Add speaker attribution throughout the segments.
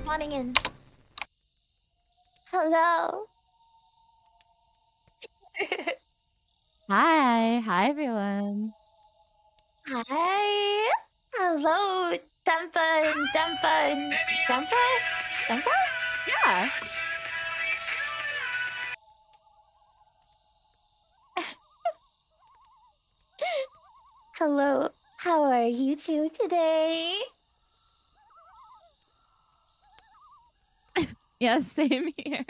Speaker 1: spawning in. Hello.
Speaker 2: Hi everyone.
Speaker 1: Hi. Hello, DENPA and DENPA and DENPA? DENPA?
Speaker 2: Yeah.
Speaker 1: Hello. How are you two today?
Speaker 2: Yeah, same here.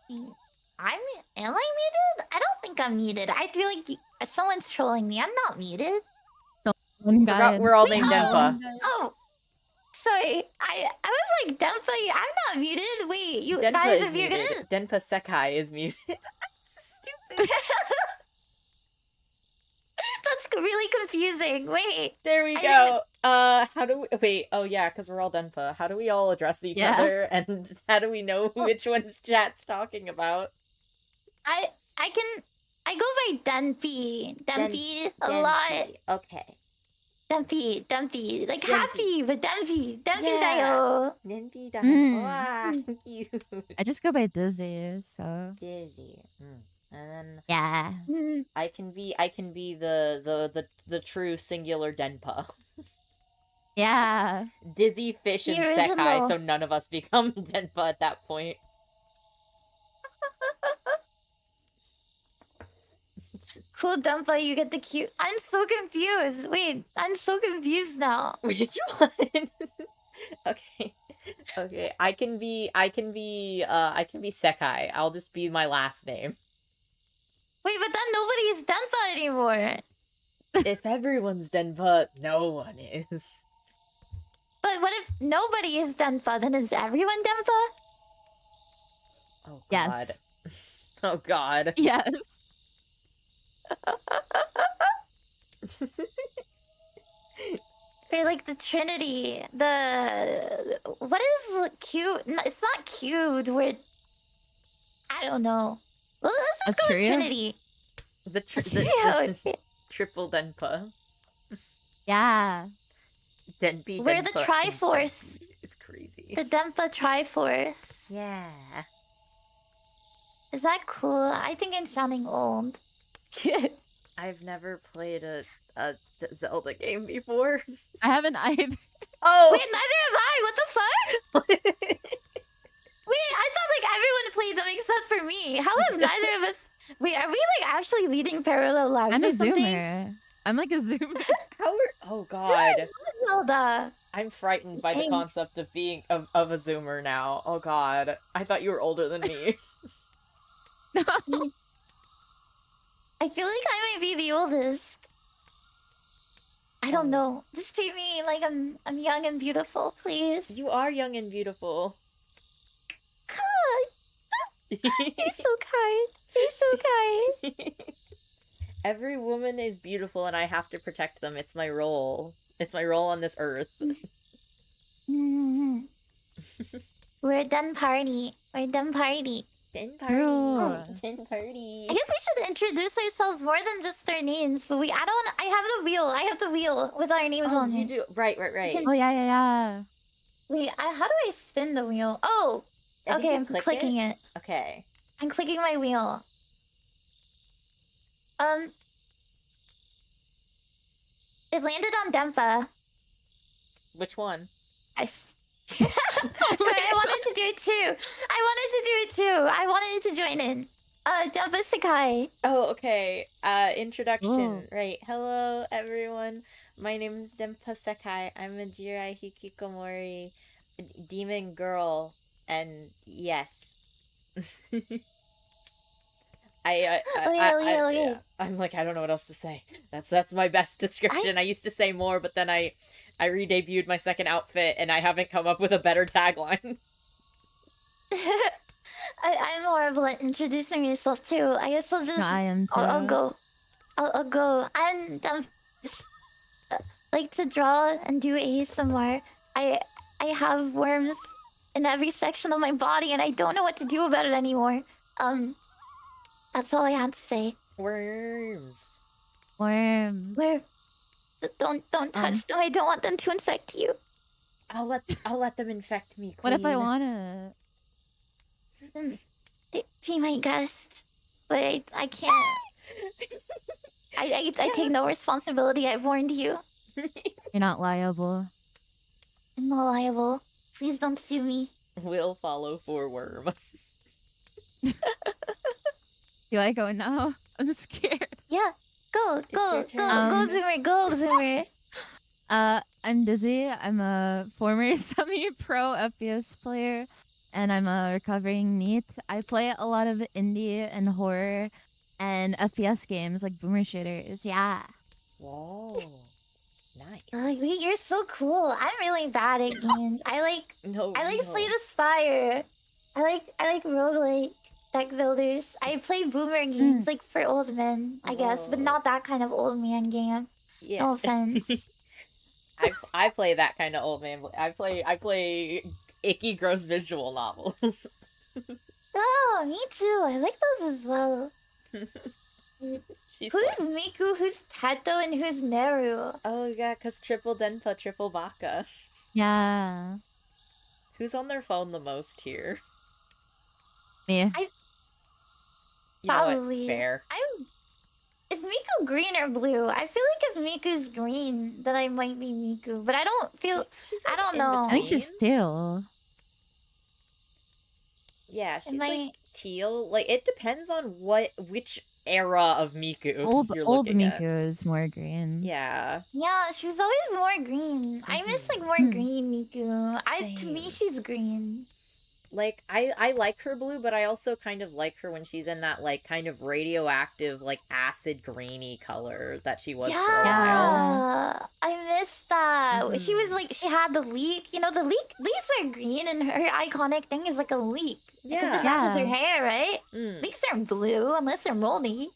Speaker 1: Am I muted? I don't think I'm muted. I feel like someone's trolling me. I'm not muted.
Speaker 2: One guy.
Speaker 3: Forgot we're all named DENPA.
Speaker 1: Oh, sorry. I was like DENPA. I'm not muted. Wait, you
Speaker 3: DENPA
Speaker 1: guys,
Speaker 3: is
Speaker 1: if you're
Speaker 3: muted.
Speaker 1: gonna
Speaker 3: DENPA Sekai is muted. That's stupid.
Speaker 1: That's really confusing. Wait.
Speaker 3: There we go. How do we wait? Oh yeah, because we're all DENPA. How do we all address each other, and how do we know which one's chat's talking about?
Speaker 1: I go by Denpy a lot.
Speaker 3: Okay.
Speaker 1: Denpy, like
Speaker 3: Denpy.
Speaker 1: happy, but Denpy
Speaker 3: Yeah.
Speaker 1: dayo.
Speaker 3: Denpy
Speaker 2: Mm.
Speaker 3: Wow, cute.
Speaker 2: I just go by Dizzy, so
Speaker 3: Dizzy. And then
Speaker 2: yeah.
Speaker 3: I can be the true singular DENPA.
Speaker 2: Yeah.
Speaker 3: Dizzy, Fish, and Sekai, so none of us become DENPA at that point.
Speaker 1: Cool, Denpa, you get the cute. I'm so confused. Wait, I'm so confused now.
Speaker 3: Which one? Okay. Okay. I can be Sekai. I'll just be my last name.
Speaker 1: Wait, but then nobody is Denpa anymore.
Speaker 3: If everyone's DENPA, no one is.
Speaker 1: But what if nobody is Denpa? Then is everyone Denpa?
Speaker 3: Oh god.
Speaker 2: Yes.
Speaker 3: Oh god.
Speaker 2: Yes.
Speaker 1: They're like the Trinity. What is cute? It's not cute. I don't know. Well, let's just go with Trinity.
Speaker 3: The triple DENPA.
Speaker 2: Yeah.
Speaker 3: Denpy.
Speaker 1: We're the Triforce.
Speaker 3: It's crazy.
Speaker 1: The Denpa Triforce.
Speaker 3: Yeah.
Speaker 1: Is that cool? I think I'm sounding old.
Speaker 3: I've never played a Zelda game before.
Speaker 2: I haven't either.
Speaker 3: Oh!
Speaker 1: Wait, neither have I! What the fuck? Wait, I thought like everyone played them except for me. How have neither of us... Wait, are we like actually leading parallel lives
Speaker 2: I'm
Speaker 1: or
Speaker 2: a
Speaker 1: something?
Speaker 2: zoomer. I'm like a zoomer.
Speaker 3: How are... Oh god.
Speaker 1: Zelda.
Speaker 3: I'm frightened by the concept of being of a zoomer now. Oh god. I thought you were older than me.
Speaker 1: I feel like I might be the oldest. I don't know. Just treat me like I'm young and beautiful, please.
Speaker 3: You are young and beautiful.
Speaker 1: You're so kind. You're so kind.
Speaker 3: Every woman is beautiful and I have to protect them. It's my role. It's my role on this earth.
Speaker 1: We're done party. We're done party.
Speaker 3: Den party. Den party.
Speaker 1: I guess we should introduce ourselves more than just our names, but I have the wheel. I have the wheel with our names on it.
Speaker 3: You do. Right.
Speaker 2: Oh, yeah.
Speaker 1: Wait, how do I spin the wheel? Oh! Okay, I'm clicking it.
Speaker 3: Okay.
Speaker 1: I'm clicking my wheel. It landed on Denpa.
Speaker 3: Which one?
Speaker 1: Sorry, I wanted to do it too. I wanted to join in. Denpa Sekai.
Speaker 3: Oh, okay. Introduction. Right. Hello, everyone. My name is Denpa Sekai. I'm a jirai hikikomori demon girl, and yes. I'm like, I don't know what else to say. That's my best description. I used to say more, but then I re-debuted my second outfit, and I haven't come up with a better tagline.
Speaker 1: I'm horrible at introducing myself too. I guess I'll just.
Speaker 2: I am too.
Speaker 1: I'll go. I'll go. I'm like to draw and do ASMR. I have worms in every section of my body, and I don't know what to do about it anymore. That's all I had to say.
Speaker 3: Worms.
Speaker 1: Don't touch them. I don't want them to infect you.
Speaker 3: I'll let them infect me,
Speaker 2: What if I
Speaker 3: queen.
Speaker 2: wanna?
Speaker 1: Then be my guest. But I can't. I take no responsibility. I've warned you.
Speaker 2: You're not liable.
Speaker 1: I'm not liable. Please don't sue me.
Speaker 3: We'll follow for worm.
Speaker 2: Do I go now? I'm scared.
Speaker 1: Yeah, go,
Speaker 3: your turn.
Speaker 1: go, Zoomer, go, Zoomer.
Speaker 2: I'm Dizzy. I'm a former semi-pro FPS player, and I'm a recovering NEET. I play a lot of indie and horror and FPS games like boomer shooters. Yeah.
Speaker 3: Whoa. Nice.
Speaker 1: Wait, you're so cool. I'm really bad at games. I like Slay the Spire. I like roguelike deck builders. I play boomer games like for old men, I guess, but not that kind of old man game.
Speaker 3: Yeah.
Speaker 1: No offense.
Speaker 3: I play that kind of old man. I play icky, gross visual novels.
Speaker 1: Oh, me too. I like those as well.
Speaker 3: She's
Speaker 1: Who's
Speaker 3: fun.
Speaker 1: Miku, who's Tato, and who's Neru?
Speaker 3: Oh yeah, cause triple Denpa, triple Baka.
Speaker 2: Yeah.
Speaker 3: Who's on their phone the most here?
Speaker 2: Me.
Speaker 3: You know what?
Speaker 1: Probably.
Speaker 3: Fair.
Speaker 1: Is Miku green or blue? I feel like if Miku's green, then I might be Miku. But I don't feel...
Speaker 3: She's
Speaker 1: I
Speaker 3: like
Speaker 1: don't
Speaker 3: in
Speaker 1: know.
Speaker 2: I think she's
Speaker 3: between.
Speaker 2: teal.
Speaker 3: Yeah, she's
Speaker 1: Am
Speaker 3: like
Speaker 1: I-
Speaker 3: teal. Like it depends on which era of Miku
Speaker 2: Old
Speaker 3: you're
Speaker 2: old
Speaker 3: looking at.
Speaker 2: Miku is more green.
Speaker 3: Yeah.
Speaker 1: Yeah, she was always more green. I miss like more green Miku. To me,
Speaker 3: Same.
Speaker 1: she's green.
Speaker 3: Like I like her blue, but I also kind of like her when she's in that like kind of radioactive, like acid greeny color that she was for a while.
Speaker 1: Yeah, I missed that. She was like, she had the leak. You know, the leaks are green, and her iconic thing is like a leak. Because
Speaker 3: Yeah.
Speaker 1: it matches her
Speaker 2: Yeah.
Speaker 1: hair, right?
Speaker 3: Mm.
Speaker 1: Leaks aren't blue unless they're moldy.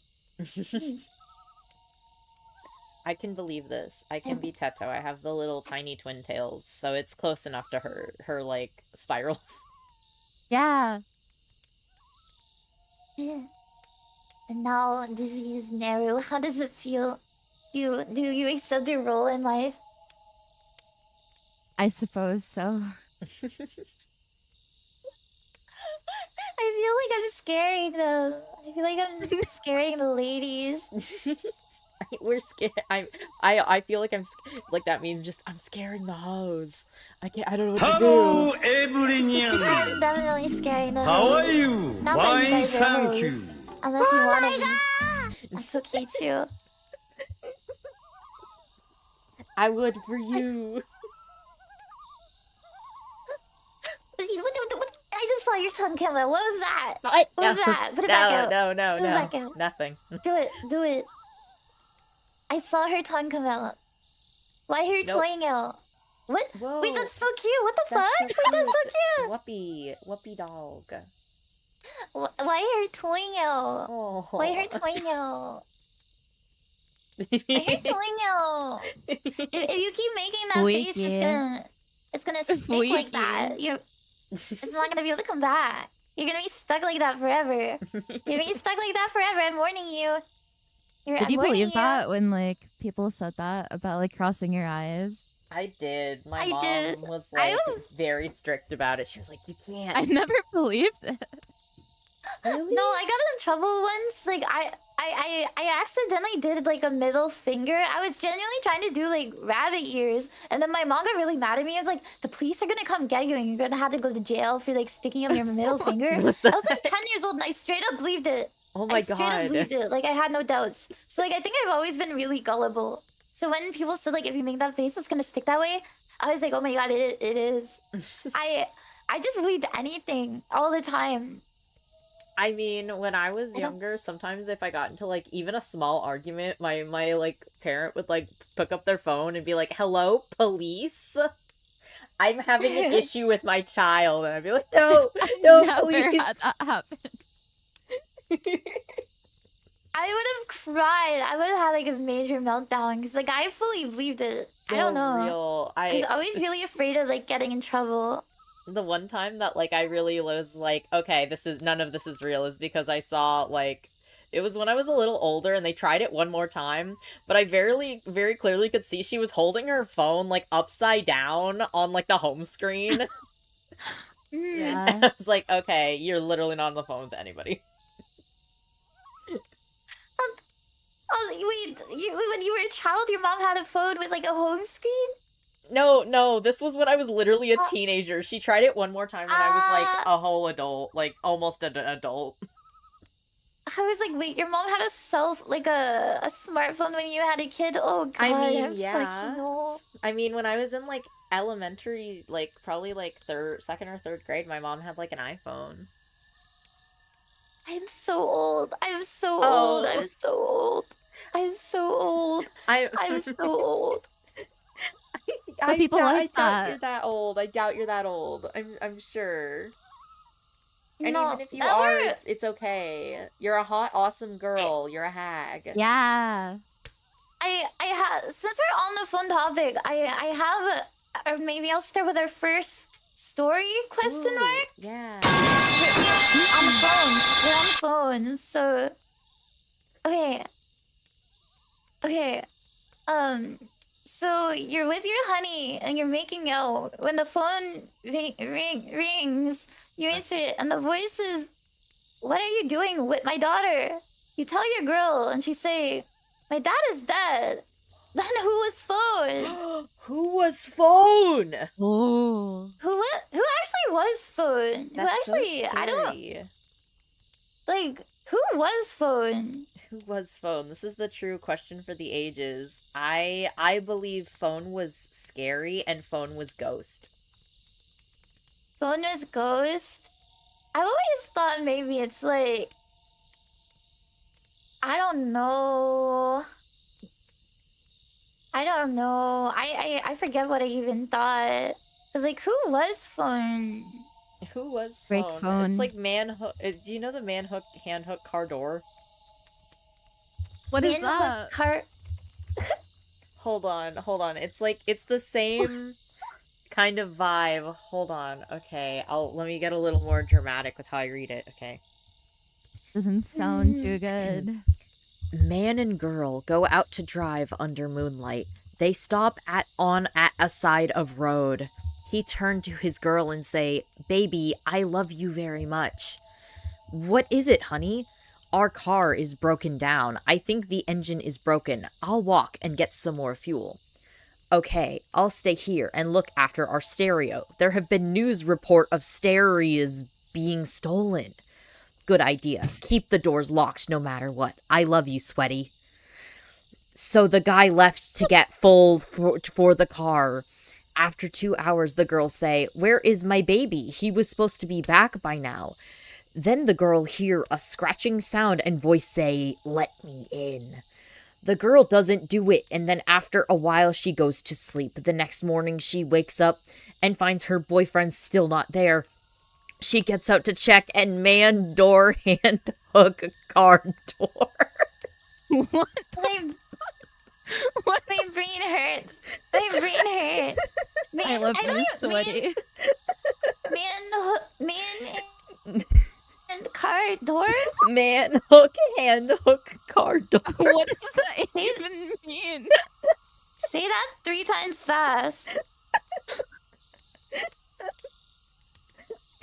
Speaker 3: I can believe this. I can be Teto. I have the little tiny twin tails, so it's close enough to her like spirals.
Speaker 2: Yeah.
Speaker 1: And now Dizzy is Neru. How does it feel? Do you accept your role in life?
Speaker 2: I suppose so.
Speaker 1: I feel like I'm scaring them. I feel like I'm scaring the ladies.
Speaker 3: We're scared. I feel like like that means just I'm scaring the hoes. I don't know what to
Speaker 4: Hello,
Speaker 3: do.
Speaker 4: everyone.
Speaker 1: I'm definitely scaring the
Speaker 4: How are
Speaker 1: hoes.
Speaker 4: you?
Speaker 1: Not that you
Speaker 4: Why,
Speaker 1: guys are
Speaker 4: thank
Speaker 1: hoes.
Speaker 4: you.
Speaker 1: Unless you wanna be. That's okay too.
Speaker 3: I would for you.
Speaker 1: What? I just saw your tongue come out. What was that?
Speaker 3: What?
Speaker 1: What was that? Put it back out.
Speaker 3: No,
Speaker 1: Put it back out.
Speaker 3: nothing.
Speaker 1: Do it. I saw her tongue come out. Why her
Speaker 3: Nope.
Speaker 1: tongue out? What?
Speaker 3: Whoa.
Speaker 1: Wait, that's so cute. What the
Speaker 3: That's
Speaker 1: fuck?
Speaker 3: so
Speaker 1: Wait, that's so
Speaker 3: cute. Whoopee dog.
Speaker 1: cute. Why her tongue out?
Speaker 3: Oh.
Speaker 1: Why her tongue out? Why her tongue out? If you keep making that face,
Speaker 2: Squeaky.
Speaker 1: it's gonna stick like that. It's not gonna be able to come back. You're gonna be stuck like that forever. You're gonna be stuck like that forever. I'm warning you.
Speaker 2: Did you believe that when like people said that about like crossing your eyes?
Speaker 3: I did. My
Speaker 1: I
Speaker 3: mom
Speaker 1: did.
Speaker 3: was
Speaker 1: I
Speaker 3: like
Speaker 1: was-
Speaker 3: very strict about it. She was like, "You can't."
Speaker 2: I never believed it.
Speaker 3: Really?
Speaker 1: No, I got in trouble once. Like I accidentally did like a middle finger. I was genuinely trying to do like rabbit ears, and then my mom got really mad at me. I was like, "The police are gonna come get you, and you're gonna have to go to jail for like sticking up your middle finger."
Speaker 3: What
Speaker 1: I
Speaker 3: the
Speaker 1: was like
Speaker 3: heck?
Speaker 1: 10 years old, and I straight up believed it.
Speaker 3: Oh
Speaker 1: I
Speaker 3: my
Speaker 1: straight up
Speaker 3: god.
Speaker 1: believed it. Like I had no doubts. So like I think I've always been really gullible. So when people said like if you make that face, it's gonna stick that way, I was like, oh my god, it is. I just believed anything all the time.
Speaker 3: I mean, when I was
Speaker 1: I don't-
Speaker 3: younger, sometimes if I got into like even a small argument, my like parent would like pick up their phone and be like, "Hello, police. I'm having an issue with my child," and I'd be like, "No, no,
Speaker 2: Never
Speaker 3: please."
Speaker 2: had that happen.
Speaker 1: I would have cried. I would have had like a major meltdown because like I fully believed it. I don't know.
Speaker 3: Real.
Speaker 1: I was always really afraid of like getting in trouble.
Speaker 3: The one time that like I really was like, okay, none of this is real, is because I saw like It was when I was a little older and they tried it one more time, but I very clearly could see she was holding her phone, like, upside down on, like, the home screen.
Speaker 2: Yeah.
Speaker 3: I was like, okay, you're literally not on the phone with anybody.
Speaker 1: Wait, when you were a child, your mom had a phone with like a home screen?
Speaker 3: No, this was when I was literally a teenager. She tried it one more time when I was, like, a whole adult. Like, almost an adult.
Speaker 1: I was like, wait, your mom had a smartphone when you had a kid? Oh god,
Speaker 3: I mean,
Speaker 1: I'm
Speaker 3: yeah.
Speaker 1: fucking old.
Speaker 3: I mean, when I was in, like, elementary, like, probably, like, second or third grade, my mom had, like, an iPhone.
Speaker 1: I'm so old. I'm so
Speaker 3: Oh.
Speaker 1: old. I'm so old. I'm so old. I'm so old.
Speaker 2: But people like
Speaker 3: I doubt
Speaker 2: that.
Speaker 3: you're that old. I doubt you're that old. I'm sure. And
Speaker 1: No,
Speaker 3: even if you are, it's okay. You're a hot, awesome girl. You're a hag.
Speaker 2: Yeah.
Speaker 1: I have, since we're on the phone topic, I have or maybe I'll start with our first story question mark.
Speaker 3: Yeah.
Speaker 1: On the phone. We're on the phone. So okay. So you're with your honey and you're making out. When the phone rings, you answer it, and the voice is, "What are you doing with my daughter?" You tell your girl, and she say, "My dad is dead." Then who was phone?
Speaker 3: Who was phone?
Speaker 2: Oh.
Speaker 1: Who actually was phone?
Speaker 3: That's
Speaker 1: who actually?
Speaker 3: so
Speaker 1: I don't
Speaker 3: scary.
Speaker 1: like. Who was phone?
Speaker 3: Who was phone? This is the true question for the ages. I believe phone was scary and phone was ghost.
Speaker 1: Phone was ghost. I always thought maybe it's like, I don't know. I forget what I even thought. But like, who was phone?
Speaker 3: Who was
Speaker 2: Break
Speaker 3: phone?
Speaker 2: phone.
Speaker 3: It's like man hook. Do you know the man hook, hand hook car door?
Speaker 2: What is
Speaker 1: Man
Speaker 2: that?
Speaker 1: with car.
Speaker 3: Hold on. It's like, it's the same kind of vibe. Hold on. Okay, let me get a little more dramatic with how I read it, okay?
Speaker 2: Doesn't sound too good.
Speaker 3: Man and girl go out to drive under moonlight. They stop at a side of road. He turned to his girl and say, "Baby, I love you very much." "What is it, honey?" "Our car is broken down. I think the engine is broken. I'll walk and get some more fuel." "Okay, I'll stay here and look after our stereo. There have been news report of stereos being stolen." "Good idea. Keep the doors locked no matter what. I love you, sweaty." So the guy left to get full for the car. After 2 hours, the girls say, "Where is my baby? He was supposed to be back by now." Then the girl hear a scratching sound and voice say, "Let me in." The girl doesn't do it, and then after a while she goes to sleep. The next morning she wakes up and finds her boyfriend still not there. She gets out to check, and man door hand hook car door.
Speaker 2: What?
Speaker 1: What? My brain hurts. My brain hurts. Man,
Speaker 2: I love you,
Speaker 1: don't-
Speaker 2: sweaty.
Speaker 1: Man and car door.
Speaker 3: Man hook hand hook car door.
Speaker 2: What does that even mean?
Speaker 1: Say that 3 times fast.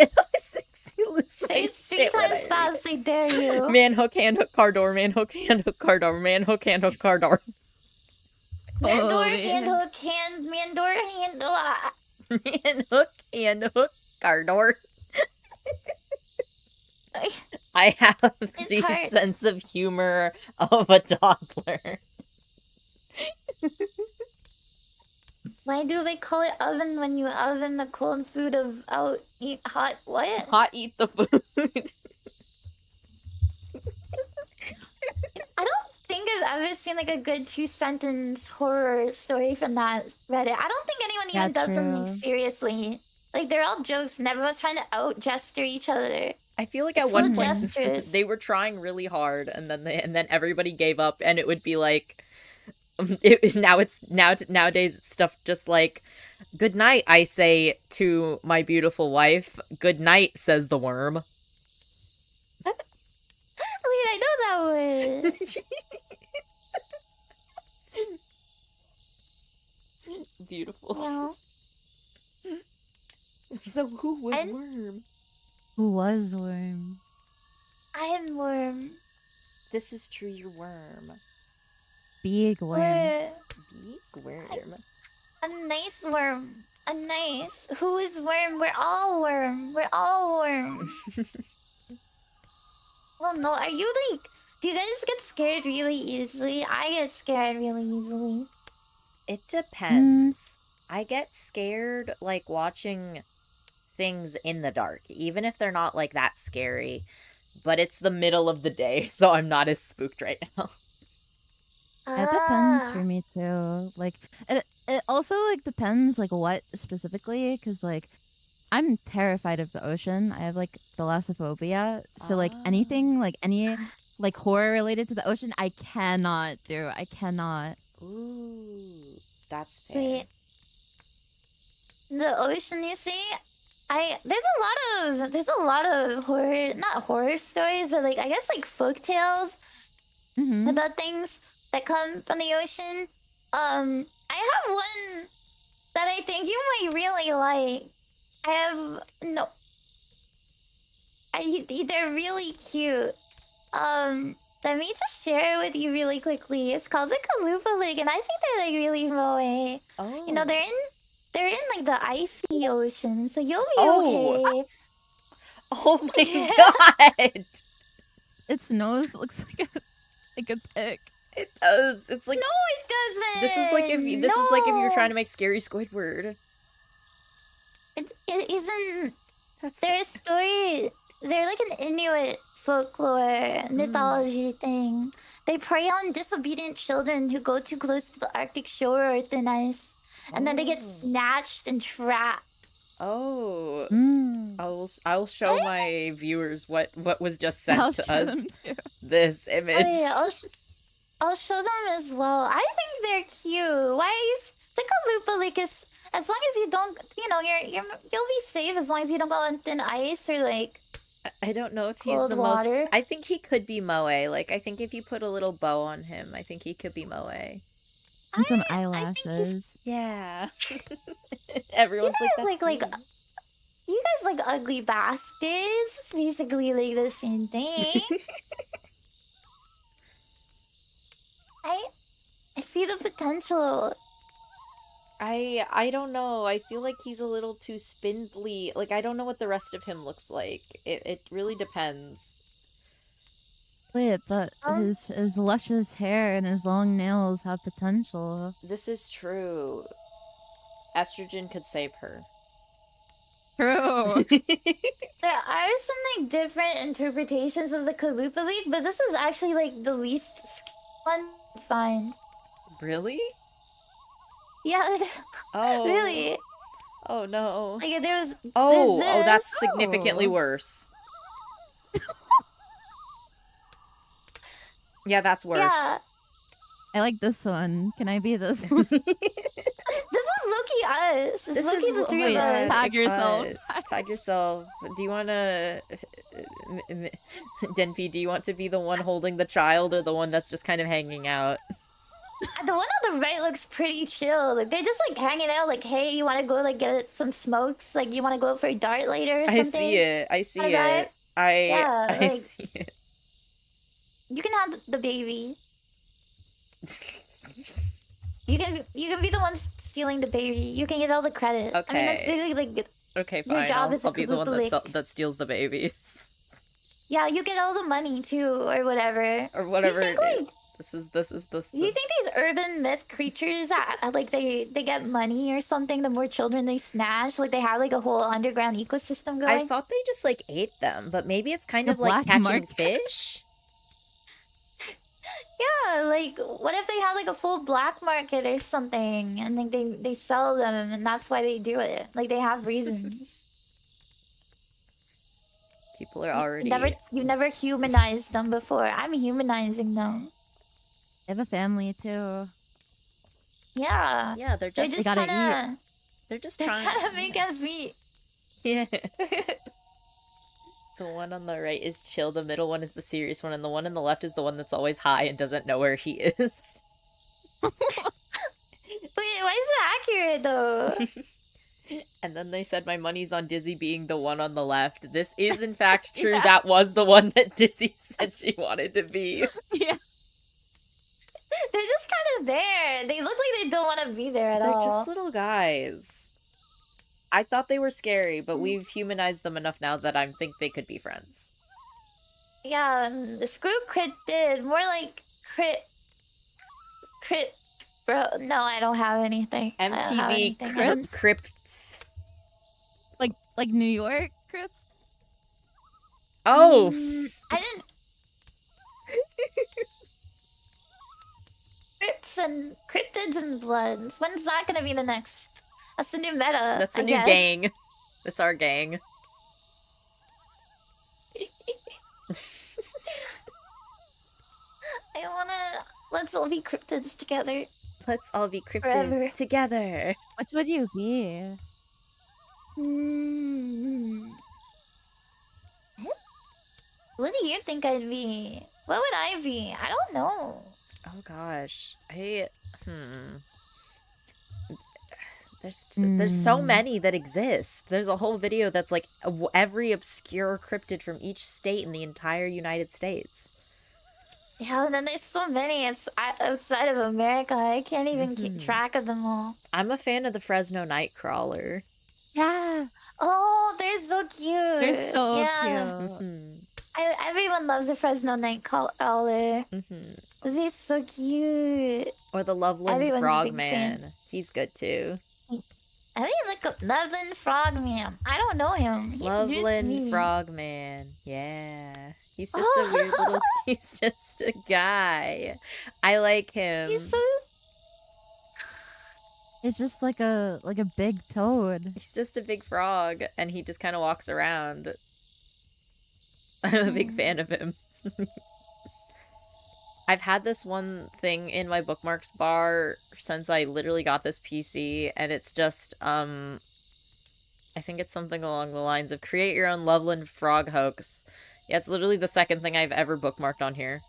Speaker 3: I succeed lose
Speaker 1: Say
Speaker 3: my
Speaker 1: it 3
Speaker 3: shit when I
Speaker 1: times
Speaker 3: read
Speaker 1: fast. I dare you.
Speaker 3: it. Man hook hand hook car door. Man hook hand hook car door. Man hook hand hook car door.
Speaker 1: Man
Speaker 2: Oh,
Speaker 1: door,
Speaker 2: man.
Speaker 1: hand hook, hand, man door, hand.
Speaker 3: Man hook hand hook car door. I have the
Speaker 1: hard.
Speaker 3: sense of humor of a toddler.
Speaker 1: Why do they call it oven when you oven the cold food of eat hot what?
Speaker 3: Hot eat the food.
Speaker 1: I don't think I've ever seen like a good 2-sentence horror story from that Reddit. I don't think anyone
Speaker 2: Yeah,
Speaker 1: even does something
Speaker 2: true.
Speaker 1: seriously. Like they're all jokes and everyone's trying to out gesture each other.
Speaker 3: I feel like
Speaker 1: It's
Speaker 3: at one
Speaker 1: full of
Speaker 3: point
Speaker 1: gestures.
Speaker 3: they were trying really hard, and then everybody gave up, and it would be like, nowadays it's stuff just like, "Good night," I say to my beautiful wife. "Good night," says the worm.
Speaker 1: Wait, I know that would.
Speaker 3: Beautiful.
Speaker 1: Yeah.
Speaker 3: So who was
Speaker 1: And-
Speaker 3: Worm?
Speaker 2: Who was Worm?
Speaker 1: I am Worm.
Speaker 3: This is true, you're Worm.
Speaker 2: Big Worm.
Speaker 1: We're
Speaker 3: Big Worm.
Speaker 1: a nice worm. A nice. Who is Worm? We're all Worm. We're all Worm. Well, no, are you like... Do you guys get scared really easily? I get scared really easily.
Speaker 3: It depends. I get scared like watching things in the dark, even if they're not like that scary. But it's the middle of the day, so I'm not as spooked right now.
Speaker 2: It depends for me too. Like it also like depends like what specifically, because like I'm terrified of the ocean. I have like thalassophobia, so like anything like any like horror related to the ocean, I cannot do. I cannot.
Speaker 3: Ooh, that's fair.
Speaker 1: Wait. The ocean, you see? There's a lot of horror, not horror stories, but like I guess like folk tales
Speaker 2: Mm-hmm.
Speaker 1: about things that come from the ocean. I have one that I think you might really like. They're really cute. Let me just share it with you really quickly. It's called the Kalupa Lake, and I think they're like really moe.
Speaker 3: Oh.
Speaker 1: You know, they're in like the icy ocean, so you'll be
Speaker 3: Oh.
Speaker 1: okay.
Speaker 3: Oh my god!
Speaker 2: Its nose looks like a tick.
Speaker 3: It does. It's like
Speaker 1: No, it doesn't.
Speaker 3: this is like if you're trying to make scary Squidward.
Speaker 1: It isn't.
Speaker 3: That's
Speaker 1: They're a story. They're like an Inuit folklore mythology thing. They prey on disobedient children who go too close to the Arctic shore or thin ice, and then they get snatched and trapped.
Speaker 3: Oh.
Speaker 2: Mm.
Speaker 3: I will show my viewers what was just sent
Speaker 2: I'll
Speaker 3: to
Speaker 2: show
Speaker 3: us.
Speaker 2: them too.
Speaker 3: This image.
Speaker 1: Oh, yeah, I'll show them as well. I think they're cute. Why is the Kalupa Lake is as long as you don't, you know, you'll be safe as long as you don't go on thin ice or like.
Speaker 3: I don't know if he's
Speaker 1: Cold
Speaker 3: the
Speaker 1: water.
Speaker 3: most. I think he could be moe. Like I think if you put a little bow on him, I think he could be moe.
Speaker 2: And some
Speaker 1: I think
Speaker 2: eyelashes.
Speaker 3: Yeah. Everyone's
Speaker 1: You guys
Speaker 3: like,
Speaker 1: like
Speaker 3: that's me.
Speaker 1: you guys like ugly bastards. It's basically like the same thing. I see the potential.
Speaker 3: I don't know. I feel like he's a little too spindly. Like I don't know what the rest of him looks like. It really depends.
Speaker 2: Wait, but his luscious hair and his long nails have potential.
Speaker 3: This is true. Estrogen could save her.
Speaker 2: True.
Speaker 1: There are some like different interpretations of the Kalupa League, but this is actually like the least one to find.
Speaker 3: Really?
Speaker 1: Yeah,
Speaker 3: Oh.
Speaker 1: really.
Speaker 3: Oh no.
Speaker 1: Like there's
Speaker 3: Oh,
Speaker 1: this.
Speaker 3: that's significantly
Speaker 2: Oh.
Speaker 3: worse. Yeah, that's worse.
Speaker 1: Yeah,
Speaker 2: I like this one. Can I be this one?
Speaker 1: this is Loki us. It's Loki the three of us.
Speaker 2: Tag
Speaker 3: it's
Speaker 2: yourself.
Speaker 3: us. Tag yourself. Do you want to... Denpy, do you want to be the one holding the child or the one that's just kind of hanging out?
Speaker 1: The one on the right looks pretty chill. Like they're just like hanging out. Like, hey, you want to go like get some smokes? Like, you want to go for a dart later or something?
Speaker 3: I see it. I see
Speaker 1: Kinda vibe?
Speaker 3: it. I
Speaker 1: like-
Speaker 3: see it.
Speaker 1: You can have the baby. You can be the one stealing the baby. You can get all the credit. I mean, that's
Speaker 3: Okay.
Speaker 1: literally like,
Speaker 3: Okay,
Speaker 1: Your
Speaker 3: fine.
Speaker 1: job is
Speaker 3: I'll
Speaker 1: a
Speaker 3: be the one
Speaker 1: Kalupa
Speaker 3: that steals the babies.
Speaker 1: yeah, you get all the money too, or whatever.
Speaker 3: Or whatever
Speaker 1: think,
Speaker 3: it
Speaker 1: like-
Speaker 3: is. This is
Speaker 1: Do you think these urban myth creatures, like they get money or something? The more children they snatch, like they have like a whole underground ecosystem
Speaker 3: I
Speaker 1: going.
Speaker 3: thought they just like ate them, but maybe it's kind
Speaker 2: The
Speaker 3: of like
Speaker 2: black
Speaker 3: catching
Speaker 2: market.
Speaker 3: fish.
Speaker 1: Yeah, like what if they have like a full black market or something, and like they sell them, and that's why they do it. Like they have reasons.
Speaker 3: People are already.
Speaker 1: You've never humanized them before. I'm humanizing them.
Speaker 2: I have a family too.
Speaker 1: Yeah,
Speaker 3: Yeah, they're
Speaker 1: they're
Speaker 3: just.
Speaker 1: just
Speaker 2: gotta
Speaker 1: trying to
Speaker 3: They're just
Speaker 1: they're
Speaker 3: trying.
Speaker 1: trying to make us meet.
Speaker 3: Yeah. The one on the right is chill, the middle one is the serious one, and the one on the left is the one that's always high and doesn't know where he is.
Speaker 1: Wait, why is it accurate though?
Speaker 3: And then they said my money's on Dizzy being the one on the left. This is in fact true.
Speaker 2: Yeah.
Speaker 3: That was the one that Dizzy said she wanted to be.
Speaker 2: Yeah.
Speaker 1: They're just kind of there. They look like they don't want to be there at
Speaker 3: They're
Speaker 1: all.
Speaker 3: just little guys. I thought they were scary, but we've humanized them enough now that I think they could be friends.
Speaker 1: Yeah, screw cryptid. More like crypt. Bro, no, I don't have anything. I don't have
Speaker 3: MTV
Speaker 1: anything
Speaker 2: Crips?
Speaker 1: else.
Speaker 3: Crypts.
Speaker 2: Like New York, Crips?
Speaker 3: Oh!
Speaker 1: I didn't. Crypts and cryptids and bloods. When's that gonna be the next? That's the new meta.
Speaker 3: That's the
Speaker 1: I
Speaker 3: new
Speaker 1: guess.
Speaker 3: gang. That's our gang.
Speaker 1: I wanna. Let's all be cryptids together.
Speaker 3: Let's all be cryptids
Speaker 1: Forever.
Speaker 3: together.
Speaker 2: Which would you be?
Speaker 1: What do you think I'd be? What would I be? I don't know.
Speaker 3: Oh gosh. There's so many that exist. There's a whole video that's like every obscure cryptid from each state in the entire United States.
Speaker 1: Yeah, and then there's so many. It's outside of America. I can't even keep track of them all.
Speaker 3: I'm a fan of the Fresno Nightcrawler.
Speaker 2: Yeah.
Speaker 1: Oh, they're so cute.
Speaker 2: They're so
Speaker 1: yeah.
Speaker 2: cute.
Speaker 1: Everyone loves the Fresno Nightcrawler. They're so cute.
Speaker 3: Or the Loveland
Speaker 1: Everyone's a big
Speaker 3: Frogman.
Speaker 1: fan.
Speaker 3: He's good too.
Speaker 1: I mean, like Loveland Frogman. I don't know him. He's introduced to
Speaker 3: Loveland
Speaker 1: me.
Speaker 3: Frogman. Yeah. He's just a weird little... He's just a guy. I like him.
Speaker 1: He's so...
Speaker 2: It's just like a big toad.
Speaker 3: He's just a big frog, and he just kind of walks around. I'm a big fan of him. I've had this one thing in my bookmarks bar since I literally got this PC, and it's just, I think it's something along the lines of create your own Loveland frog hoax. Yeah, it's literally the second thing I've ever bookmarked on here.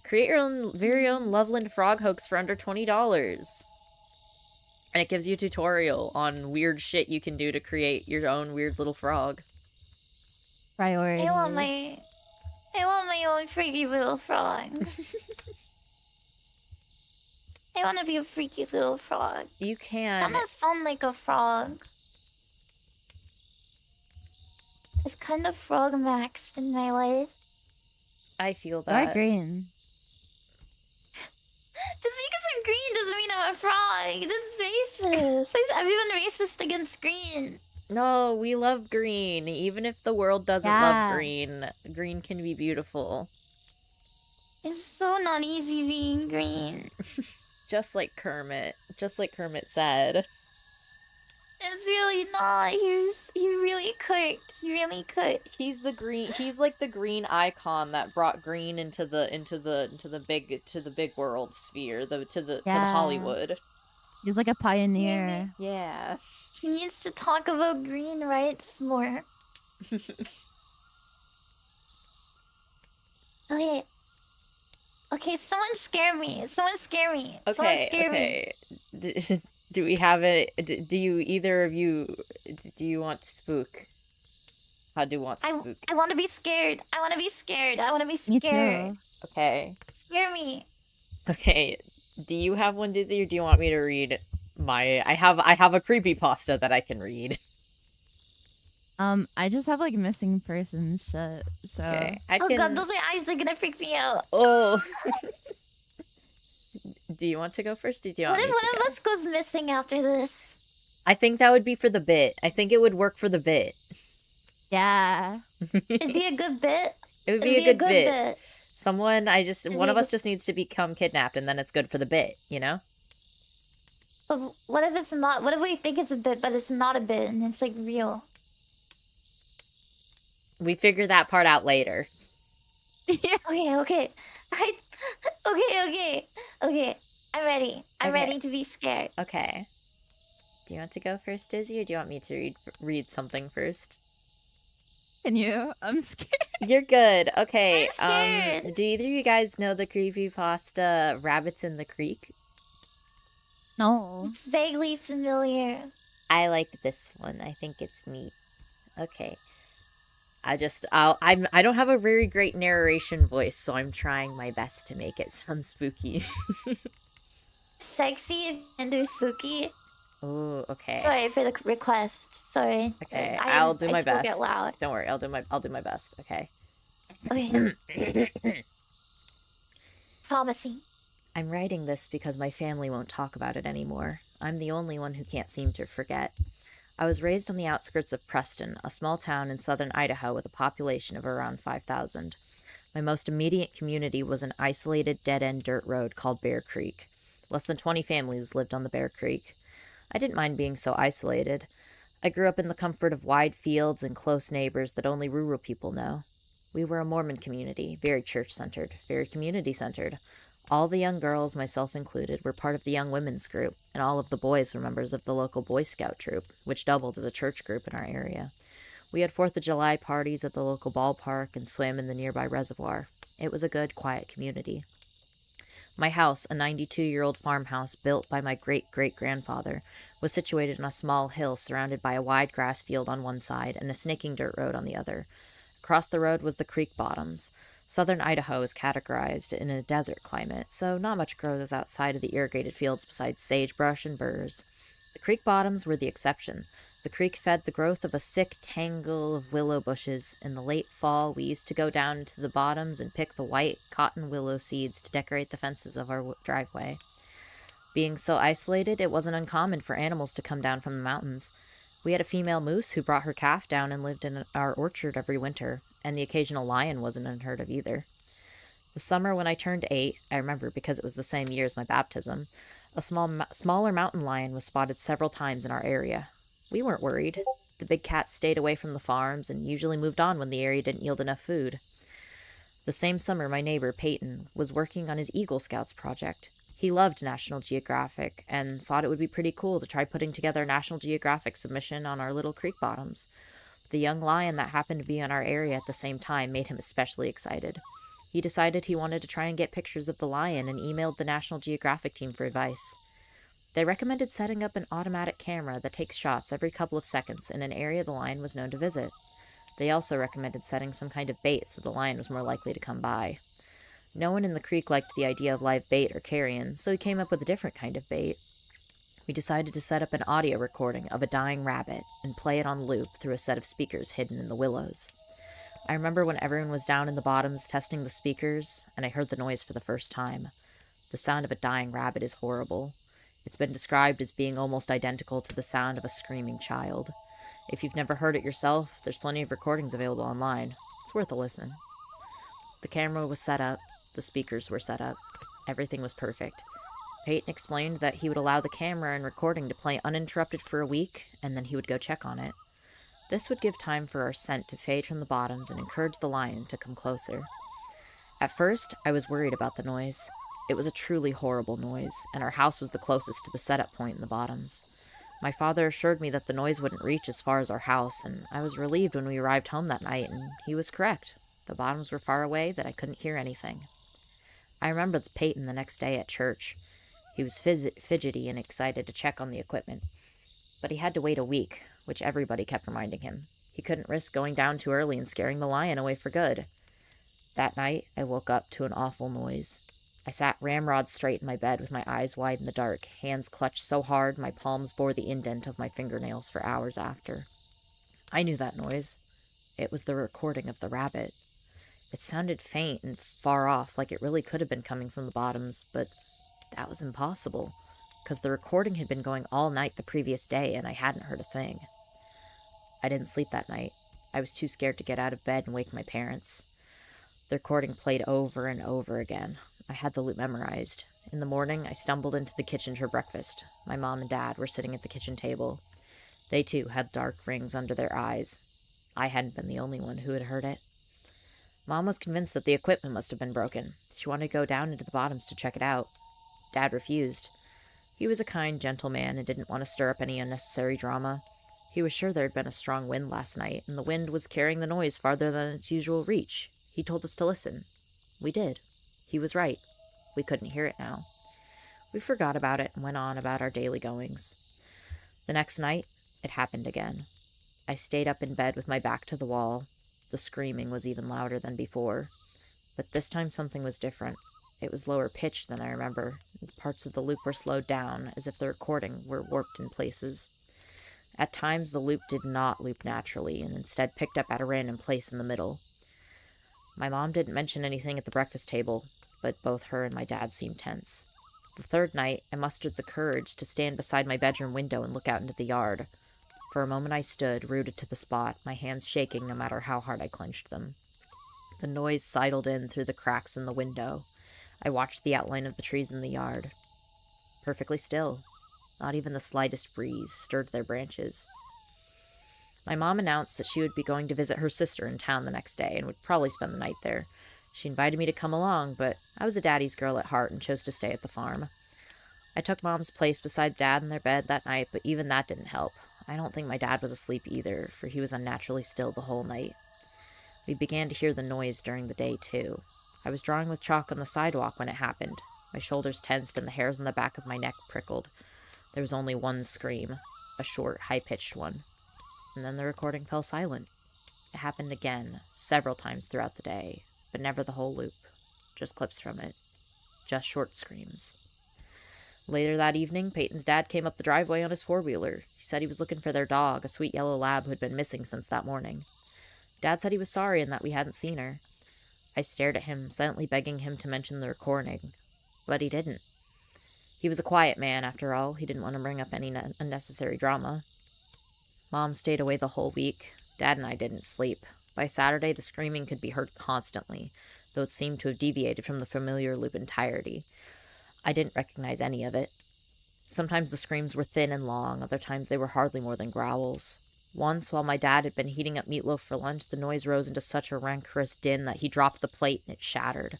Speaker 3: Create your own very own Loveland frog hoax for under $20. And it gives you a tutorial on weird shit you can do to create your own weird little frog.
Speaker 2: Priorities.
Speaker 1: I want my own freaky little frog. I want to be a freaky little frog.
Speaker 3: You
Speaker 1: I
Speaker 3: can.
Speaker 1: want to sound like a frog. I've kind of frog maxed in my life.
Speaker 3: I feel
Speaker 2: You are
Speaker 3: that.
Speaker 2: green.
Speaker 1: Just because I'm green doesn't mean I'm a frog. That's racist. Why is everyone racist against green?
Speaker 3: No, we love green. Even if the world doesn't
Speaker 2: Yeah.
Speaker 3: love green, green can be beautiful.
Speaker 1: It's so not easy being green.
Speaker 3: Just like Kermit. Just like Kermit said.
Speaker 1: It's really not. He really could. He really could.
Speaker 3: He's the green. He's like the green icon that brought green into the big world sphere, to the
Speaker 2: Yeah.
Speaker 3: Hollywood.
Speaker 2: He's like a pioneer.
Speaker 3: Yeah.
Speaker 1: He needs to talk about green rights more. Okay. Okay, someone scare me. Someone scare me. Someone
Speaker 3: Okay.
Speaker 1: scare me.
Speaker 3: Okay. Do we have it? Do you either of you? Do you want spook? How do you want spook?
Speaker 1: I want to be scared. I want to be scared. I want to be
Speaker 2: Me
Speaker 1: scared.
Speaker 2: too.
Speaker 3: Okay.
Speaker 1: Scare me.
Speaker 3: Okay. Do you have one, Dizzy, or do you want me to read my? I have a creepypasta that I can read.
Speaker 2: I just have like missing persons shit. So
Speaker 3: Okay. I
Speaker 1: Oh
Speaker 3: can.
Speaker 1: god, those are actually gonna freak me out.
Speaker 3: Oh. Do you want to go first? Or do you want
Speaker 1: What if
Speaker 3: me
Speaker 1: one
Speaker 3: to
Speaker 1: of
Speaker 3: go?
Speaker 1: us goes missing after this?
Speaker 3: I think that would be for the bit. I think it would work for the bit.
Speaker 2: yeah.
Speaker 1: It'd be a good bit.
Speaker 3: It would
Speaker 1: It'd
Speaker 3: be a good bit. Someone,
Speaker 1: It'd
Speaker 3: one
Speaker 1: be
Speaker 3: of
Speaker 1: a
Speaker 3: us just needs to become kidnapped, and then it's good for the bit, you know?
Speaker 1: But what if it's not? What if we think it's a bit, but it's not a bit, and it's like real?
Speaker 3: We figure that part out later.
Speaker 2: Yeah.
Speaker 1: Okay. Okay. I'm ready. I'm
Speaker 3: Okay.
Speaker 1: ready to be scared.
Speaker 3: Okay. Do you want to go first, Dizzy, or do you want me to read something first?
Speaker 2: Can you? I'm scared.
Speaker 3: You're good. Okay.
Speaker 1: I'm scared.
Speaker 3: Do either of you guys know the creepypasta Rabbits in the Creek?
Speaker 2: No.
Speaker 1: It's vaguely familiar.
Speaker 3: I like this one. I think it's neat. Okay. I don't have a very great narration voice, so I'm trying my best to make it sound spooky.
Speaker 1: Sexy and do spooky.
Speaker 3: Oh, okay.
Speaker 1: Sorry for the request. Sorry.
Speaker 3: Okay,
Speaker 1: I
Speaker 3: I'll do my
Speaker 1: spoke
Speaker 3: best.
Speaker 1: out loud.
Speaker 3: Don't worry, I'll do my best. Okay.
Speaker 1: Okay. Promising.
Speaker 3: I'm writing this because my family won't talk about it anymore. I'm the only one who can't seem to forget. I was raised on the outskirts of Preston, a small town in southern Idaho with a population of around 5,000. My most immediate community was an isolated dead-end dirt road called Bear Creek. Less than 20 families lived on the Bear Creek. I didn't mind being so isolated. I grew up in the comfort of wide fields and close neighbors that only rural people know. We were a Mormon community, very church-centered, very community-centered. All the young girls, myself included, were part of the young women's group, and all of the boys were members of the local Boy Scout troop, which doubled as a church group in our area. We had 4th of July parties at the local ballpark and swam in the nearby reservoir. It was a good, quiet community. My house, a 92-year-old farmhouse built by my great-great-grandfather, was situated on a small hill surrounded by a wide grass field on one side and a snaking dirt road on the other. Across the road was the creek bottoms. Southern Idaho is categorized in a desert climate, so not much grows outside of the irrigated fields besides sagebrush and burrs. The creek bottoms were the exception. The creek fed the growth of a thick tangle of willow bushes. In the late fall, we used to go down into the bottoms and pick the white cotton willow seeds to decorate the fences of our driveway. Being so isolated, it wasn't uncommon for animals to come down from the mountains. We had a female moose who brought her calf down and lived in our orchard every winter, and the occasional lion wasn't unheard of either. The summer when I turned 8, I remember because it was the same year as my baptism, a smaller mountain lion was spotted several times in our area. We weren't worried. The big cats stayed away from the farms and usually moved on when the area didn't yield enough food. The same summer, my neighbor, Peyton, was working on his Eagle Scouts project. He loved National Geographic and thought it would be pretty cool to try putting together a National Geographic submission on our little creek bottoms. The young lion that happened to be in our area at the same time made him especially excited. He decided he wanted to try and get pictures of the lion and emailed the National Geographic team for advice. They recommended setting up an automatic camera that takes shots every couple of seconds in an area the lion was known to visit. They also recommended setting some kind of bait so the lion was more likely to come by. No one in the creek liked the idea of live bait or carrion, so he came up with a different kind of bait. We decided to set up an audio recording of a dying rabbit and play it on loop through a set of speakers hidden in the willows. I remember when everyone was down in the bottoms testing the speakers, and I heard the noise for the first time. The sound of a dying rabbit is horrible. It's been described as being almost identical to the sound of a screaming child. If you've never heard it yourself, there's plenty of recordings available online. It's worth a listen. The camera was set up. The speakers were set up. Everything was perfect. Peyton explained that he would allow the camera and recording to play uninterrupted for a week, and then he would go check on it. This would give time for our scent to fade from the bottoms and encourage the lion to come closer. At first, I was worried about the noise. It was a truly horrible noise, and our house was the closest to the setup point in the bottoms. My father assured me that the noise wouldn't reach as far as our house, and I was relieved when we arrived home that night, and he was correct. The bottoms were far away that I couldn't hear anything. I remember Peyton the next day at church. He was fidgety and excited to check on the equipment. But he had to wait a week, which everybody kept reminding him. He couldn't risk going down too early and scaring the lion away for good. That night, I woke up to an awful noise. I sat ramrod straight in my bed with my eyes wide in the dark, hands clutched so hard my palms bore the indent of my fingernails for hours after. I knew that noise. It was the recording of the rabbit. It sounded faint and far off, like it really could have been coming from the bottoms, but that was impossible, because the recording had been going all night the previous day and I hadn't heard a thing. I didn't sleep that night. I was too scared to get out of bed and wake my parents. The recording played over and over again. I had the loop memorized. In the morning, I stumbled into the kitchen for breakfast. My mom and dad were sitting at the kitchen table. They, too, had dark rings under their eyes. I hadn't been the only one who had heard it. Mom was convinced that the equipment must have been broken. She wanted to go down into the bottoms to check it out. Dad refused. He was a kind, gentle man and didn't want to stir up any unnecessary drama. He was sure there had been a strong wind last night, and the wind was carrying the noise farther than its usual reach. He told us to listen. We did. He was right. We couldn't hear it now. We forgot about it and went on about our daily goings. The next night, it happened again. I stayed up in bed with my back to the wall. The screaming was even louder than before. But this time something was different. It was lower pitched than I remember. Parts of the loop were slowed down, as if the recording were warped in places. At times, the loop did not loop naturally, and instead picked up at a random place in the middle. My mom didn't mention anything at the breakfast table, but both her and my dad seemed tense. The third night, I mustered the courage to stand beside my bedroom window and look out into the yard. For a moment I stood, rooted to the spot, my hands shaking no matter how hard I clenched them. The noise sidled in through the cracks in the window. I watched the outline of the trees in the yard. Perfectly still. Not even the slightest breeze stirred their branches. My mom announced that she would be going to visit her sister in town the next day and would probably spend the night there. She invited me to come along, but I was a daddy's girl at heart and chose to stay at the farm. I took Mom's place beside Dad in their bed that night, but even that didn't help. I don't think my dad was asleep either, for he was unnaturally still the whole night. We began to hear the noise during the day, too. I was drawing with chalk on the sidewalk when it happened. My shoulders tensed and the hairs on the back of my neck prickled. There was only one scream, a short, high-pitched one. And then the recording fell silent. It happened again, several times throughout the day, but never the whole loop. Just clips from it. Just short screams. Later that evening, Peyton's dad came up the driveway on his four-wheeler. He said he was looking for their dog, a sweet yellow lab who had been missing since that morning. Dad said he was sorry and that we hadn't seen her. I stared at him, silently begging him to mention the recording, but he didn't. He was a quiet man, after all. He didn't want to bring up any unnecessary drama. Mom stayed away the whole week. Dad and I didn't sleep. By Saturday, the screaming could be heard constantly, though it seemed to have deviated from the familiar loop entirety. I didn't recognize any of it. Sometimes the screams were thin and long, other times they were hardly more than growls. Once, while my dad had been heating up meatloaf for lunch, the noise rose into such a rancorous din that he dropped the plate and it shattered.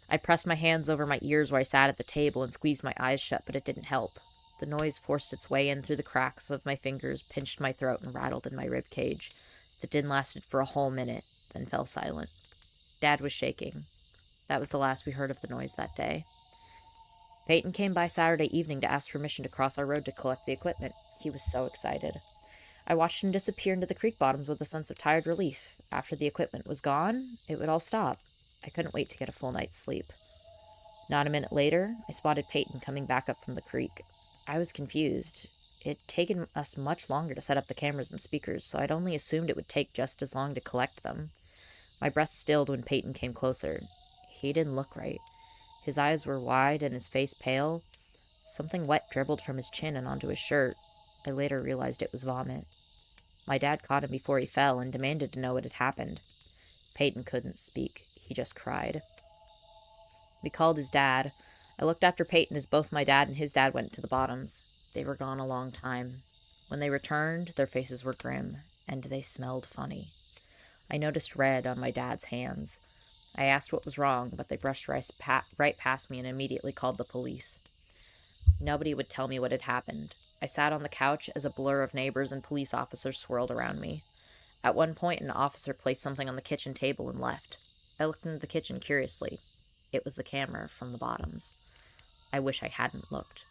Speaker 3: I pressed my hands over my ears where I sat at the table and squeezed my eyes shut, but it didn't help. The noise forced its way in through the cracks of my fingers, pinched my throat, and rattled in my rib cage. The din lasted for a whole minute, then fell silent. Dad was shaking. That was the last we heard of the noise that day. Peyton came by Saturday evening to ask permission to cross our road to collect the equipment. He was so excited. I watched him disappear into the creek bottoms with a sense of tired relief. After the equipment was gone, it would all stop. I couldn't wait to get a full night's sleep. Not a minute later, I spotted Peyton coming back up from the creek. I was confused. It had taken us much longer to set up the cameras and speakers, so I'd only assumed it would take just as long to collect them. My breath stilled when Peyton came closer. He didn't look right. His eyes were wide and his face pale. Something wet dribbled from his chin and onto his shirt. I later realized it was vomit. My dad caught him before he fell and demanded to know what had happened. Peyton couldn't speak. He just cried. We called his dad. I looked after Peyton as both my dad and his dad went to the bottoms. They were gone a long time. When they returned, their faces were grim, and they smelled funny. I noticed red on my dad's hands. I asked what was wrong, but they brushed right past me and immediately called the police. Nobody would tell me what had happened. I sat on the couch as a blur of neighbors and police officers swirled around me. At one point, an officer placed something on the kitchen table and left. I looked into the kitchen curiously. It was the camera from the bottoms. I wish I hadn't looked.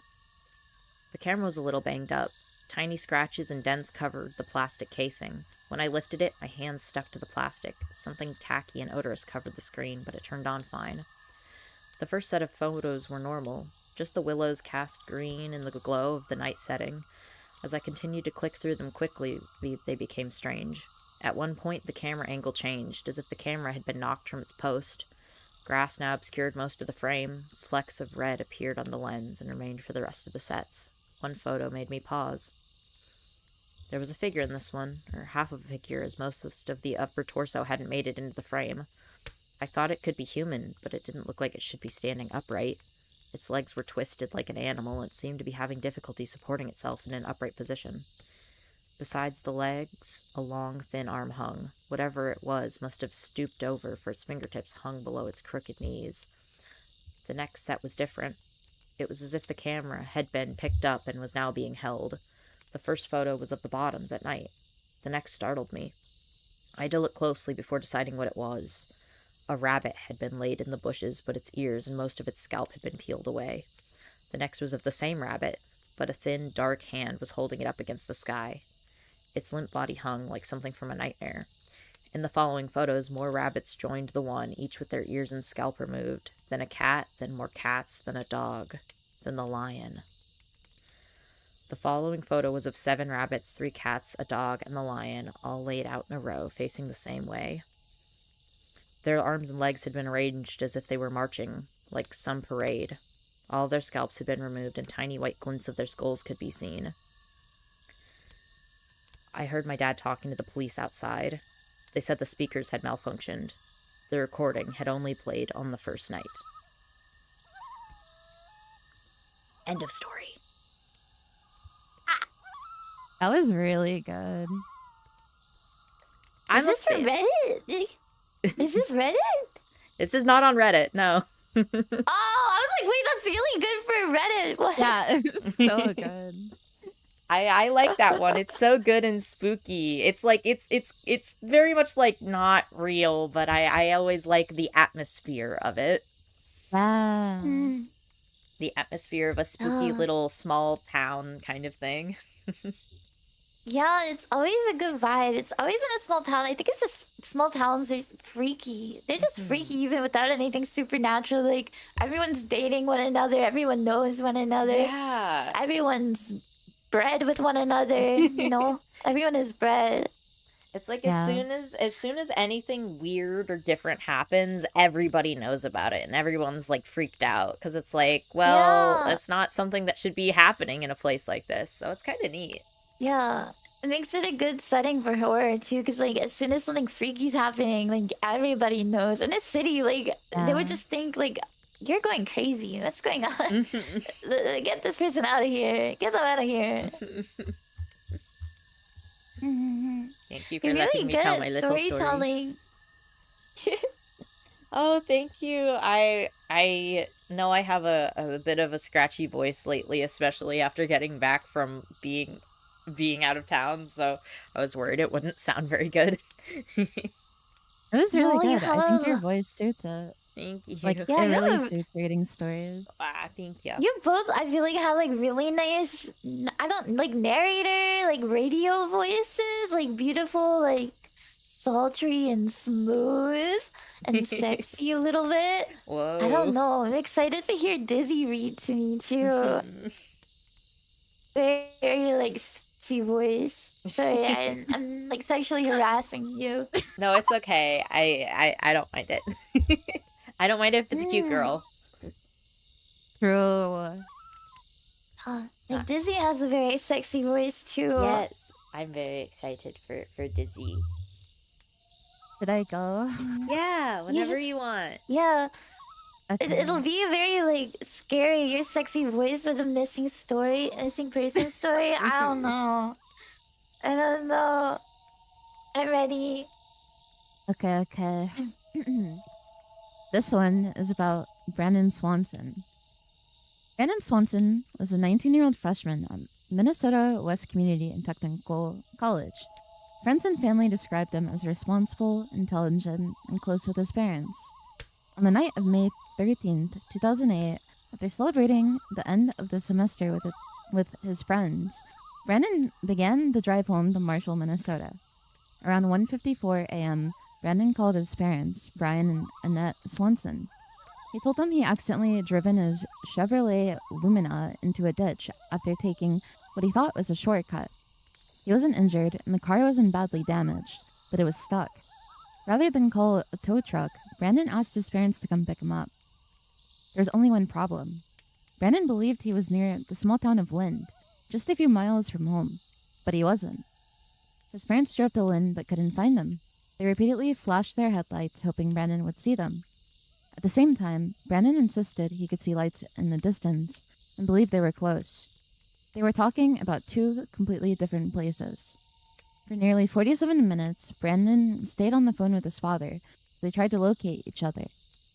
Speaker 3: The camera was a little banged up. Tiny scratches and dents covered the plastic casing. When I lifted it, my hands stuck to the plastic. Something tacky and odorous covered the screen, but it turned on fine. The first set of photos were normal, just the willows cast green in the glow of the night setting. As I continued to click through them quickly, they became strange. At one point, the camera angle changed, as if the camera had been knocked from its post. Grass now obscured most of the frame. Flecks of red appeared on the lens and remained for the rest of the sets. One photo made me pause. There was a figure in this one, or half of a figure, as most of the upper torso hadn't made it into the frame. I thought it could be human, but it didn't look like it should be standing upright. Its legs were twisted like an animal, and it seemed to be having difficulty supporting itself in an upright position. Besides the legs, a long, thin arm hung. Whatever it was must have stooped over, for its fingertips hung below its crooked knees. The next set was different. It was as if the camera had been picked up and was now being held. The first photo was of the bottoms at night. The next startled me. I had to look closely before deciding what it was. A rabbit had been laid in the bushes, but its ears and most of its scalp had been peeled away. The next was of the same rabbit, but a thin, dark hand was holding it up against the sky. Its limp body hung like something from a nightmare. In the following photos, more rabbits joined the one, each with their ears and scalp removed, then a cat, then more cats, then a dog, then the lion. The following photo was of 7 rabbits, 3 cats, a dog, and the lion, all laid out in a row, facing the same way. Their arms and legs had been arranged as if they were marching, like some parade. All of their scalps had been removed, and tiny white glints of their skulls could be seen. I heard my dad talking to the police outside. They said the speakers had malfunctioned. The recording had only played on the first night. End of story.
Speaker 2: That was really good.
Speaker 1: Is this from Reddit? Is this Reddit?
Speaker 3: This is not on Reddit, no.
Speaker 1: Oh, I was like, wait, that's really good for Reddit. What?
Speaker 2: Yeah, it was so good.
Speaker 3: I like that one. It's so good and spooky. It's like it's very much like not real, but I always like the atmosphere of it.
Speaker 2: Wow.
Speaker 3: The atmosphere of a spooky little small town kind of thing.
Speaker 1: Yeah, it's always a good vibe. It's always in a small town. I think it's just small towns are freaky. They're just freaky even without anything supernatural. Like, everyone's dating one another. Everyone knows one another.
Speaker 3: Yeah.
Speaker 1: Everyone's bred with one another, you know? Everyone is bred.
Speaker 3: It's like
Speaker 2: Yeah.
Speaker 3: as soon as anything weird or different happens, everybody knows about it and everyone's like freaked out because it's like, well,
Speaker 1: Yeah.
Speaker 3: it's not something that should be happening in a place like this. So it's kind of neat.
Speaker 1: Yeah. It makes it a good setting for horror, too, because, like, as soon as something freaky's happening, like, everybody knows. In a city, like, they would
Speaker 2: Yeah.
Speaker 1: just think, like, you're going crazy. What's going on? Get this person out of here. Get them out of here.
Speaker 3: Thank you for
Speaker 1: You're
Speaker 3: letting
Speaker 1: really
Speaker 3: me
Speaker 1: good
Speaker 3: tell
Speaker 1: at
Speaker 3: my little story.
Speaker 1: storytelling.
Speaker 3: Oh, thank you. I know I have a bit of a scratchy voice lately, especially after getting back from being out of town, so I was worried it wouldn't sound very good.
Speaker 2: It was really
Speaker 1: No, you
Speaker 2: good. I think your
Speaker 1: have-
Speaker 2: voice suits it.
Speaker 3: Thank you.
Speaker 2: Like,
Speaker 1: Yeah,
Speaker 2: it
Speaker 1: you
Speaker 2: really
Speaker 1: have-
Speaker 2: suits reading stories.
Speaker 3: Thank you.
Speaker 1: You both, I feel like, have, like, really nice, like, narrator, like, radio voices, like, beautiful, like, sultry and smooth and sexy a little bit.
Speaker 3: Whoa.
Speaker 1: I don't know. I'm excited to hear Dizzy read to me, too. Very, like, sexy voice. Sorry, I'm, like, sexually harassing you.
Speaker 3: No, it's okay. I don't mind it. I don't mind if it's a cute girl.
Speaker 2: True.
Speaker 1: Like, Dizzy has a very sexy voice, too.
Speaker 3: Yes, I'm very excited for Dizzy.
Speaker 2: Did I go?
Speaker 3: Yeah, whenever you want.
Speaker 1: Yeah.
Speaker 2: Okay.
Speaker 1: It'll be a very, like, scary, your sexy voice with a missing person story. I don't know. I don't know. I'm ready.
Speaker 2: Okay. This one is about Brandon Swanson. Brandon Swanson was a 19-year-old freshman at Minnesota West Community and Technical College. Friends and family described him as responsible, intelligent, and close with his parents. On the night of May 13th, 2008, after celebrating the end of the semester with his friends, Brandon began the drive home to Marshall, Minnesota. Around 1:54 a.m., Brandon called his parents, Brian and Annette Swanson. He told them he accidentally driven his Chevrolet Lumina into a ditch after taking what he thought was a shortcut. He wasn't injured, and the car wasn't badly damaged, but it was stuck. Rather than call a tow truck, Brandon asked his parents to come pick him up. There was only one problem. Brandon believed he was near the small town of Lind, just a few miles from home, but he wasn't. His parents drove to Lind but couldn't find him. They repeatedly flashed their headlights, hoping Brandon would see them. At the same time, Brandon insisted he could see lights in the distance and believed they were close. They were talking about 2 completely different places. For nearly 47 minutes, Brandon stayed on the phone with his father. They tried to locate each other.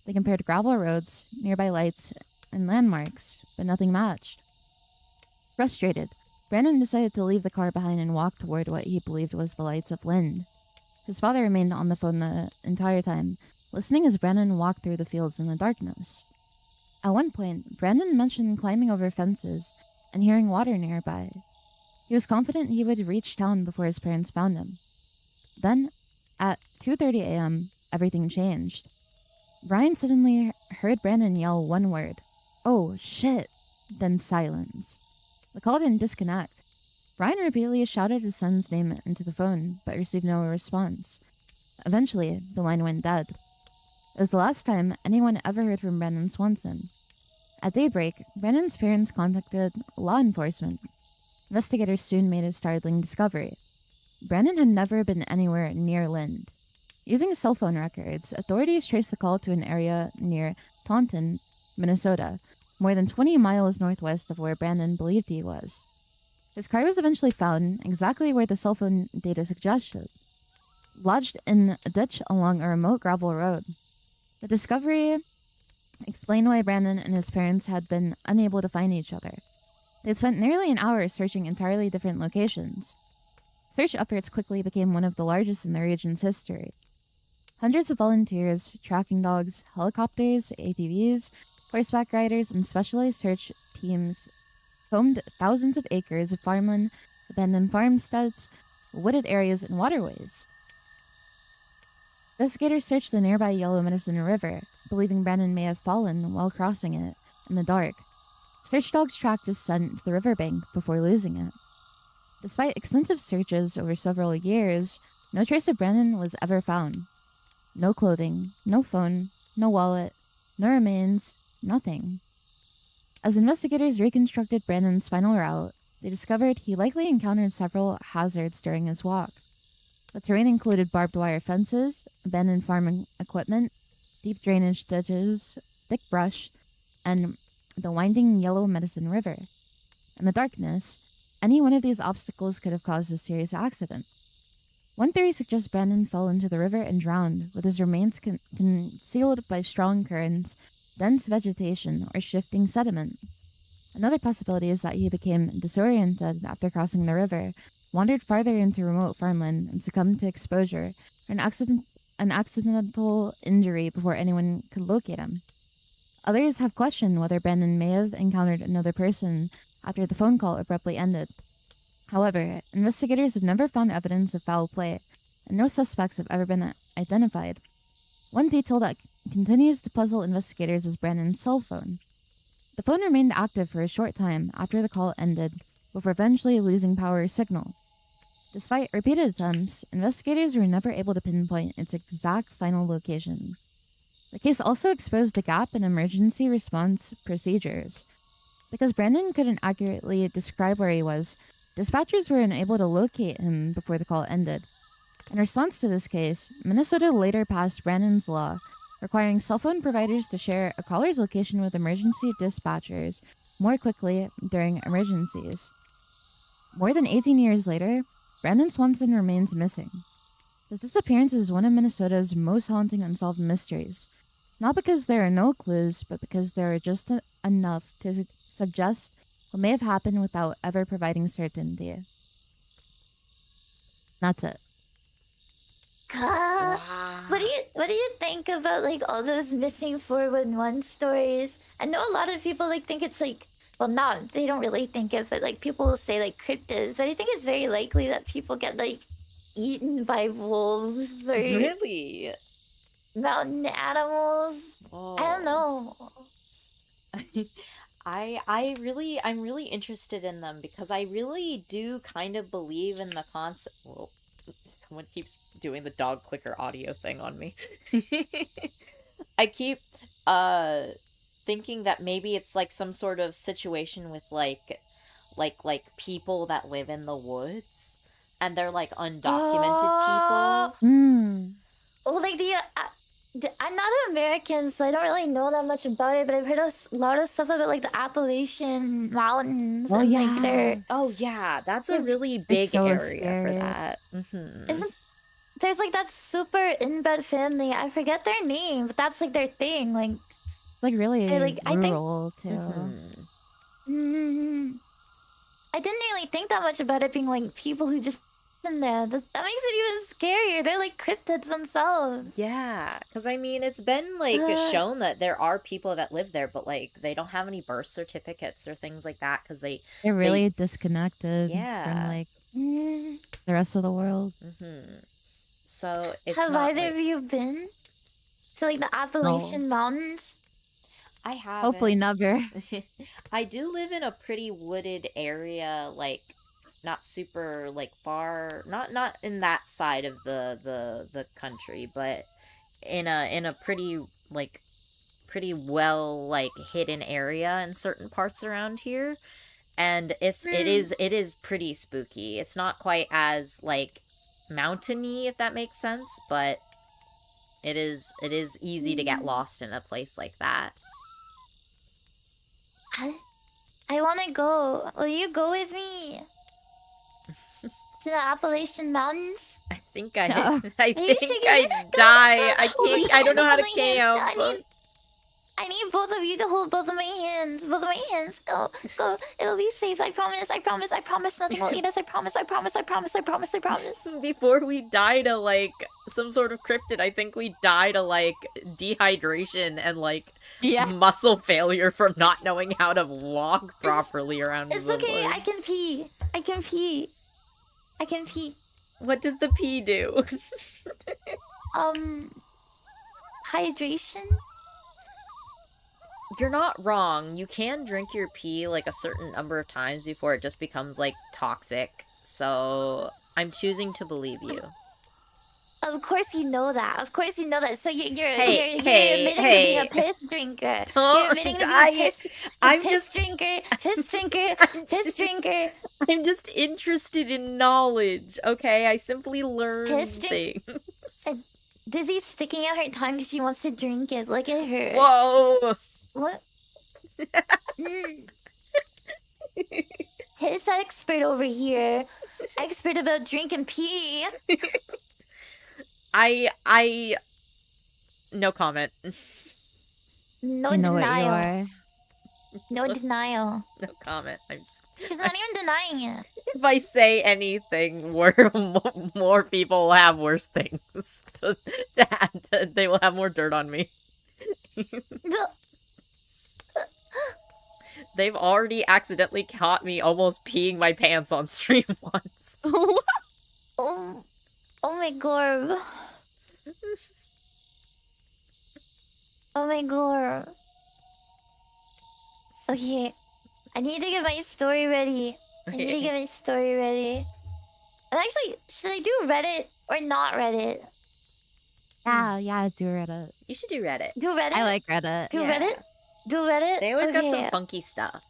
Speaker 2: They compared gravel roads, nearby lights, and landmarks, but nothing matched. Frustrated, Brandon decided to leave the car behind and walk toward what he believed was the lights of Lind. His father remained on the phone the entire time, listening as Brandon walked through the fields in the darkness. At one point, Brandon mentioned climbing over fences and hearing water nearby. He was confident he would reach town before his parents found him. Then, at 2:30 a.m., everything changed. Brian suddenly heard Brandon yell one word, "Oh, shit," then silence. The call didn't disconnect. Brian repeatedly shouted his son's name into the phone, but received no response. Eventually, the line went dead. It was the last time anyone ever heard from Brandon Swanson. At daybreak, Brandon's parents contacted law enforcement. Investigators soon made a startling discovery. Brandon had never been anywhere near Lind. Using cell phone records, authorities traced the call to an area near Taunton, Minnesota, more than 20 miles northwest of where Brandon believed he was. His car was eventually found exactly where the cell phone data suggested, lodged in a ditch along a remote gravel road. The discovery explained why Brandon and his parents had been unable to find each other. They'd spent nearly an hour searching entirely different locations. Search efforts quickly became one of the largest in the region's history. Hundreds of volunteers, tracking dogs, helicopters, ATVs, horseback riders, and specialized search teams combed thousands of acres of farmland, abandoned farmsteads, wooded areas, and waterways. Investigators searched the nearby Yellow Medicine River, believing Brandon may have fallen while crossing it in the dark. Search dogs tracked his scent to the riverbank before losing it. Despite extensive searches over several years, no trace of Brandon was ever found. No clothing, no phone, no wallet, no remains, nothing. As investigators reconstructed Brandon's final route, they discovered he likely encountered several hazards during his walk. The terrain included barbed wire fences, abandoned farming equipment, deep drainage ditches, thick brush, and the winding Yellow Medicine River. In the darkness, any one of these obstacles could have caused a serious accident. One theory suggests Brandon fell into the river and drowned, with his remains concealed by strong currents, dense vegetation, or shifting sediment. Another possibility is that he became disoriented after crossing the river, wandered farther into remote farmland, and succumbed to exposure or an accidental injury before anyone could locate him. Others have questioned whether Brandon may have encountered another person after the phone call abruptly ended. However, investigators have never found evidence of foul play, and no suspects have ever been identified. One detail that continues to puzzle investigators is Brandon's cell phone. The phone remained active for a short time after the call ended, before eventually losing power or signal. Despite repeated attempts, investigators were never able to pinpoint its exact final location. The case also exposed a gap in emergency response procedures. Because Brandon couldn't accurately describe where he was, dispatchers were unable to locate him before the call ended. In response to this case, Minnesota later passed Brandon's law, requiring cell phone providers to share a caller's location with emergency dispatchers more quickly during emergencies. More than 18 years later, Brandon Swanson remains missing. His disappearance is one of Minnesota's most haunting unsolved mysteries. Not because there are no clues, but because there are just enough to suggest what may have happened without ever providing certainty. That's it.
Speaker 3: Wow.
Speaker 1: What do you think about like all those missing 411 stories? I know a lot of people like think it's like, well, not they don't really think it, but like people will say like cryptids. But I think it's very likely that people get like eaten by wolves or
Speaker 3: Really?
Speaker 1: mountain animals.
Speaker 3: Whoa.
Speaker 1: I don't know.
Speaker 3: I'm really interested in them because I really do kind of believe in the concept. Well, someone keeps doing the dog clicker audio thing on me. I keep thinking that maybe it's like some sort of situation with like people that live in the woods and they're like undocumented people.
Speaker 1: Well, like I'm not an American, so I don't really know that much about it. But I've heard a lot of stuff about like the Appalachian Mountains.
Speaker 2: Well,
Speaker 1: and,
Speaker 2: yeah.
Speaker 1: like they're
Speaker 3: Oh yeah, that's a really big
Speaker 2: so
Speaker 3: area
Speaker 2: scary.
Speaker 3: for that. Mm-hmm.
Speaker 1: isn't there's like that super inbred family. I forget their name, but that's like their thing. Like
Speaker 2: Like really
Speaker 1: They're, like, I think-
Speaker 2: rural too.
Speaker 3: Mhm.
Speaker 1: mm, I didn't really think that much about it being like people who just in there. That makes it even scarier. They're like cryptids themselves.
Speaker 3: Yeah, because I mean, it's been like shown that there are people that live there, but like they don't have any birth certificates or things like that because
Speaker 2: they're really disconnected from like
Speaker 1: Mm.
Speaker 2: the rest of the world.
Speaker 3: So it's
Speaker 1: Have
Speaker 3: not
Speaker 1: either
Speaker 3: like...
Speaker 1: of you been to like the Appalachian Mountains?
Speaker 3: I have.
Speaker 2: Hopefully never.
Speaker 3: I do live in a pretty wooded area, like not super like far, not in that side of the country, but in a pretty like pretty well like hidden area in certain parts around here. And it is pretty spooky. It's not quite as like mountainy, if that makes sense, but it is easy to get lost in a place like that.
Speaker 1: I want to go. Will you go with me to the Appalachian Mountains?
Speaker 3: I think I
Speaker 2: No.
Speaker 3: I think I die. I can't. I don't know how to camp.
Speaker 1: I need both of you to hold both of my hands. Both of my hands. Go. It'll be safe. I promise. I promise. I promise. Nothing will eat us. I promise. I promise. I promise. I promise. I promise.
Speaker 3: Before we die to like some sort of cryptid, I think we die to like dehydration and like muscle failure from not knowing how to walk properly around.
Speaker 1: It's okay. I can pee. I can pee. I can pee.
Speaker 3: What does the pee do?
Speaker 1: Hydration.
Speaker 3: You're not wrong. You can drink your pee like a certain number of times before it just becomes like toxic. So I'm choosing to believe you.
Speaker 1: Of course you know that. Of course you know that. So you're
Speaker 3: Hey,
Speaker 1: admitting to being a piss drinker. You're admitting to being a piss drinker. Piss drinker.
Speaker 3: I'm just interested in knowledge, okay? I simply learn things.
Speaker 1: Dizzy's sticking out her tongue because she wants to drink it. Look at her.
Speaker 3: Whoa!
Speaker 1: What? His expert over here. Expert about drinking pee.
Speaker 3: I no comment.
Speaker 1: No
Speaker 2: you know
Speaker 1: denial.
Speaker 2: What you are.
Speaker 1: No denial.
Speaker 3: No comment.
Speaker 1: She's not even denying it.
Speaker 3: If I say anything, more people will have worse things to add. They will have more dirt on me. They've already accidentally caught me almost peeing my pants on stream once.
Speaker 1: Oh my god. Oh my god. Okay. I need to get my story ready. I need to get my story ready. And actually, should I do Reddit or not Reddit?
Speaker 2: Yeah, do Reddit.
Speaker 3: You should do Reddit.
Speaker 1: Do Reddit?
Speaker 2: I like Reddit.
Speaker 1: Do Reddit? Do Reddit?
Speaker 3: They always got some funky stuff.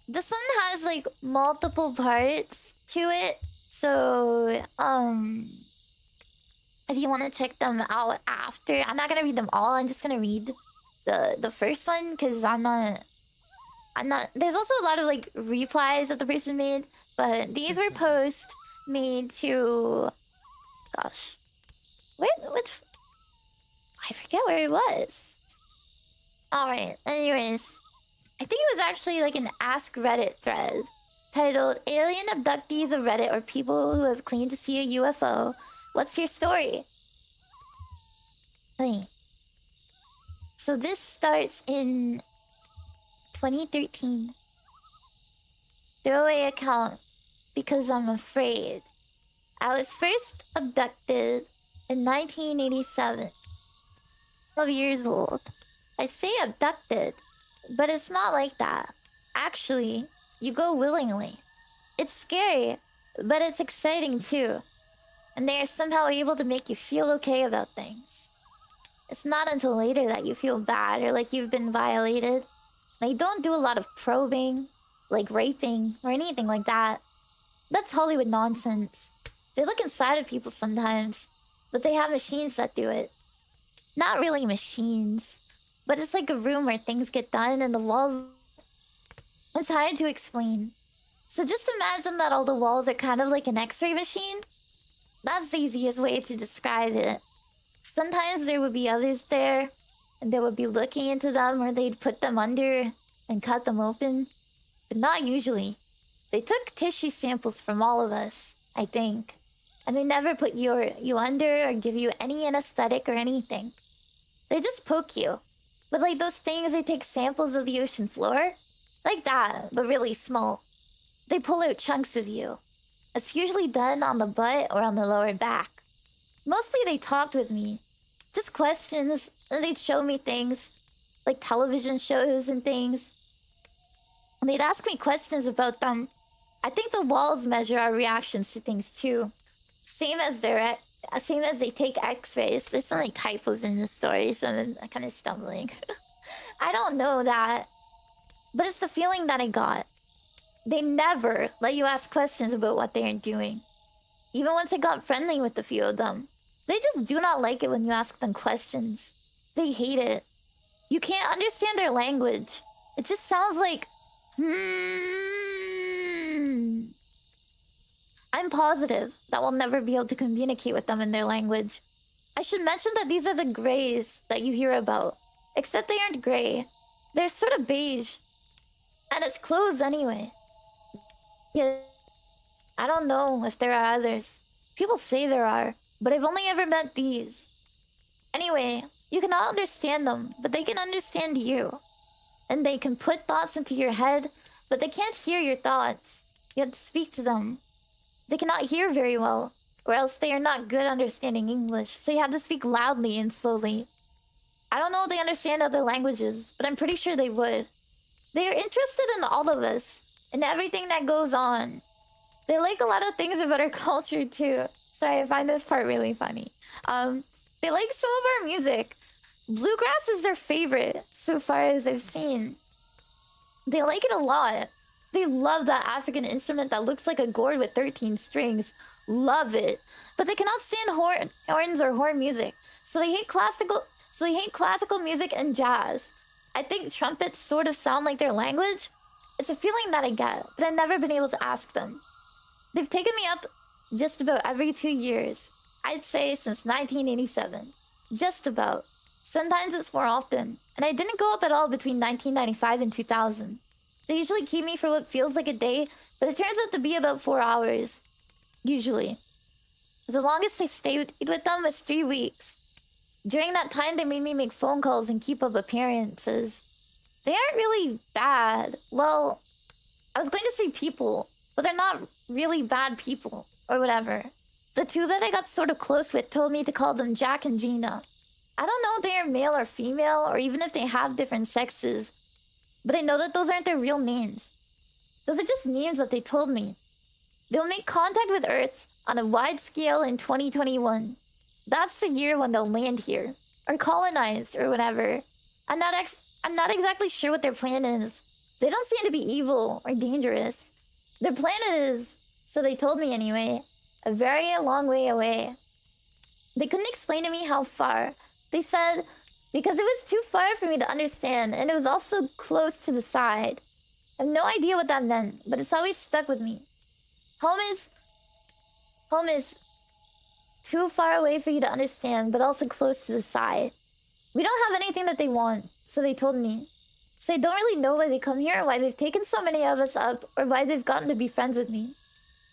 Speaker 1: This one has like multiple parts to it. So, if you want to check them out after, I'm not gonna read them all. I'm just gonna read the first one because I'm not. There's also a lot of like replies that the person made, but these were posts made to. Gosh, which? I forget where it was. All right. Anyways, I think it was actually like an Ask Reddit thread titled "Alien Abductees of Reddit or People Who Have Claimed to See a UFO. What's your story?" Wait. So this starts in 2013. Throwaway account because I'm afraid. I was first abducted in 1987. 12 years old. I say abducted, but it's not like that. Actually, you go willingly. It's scary, but it's exciting too. And they are somehow able to make you feel okay about things. It's not until later that you feel bad or like you've been violated. They don't do a lot of probing, like raping, or anything like that. That's Hollywood nonsense. They look inside of people sometimes, but they have machines that do it. Not really machines, but it's like a room where things get done and the walls... It's hard to explain. So just imagine that all the walls are kind of like an X-ray machine. That's the easiest way to describe it. Sometimes there would be others there, and they would be looking into them, or they'd put them under and cut them open. But not usually. They took tissue samples from all of us, I think. And they never put you under or give you any anesthetic or anything. They just poke you. With like those things they take samples of the ocean floor. Like that, but really small. They pull out chunks of you. It's usually done on the butt or on the lower back. Mostly they talked with me. Just questions, and they'd show me things. Like television shows and things. And they'd ask me questions about them. I think the walls measure our reactions to things too. Same as they take x-rays. There's some like typos in the story, so I'm kind of stumbling. I don't know that. But it's the feeling that I got. They never let you ask questions about what they are doing. Even once I got friendly with a few of them. They just do not like it when you ask them questions. They hate it. You can't understand their language. It just sounds like... I'm positive that we'll never be able to communicate with them in their language. I should mention that these are the greys that you hear about. Except they aren't gray. They're sort of beige. And it's clothes anyway. Yeah, I don't know if there are others. People say there are, but I've only ever met these. Anyway, you cannot understand them, but they can understand you. And they can put thoughts into your head, but they can't hear your thoughts. You have to speak to them. They cannot hear very well, or else they are not good understanding English, so you have to speak loudly and slowly. I don't know if they understand other languages, but I'm pretty sure they would. They are interested in all of us, and everything that goes on. They like a lot of things about our culture too. Sorry, I find this part really funny. They like some of our music. Bluegrass is their favorite, so far as I've seen. They like it a lot. They love that African instrument that looks like a gourd with 13 strings. Love it. But they cannot stand horns or horn music. So they hate classical music and jazz. I think trumpets sort of sound like their language. It's a feeling that I get, but I've never been able to ask them. They've taken me up just about every 2 years. I'd say since 1987. Just about. Sometimes it's more often. And I didn't go up at all between 1995 and 2000. They usually keep me for what feels like a day, but it turns out to be about 4 hours. Usually. The longest I stayed with them was 3 weeks. During that time, they made me make phone calls and keep up appearances. They aren't really bad. Well, I was going to say people, but they're not really bad people, or whatever. The two that I got sort of close with told me to call them Jack and Gina. I don't know if they are male or female, or even if they have different sexes. But I know that those aren't their real names. Those are just names that they told me. They'll make contact with Earth on a wide scale in 2021. That's the year when they'll land here. Or colonize, or whatever. I'm not exactly sure what their plan is. They don't seem to be evil or dangerous. Their planet is, so they told me anyway, a very long way away. They couldn't explain to me how far. They said, because it was too far for me to understand, and it was also close to the side. I have no idea what that meant, but it's always stuck with me. Home is too far away for you to understand, but also close to the side. We don't have anything that they want, so they told me. So I don't really know why they come here, why they've taken so many of us up, or why they've gotten to be friends with me.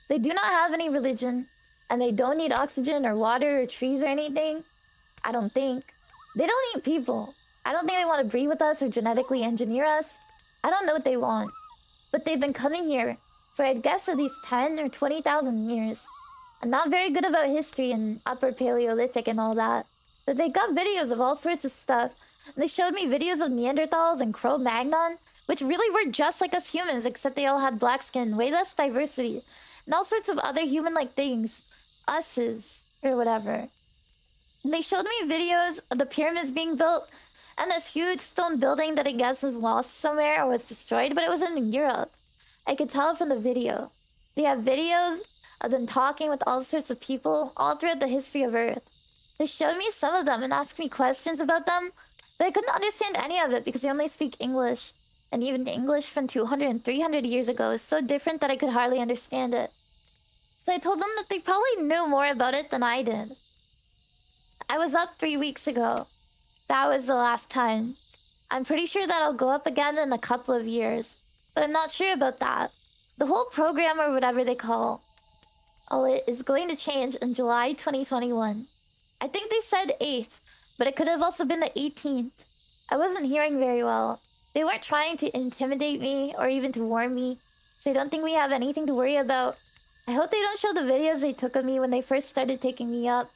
Speaker 1: They do not have any religion, and they don't need oxygen or water or trees or anything. I don't think. They don't eat people. I don't think they want to breed with us or genetically engineer us. I don't know what they want. But they've been coming here for I'd guess at least 10 or 20,000 years. I'm not very good about history and Upper Paleolithic and all that. But they got videos of all sorts of stuff. And they showed me videos of Neanderthals and Cro-Magnon, which really were just like us humans, except they all had black skin, way less diversity, and all sorts of other human-like things. Us's, or whatever. And they showed me videos of the pyramids being built, and this huge stone building that I guess is lost somewhere or was destroyed, but it was in Europe. I could tell from the video. They have videos of them talking with all sorts of people all throughout the history of Earth. They showed me some of them and asked me questions about them, but I couldn't understand any of it because they only speak English. And even the English from 200 and 300 years ago is so different that I could hardly understand it. So I told them that they probably knew more about it than I did. I was up 3 weeks ago. That was the last time. I'm pretty sure that I'll go up again in a couple of years, but I'm not sure about that. the whole program or whatever they call it is going to change in July 2021. I think they said 8th, but it could have also been the 18th. I wasn't hearing very well. They weren't trying to intimidate me or even to warn me, so I don't think we have anything to worry about. I hope they don't show the videos they took of me when they first started taking me up.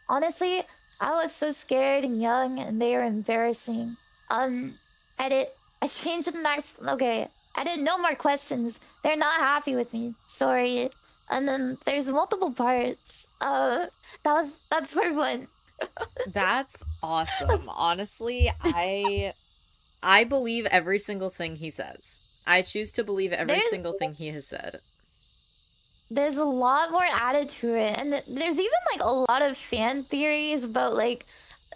Speaker 1: Honestly, I was so scared and young, and they were embarrassing. Edit. I changed the next... Okay. Edit, no more questions. They're not happy with me. Sorry. And then there's multiple parts. That's part 1.
Speaker 3: That's awesome. Honestly, I believe every single thing he says. I choose to believe every single thing he has said.
Speaker 1: There's a lot more added to it, and there's even like a lot of fan theories about like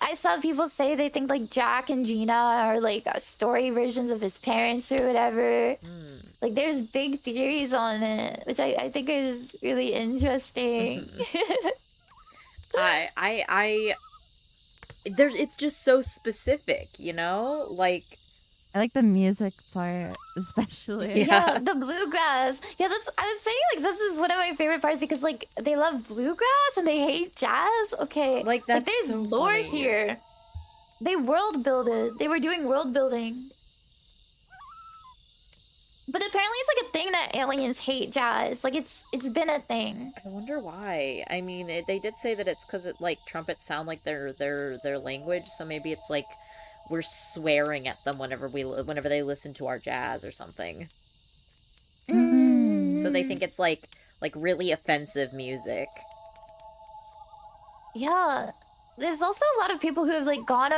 Speaker 1: I saw people say they think like Jack and Gina are like story versions of his parents or whatever. Like there's big theories on it, which I think is really interesting.
Speaker 3: It's just so specific, you know? Like
Speaker 2: I like the music part, especially.
Speaker 1: Yeah, the bluegrass. Yeah, I was saying like this is one of my favorite parts because like they love bluegrass and they hate jazz. Okay,
Speaker 3: like that's
Speaker 1: there's
Speaker 3: so
Speaker 1: lore
Speaker 3: funny.
Speaker 1: here. They world builded. They were doing world building. But apparently it's like a thing that aliens hate jazz. Like it's been a thing.
Speaker 3: I wonder why. I mean, they did say that it's because it like trumpets sound like their language, so maybe it's like we're swearing at them whenever they listen to our jazz or something. So they think it's like really offensive music.
Speaker 1: Yeah, there's also a lot of people who have like gone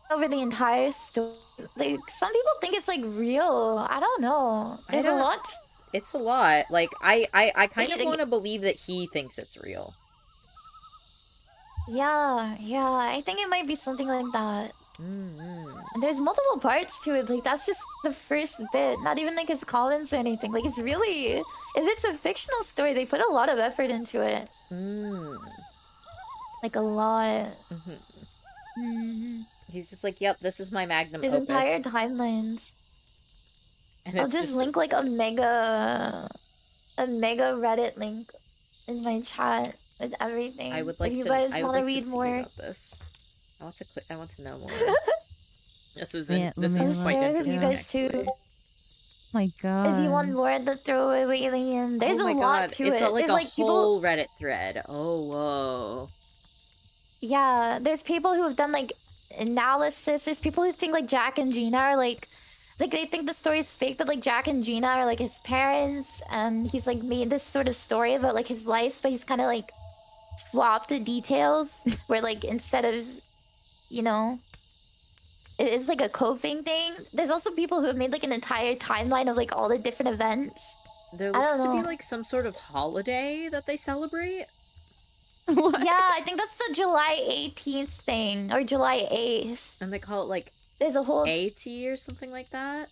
Speaker 1: over the entire story. Like some people think it's like real. I don't know. There's a lot.
Speaker 3: It's a lot. Like I kind of want to believe that he thinks it's real.
Speaker 1: Yeah, I think it might be something like that. There's multiple parts to it. Like that's just the first bit. Not even like his comments or anything. Like it's really, if it's a fictional story, they put a lot of effort into it. Like a lot.
Speaker 3: He's just like, yep, this is my magnum
Speaker 1: His
Speaker 3: opus.
Speaker 1: entire timelines.
Speaker 3: And
Speaker 1: I'll just link like a mega Reddit link in my chat with everything.
Speaker 3: I would like
Speaker 1: if you
Speaker 3: to.
Speaker 1: guys
Speaker 3: I would
Speaker 1: want to
Speaker 3: like
Speaker 1: read
Speaker 3: to
Speaker 1: more.
Speaker 3: see about this. I want to know more. This is
Speaker 2: Yeah,
Speaker 3: this is quite
Speaker 1: share it with
Speaker 3: interesting.
Speaker 1: you guys
Speaker 3: actually.
Speaker 1: too.
Speaker 2: My God.
Speaker 1: If you want more of the throwaway alien, there's
Speaker 3: oh my
Speaker 1: a lot
Speaker 3: God.
Speaker 1: to
Speaker 3: It's
Speaker 1: it.
Speaker 3: like
Speaker 1: There's
Speaker 3: a
Speaker 1: like
Speaker 3: whole
Speaker 1: people.
Speaker 3: Reddit thread. Oh whoa.
Speaker 1: Yeah, there's people who have done like analysis. There's people who think like Jack and Gina are like they think the story is fake, but like Jack and Gina are like his parents, and he's like made this sort of story about like his life, but he's kind of like swapped the details where like instead of, you know, it's like a coping thing. There's also people who have made like an entire timeline of like all the different events.
Speaker 3: There
Speaker 1: I
Speaker 3: looks
Speaker 1: don't
Speaker 3: to be
Speaker 1: know.
Speaker 3: like some sort of holiday that they celebrate.
Speaker 2: What?
Speaker 1: Yeah, I think that's the July 18th thing or July 8th.
Speaker 3: And they call it like
Speaker 1: There's a whole
Speaker 3: AT or something like that.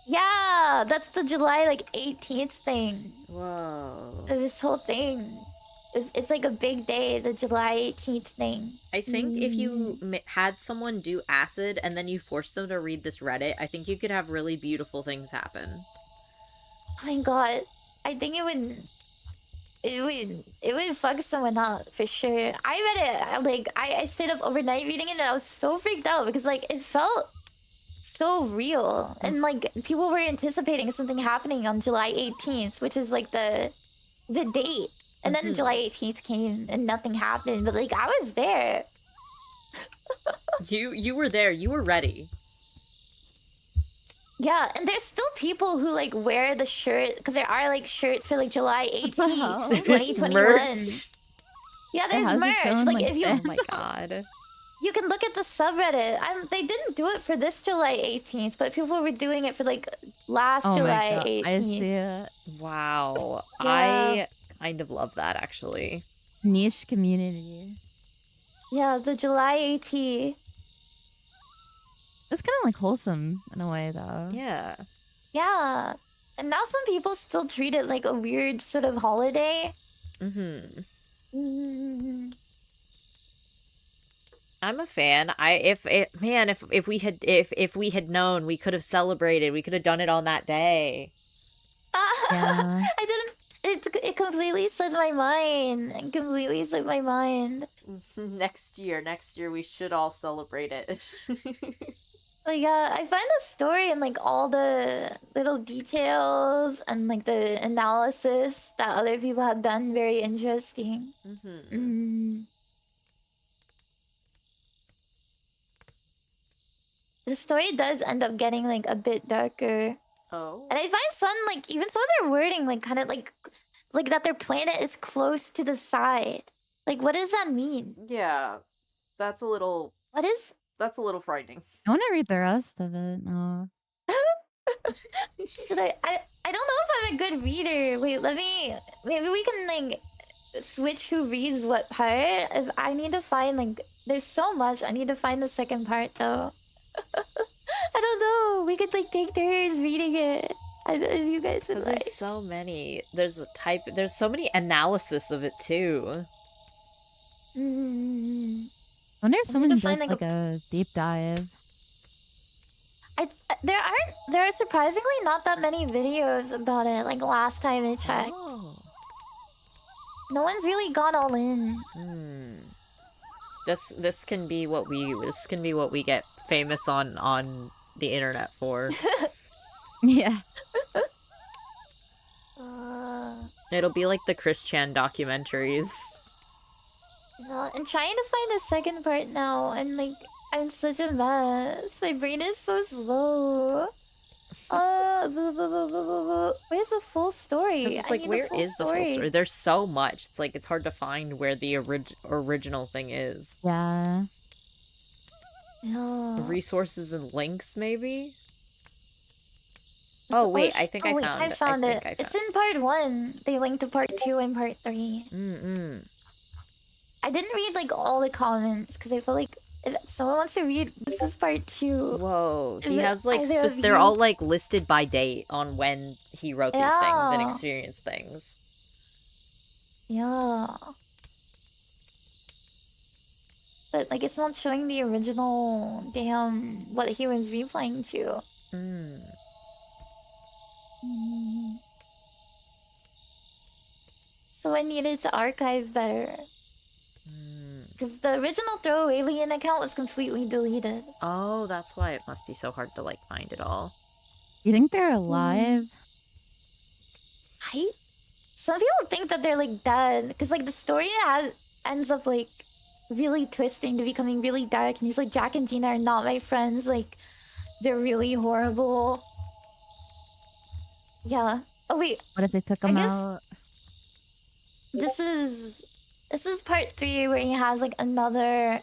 Speaker 1: Yeah, that's the July like 18th thing.
Speaker 3: Whoa.
Speaker 1: There's this whole thing. It's like a big day, the July 18th thing.
Speaker 3: I think if you had someone do acid and then you forced them to read this Reddit, I think you could have really beautiful things happen.
Speaker 1: Oh my god. I think it would fuck someone up for sure. I read it. I stayed up overnight reading it and I was so freaked out because like it felt so real. And like people were anticipating something happening on July 18th, which is like the date. And then July 18th came and nothing happened. But like I was there.
Speaker 3: You were there. You were ready.
Speaker 1: Yeah, and there's still people who like wear the shirt because there are like shirts for like July 18th,
Speaker 3: There's
Speaker 1: 2021.
Speaker 3: merch.
Speaker 1: Yeah,
Speaker 2: It
Speaker 1: there's
Speaker 2: has its
Speaker 1: merch.
Speaker 2: own,
Speaker 1: Like
Speaker 2: like,
Speaker 1: if you
Speaker 3: Oh my god.
Speaker 1: you can look at the subreddit. They didn't do it for this July 18th, but people were doing it for like last
Speaker 2: Oh
Speaker 1: July
Speaker 2: my God.
Speaker 1: 18th.
Speaker 2: I see it.
Speaker 3: Wow.
Speaker 1: Yeah.
Speaker 3: I kind of love that actually.
Speaker 2: Niche community.
Speaker 1: Yeah, the July 18th.
Speaker 2: It's kind of like wholesome in a way, though.
Speaker 3: Yeah.
Speaker 1: Yeah. And now some people still treat it like a weird sort of holiday. Mm-hmm.
Speaker 3: I'm a fan. If we had known, we could have celebrated. We could have done it on that day.
Speaker 2: Yeah.
Speaker 1: I didn't. It completely slipped my mind. It completely slipped my mind.
Speaker 3: Next year we should all celebrate it.
Speaker 1: But yeah, I find the story and like all the little details and like the analysis that other people have done very interesting. The story does end up getting like a bit darker.
Speaker 3: Oh.
Speaker 1: And I find some like even some of their wording like kind of like that their planet is close to the side. Like what does that mean?
Speaker 3: Yeah. That's a little frightening.
Speaker 2: I want to read the rest of it. No.
Speaker 1: Should I don't know if I'm a good reader. Wait, maybe we can like switch who reads what part. If I need to find like there's so much. I need to find the second part though. I don't know. We could like take turns reading it. If you guys would like.
Speaker 3: There's so many. There's so many analysis of it too.
Speaker 2: I wonder if someone did like a deep dive.
Speaker 1: There are surprisingly not that many videos about it. Like last time I checked, no one's really gone all in.
Speaker 3: This can be what we get famous on the internet for.
Speaker 2: Yeah.
Speaker 3: It'll be like the Chris Chan documentaries.
Speaker 1: I'm trying to find the second part now, and like I'm such a mess. My brain is so slow. Where's the full story?
Speaker 3: It's like, where is the full story? There's so much. It's like it's hard to find where the original thing is.
Speaker 2: Yeah.
Speaker 3: Resources and links, maybe. Oh wait, I think I found it.
Speaker 1: It's in part 1. They linked to part 2 and part 3. I didn't read like all the comments because I felt like if someone wants to read, this is part 2.
Speaker 3: Whoa, he has like they're all like listed by date on when he wrote these things and experienced things.
Speaker 1: Yeah. But like it's not showing the original what he was replaying to. So I needed to archive better. Because the original throwaway alien account was completely deleted.
Speaker 3: Oh, that's why it must be so hard to like find it all.
Speaker 2: You think they're alive?
Speaker 1: Some people think that they're like dead. Because like the story ends up like really twisting to becoming really dark. And he's like, Jack and Gina are not my friends. Like, they're really horrible. Yeah. Oh wait.
Speaker 2: What if they took him out?
Speaker 1: This is part 3 where he has like another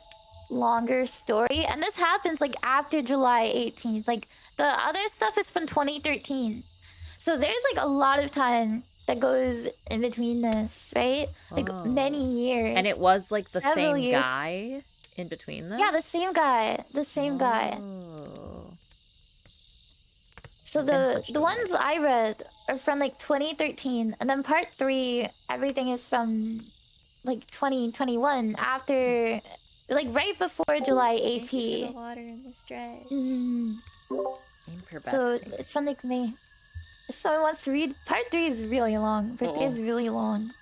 Speaker 1: longer story, and this happens like after July 18th. Like the other stuff is from 2013, so there's like a lot of time that goes in between this, right? Like many years.
Speaker 3: And it was like the same guy in between them?
Speaker 1: Yeah, the same guy. So the ones I read are from like 2013, and then part 3, everything is from like 2021, after like right before July 18th.
Speaker 3: The water in the stretch.
Speaker 1: So it's from like May. If someone wants to read, part 3 is really long. Part 3 is really long.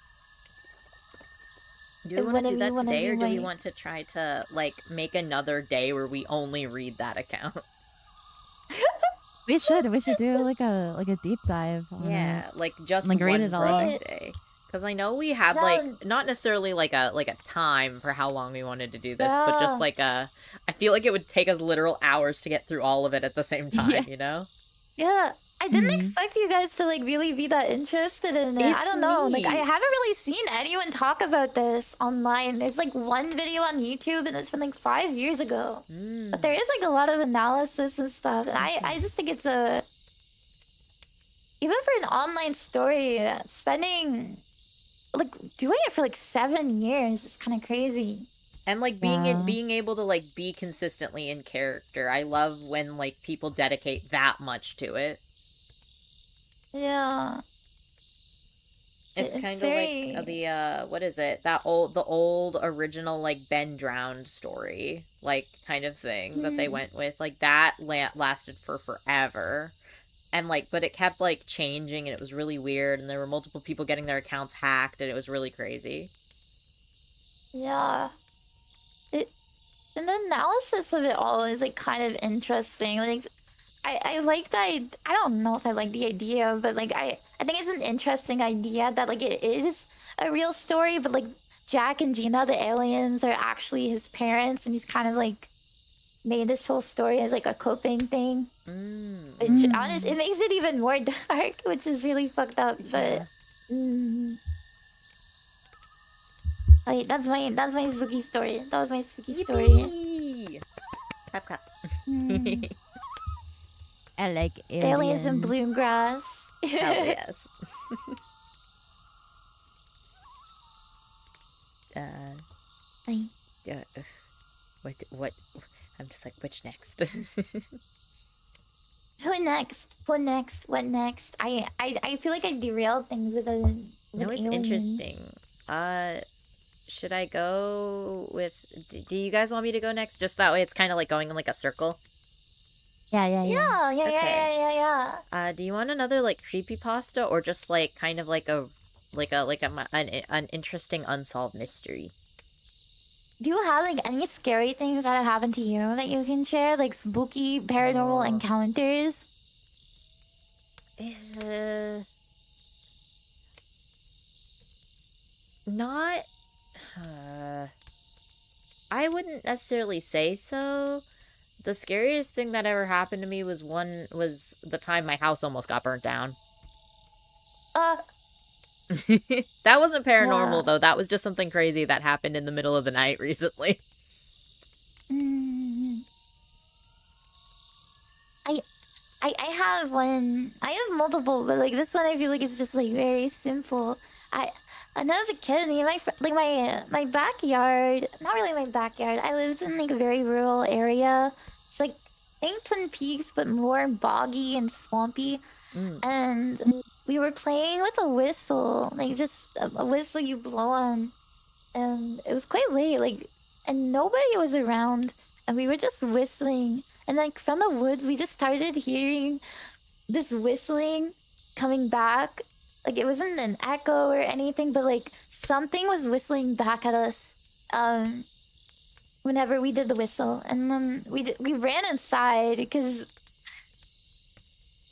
Speaker 3: Do we want to do that today, or do we want to try to like make another day where we only read that account?
Speaker 2: We should do like a deep dive.
Speaker 3: Yeah, like just
Speaker 2: like
Speaker 3: one
Speaker 2: read it all
Speaker 3: day. Because I know we had like not necessarily like a time for how long we wanted to do this, but just like I feel like it would take us literal hours to get through all of it at the same time, you know?
Speaker 1: Yeah. I didn't expect you guys to like really be that interested in it. I don't know. Like I haven't really seen anyone talk about this online. There's like one video on YouTube, and it's from like 5 years ago. But there is like a lot of analysis and stuff. And I just think it's even for an online story, spending like doing it for like 7 years is kind of crazy.
Speaker 3: And like being able to like be consistently in character. I love when like people dedicate that much to it.
Speaker 1: Yeah.
Speaker 3: It's kind of like the what is it? The old original like Ben drowned story, like kind of thing that they went with. Like that lasted for forever. and like, but it kept like changing, and it was really weird, and there were multiple people getting their accounts hacked, and it was really crazy.
Speaker 1: Yeah. And the analysis of it all is like kind of interesting. Like I like that. I don't know if I like the idea, but like I think it's an interesting idea that like it is a real story, but like Jack and Gina, the aliens, are actually his parents, and he's kind of like made this whole story as like a coping thing. Which honest, it makes it even more dark, which is really fucked up. But like that's my spooky story. That was my spooky story.
Speaker 3: Yippee! Clap clap.
Speaker 2: I like
Speaker 1: Aliens in Bloomgrass.
Speaker 3: Hell yes. What? I'm just like, which next?
Speaker 1: Who next? What next? What next? I feel like I derailed things with
Speaker 3: No, it's
Speaker 1: aliens.
Speaker 3: interesting. Should I go with? Do you guys want me to go next? Just that way, it's kind of like going in like a circle.
Speaker 2: Yeah.
Speaker 1: Yeah.
Speaker 3: Do you want another like creepypasta, or just like kind of like an interesting unsolved mystery?
Speaker 1: Do you have like any scary things that have happened to you that you can share? Like spooky paranormal encounters?
Speaker 3: Not. I wouldn't necessarily say so. The scariest thing that ever happened to me was the time my house almost got burnt down. That wasn't paranormal though. That was just something crazy that happened in the middle of the night recently.
Speaker 1: I have one. I have multiple, but like this one, I feel like it's just like very simple. When I was a kid, my backyard, not really my backyard. I lived in like a very rural area. It's like I think Twin Peaks, but more boggy and swampy. And we were playing with a whistle, like just a whistle you blow on. And it was quite late, like, and nobody was around, and we were just whistling. And like from the woods, we just started hearing this whistling coming back. Like it wasn't an echo or anything, but like something was whistling back at us. Whenever we did the whistle, and then we ran inside because.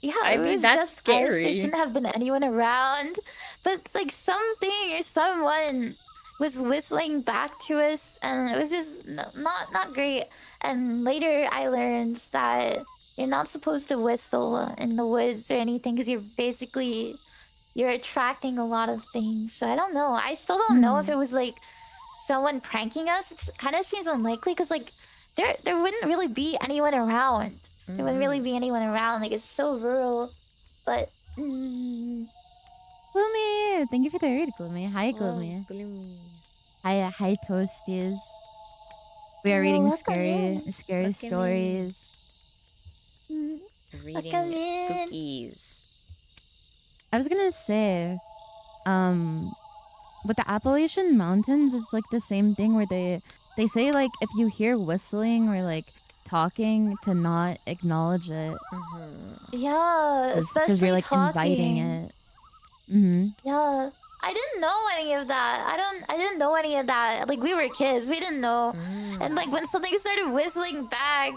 Speaker 1: Yeah,
Speaker 3: I
Speaker 1: it
Speaker 3: mean,
Speaker 1: was
Speaker 3: that's
Speaker 1: just us.
Speaker 3: scary.
Speaker 1: There shouldn't have been anyone around, but it's like something or someone was whistling back to us, and it was just not great. And later, I learned that you're not supposed to whistle in the woods or anything because you're attracting a lot of things. So I don't know. I still don't know if it was like someone pranking us. It kind of seems unlikely because like there wouldn't really be anyone around. There wouldn't really be anyone around. Like, it's so rural. But,
Speaker 2: Gloomy! Thank you for the read, Gloomy. Hi, Gloomy. Hi, Toasties. We are reading scary stories.
Speaker 3: Reading spookies.
Speaker 2: I was gonna say, with the Appalachian Mountains, it's like the same thing where they say, like, if you hear whistling or, like, talking, to not acknowledge it.
Speaker 1: yeah, especially
Speaker 2: because you're like
Speaker 1: talking.
Speaker 2: inviting it.
Speaker 1: Yeah, I didn't know any of that. I didn't know any of that. Like we were kids, we didn't know. And like when something started whistling back,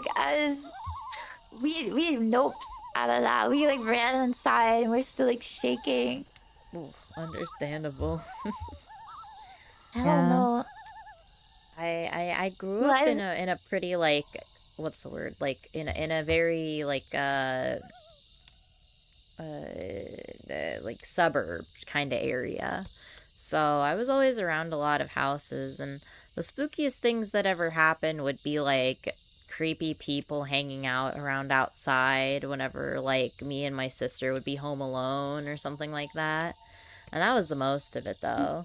Speaker 1: we nopes out of that. We like ran inside and we're still like shaking.
Speaker 3: Ooh, understandable.
Speaker 1: I don't know.
Speaker 3: I grew up in a pretty like, what's the word, like in a very like like suburbs kind of area, so I was always around a lot of houses, and the spookiest things that ever happened would be like creepy people hanging out around outside whenever like me and my sister would be home alone or something like that, and that was the most of it though.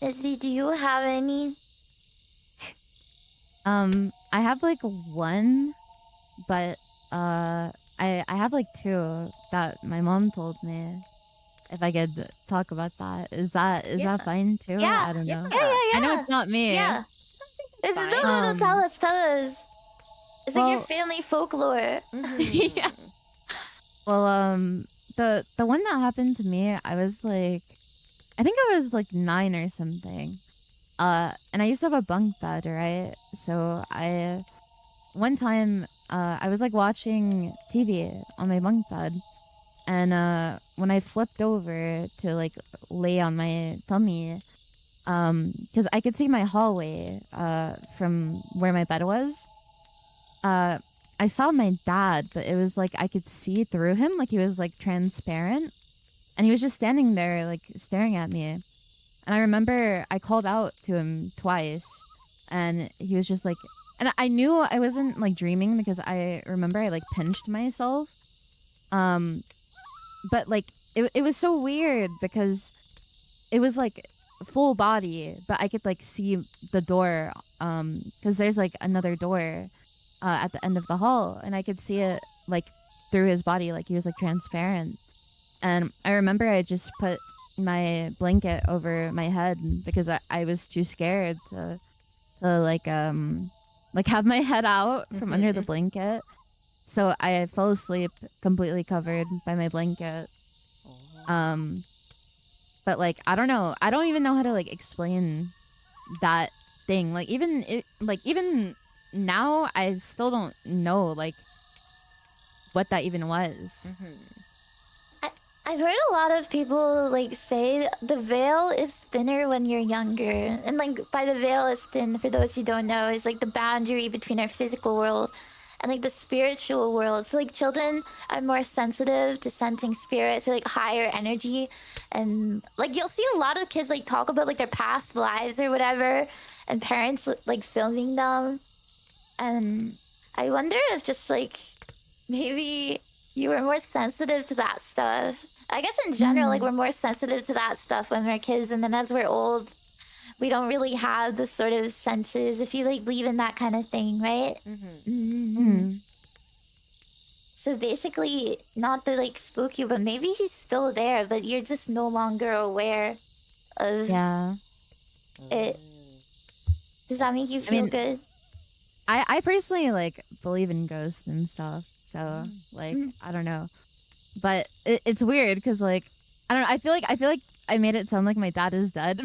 Speaker 1: Izzy, do you have any?
Speaker 2: I have like one, but I have like two that my mom told me. If I could talk about that, is that fine too?
Speaker 1: Yeah.
Speaker 2: I don't know.
Speaker 1: Yeah.
Speaker 2: I know it's not me.
Speaker 1: Yeah.
Speaker 3: Fine.
Speaker 1: No, tell us. It's like your
Speaker 2: Well,
Speaker 1: family folklore.
Speaker 2: yeah. Well, the one that happened to me, I was like, I think I was like 9 or something. And I used to have a bunk bed, right? So one time, I was like watching TV on my bunk bed, and when I flipped over to like lay on my tummy, because I could see my hallway, from where my bed was. I saw my dad, but it was like I could see through him, like he was like transparent, and he was just standing there, like staring at me. And I remember I called out to him twice, and he was just like, and I knew I wasn't like dreaming because I remember I like pinched myself. Um, but like it was so weird because it was like full body, but I could like see the door, because there's like another door at the end of the hall, and I could see it like through his body, like he was like transparent. And I remember I just put my blanket over my head because I was too scared to like have my head out from under the blanket. So I fell asleep completely covered by my blanket. Um, but like I don't know, I don't even know how to like explain that thing. Like even now I still don't know like what that even was.
Speaker 1: I've heard a lot of people like say the veil is thinner when you're younger. And like by the veil is thin, for those who don't know, is like the boundary between our physical world and like the spiritual world. So like children are more sensitive to sensing spirits or like higher energy. And like you'll see a lot of kids like talk about like their past lives or whatever, and parents like filming them. And I wonder if just like maybe you were more sensitive to that stuff. I guess in general, like we're more sensitive to that stuff when we're kids, and then as we're old, we don't really have the sort of senses, if you like believe in that kind of thing, right? So basically, not to like spook you, but maybe he's still there, but you're just no longer aware of it. Does that make you feel good?
Speaker 2: I personally like believe in ghosts and stuff, so like I don't know, but it's weird because like I don't know. I feel like I made it sound like my dad is dead,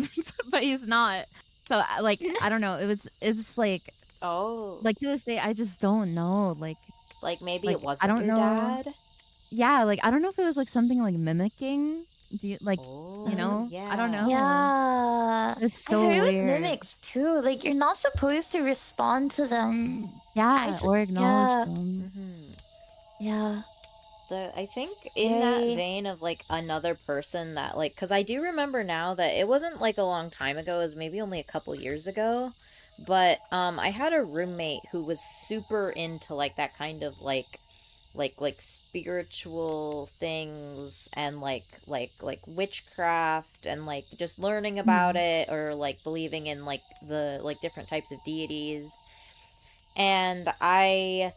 Speaker 2: but he's not. So like I don't know. It's like like to this day I just don't know.
Speaker 3: Like maybe
Speaker 2: like,
Speaker 3: it wasn't
Speaker 2: I don't
Speaker 3: your
Speaker 2: know.
Speaker 3: dad.
Speaker 2: Yeah, like I don't know if it was like something like mimicking. Do you like you know? I don't know.
Speaker 1: Yeah.
Speaker 2: It's so
Speaker 1: I heard
Speaker 2: weird.
Speaker 1: with mimics too. Like you're not supposed to respond to them.
Speaker 2: Yeah, or acknowledge them.
Speaker 1: Yeah.
Speaker 3: I think in that vein of like another person that like, because I do remember now that it wasn't like a long time ago, it was maybe only a couple years ago, but I had a roommate who was super into like that kind of like spiritual things and like witchcraft and like just learning about it, or like believing in like the like different types of deities. And I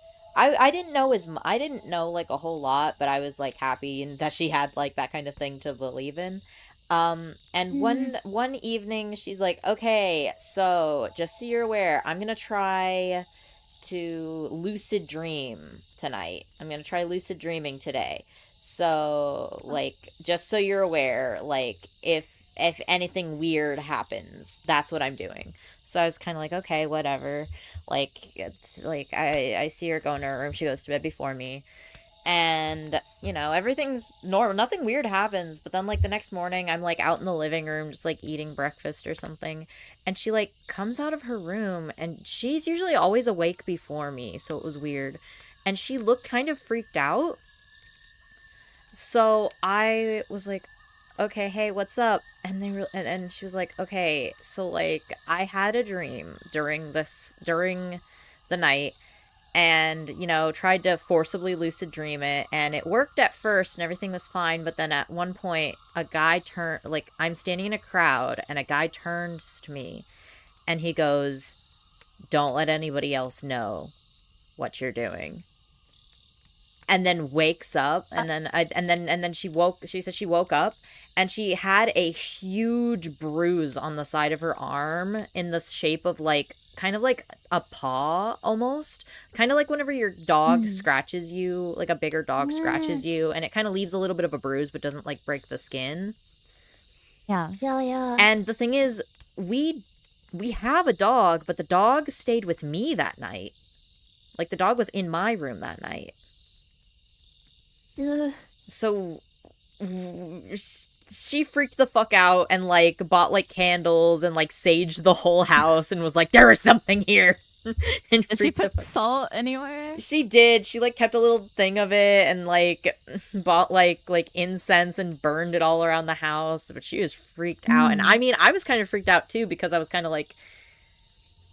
Speaker 3: didn't know I didn't know like a whole lot, but I was like happy and that she had like that kind of thing to believe in. And one evening she's like, okay, so just so you're aware, I'm gonna try to lucid dream tonight. I'm gonna try lucid dreaming today. So like, just so you're aware, like if anything weird happens, that's what I'm doing. So I was kind of like, okay, whatever. Like I see her go in her room. She goes to bed before me. And, you know, everything's normal. Nothing weird happens. But then, like, the next morning, I'm, like, out in the living room just, like, eating breakfast or something. And she, like, comes out of her room. And she's usually always awake before me. So it was weird. And she looked kind of freaked out. So I was like, okay, hey, what's up? And and she was like, okay, so like I had a dream during the night, and you know, tried to forcibly lucid dream it, and it worked at first and everything was fine, but then at one point a guy turned, like I'm standing in a crowd and a guy turns to me and he goes, don't let anybody else know what you're doing. And then wakes up, and then she said she woke up and she had a huge bruise on the side of her arm in the shape of like kind of like a paw almost. Kind of like whenever your dog scratches you, like a bigger dog scratches you, and it kind of leaves a little bit of a bruise but doesn't like break the skin.
Speaker 2: Yeah.
Speaker 1: Yeah.
Speaker 3: And the thing is, we have a dog, but the dog stayed with me that night. Like, the dog was in my room that night. So she freaked the fuck out and like bought like candles and like saged the whole house and was like, there is something here. And
Speaker 2: Did she put salt anywhere?
Speaker 3: She did. She like kept a little thing of it and like bought like incense and burned it all around the house. But she was freaked out. And I mean, I was kind of freaked out too, because I was kind of like,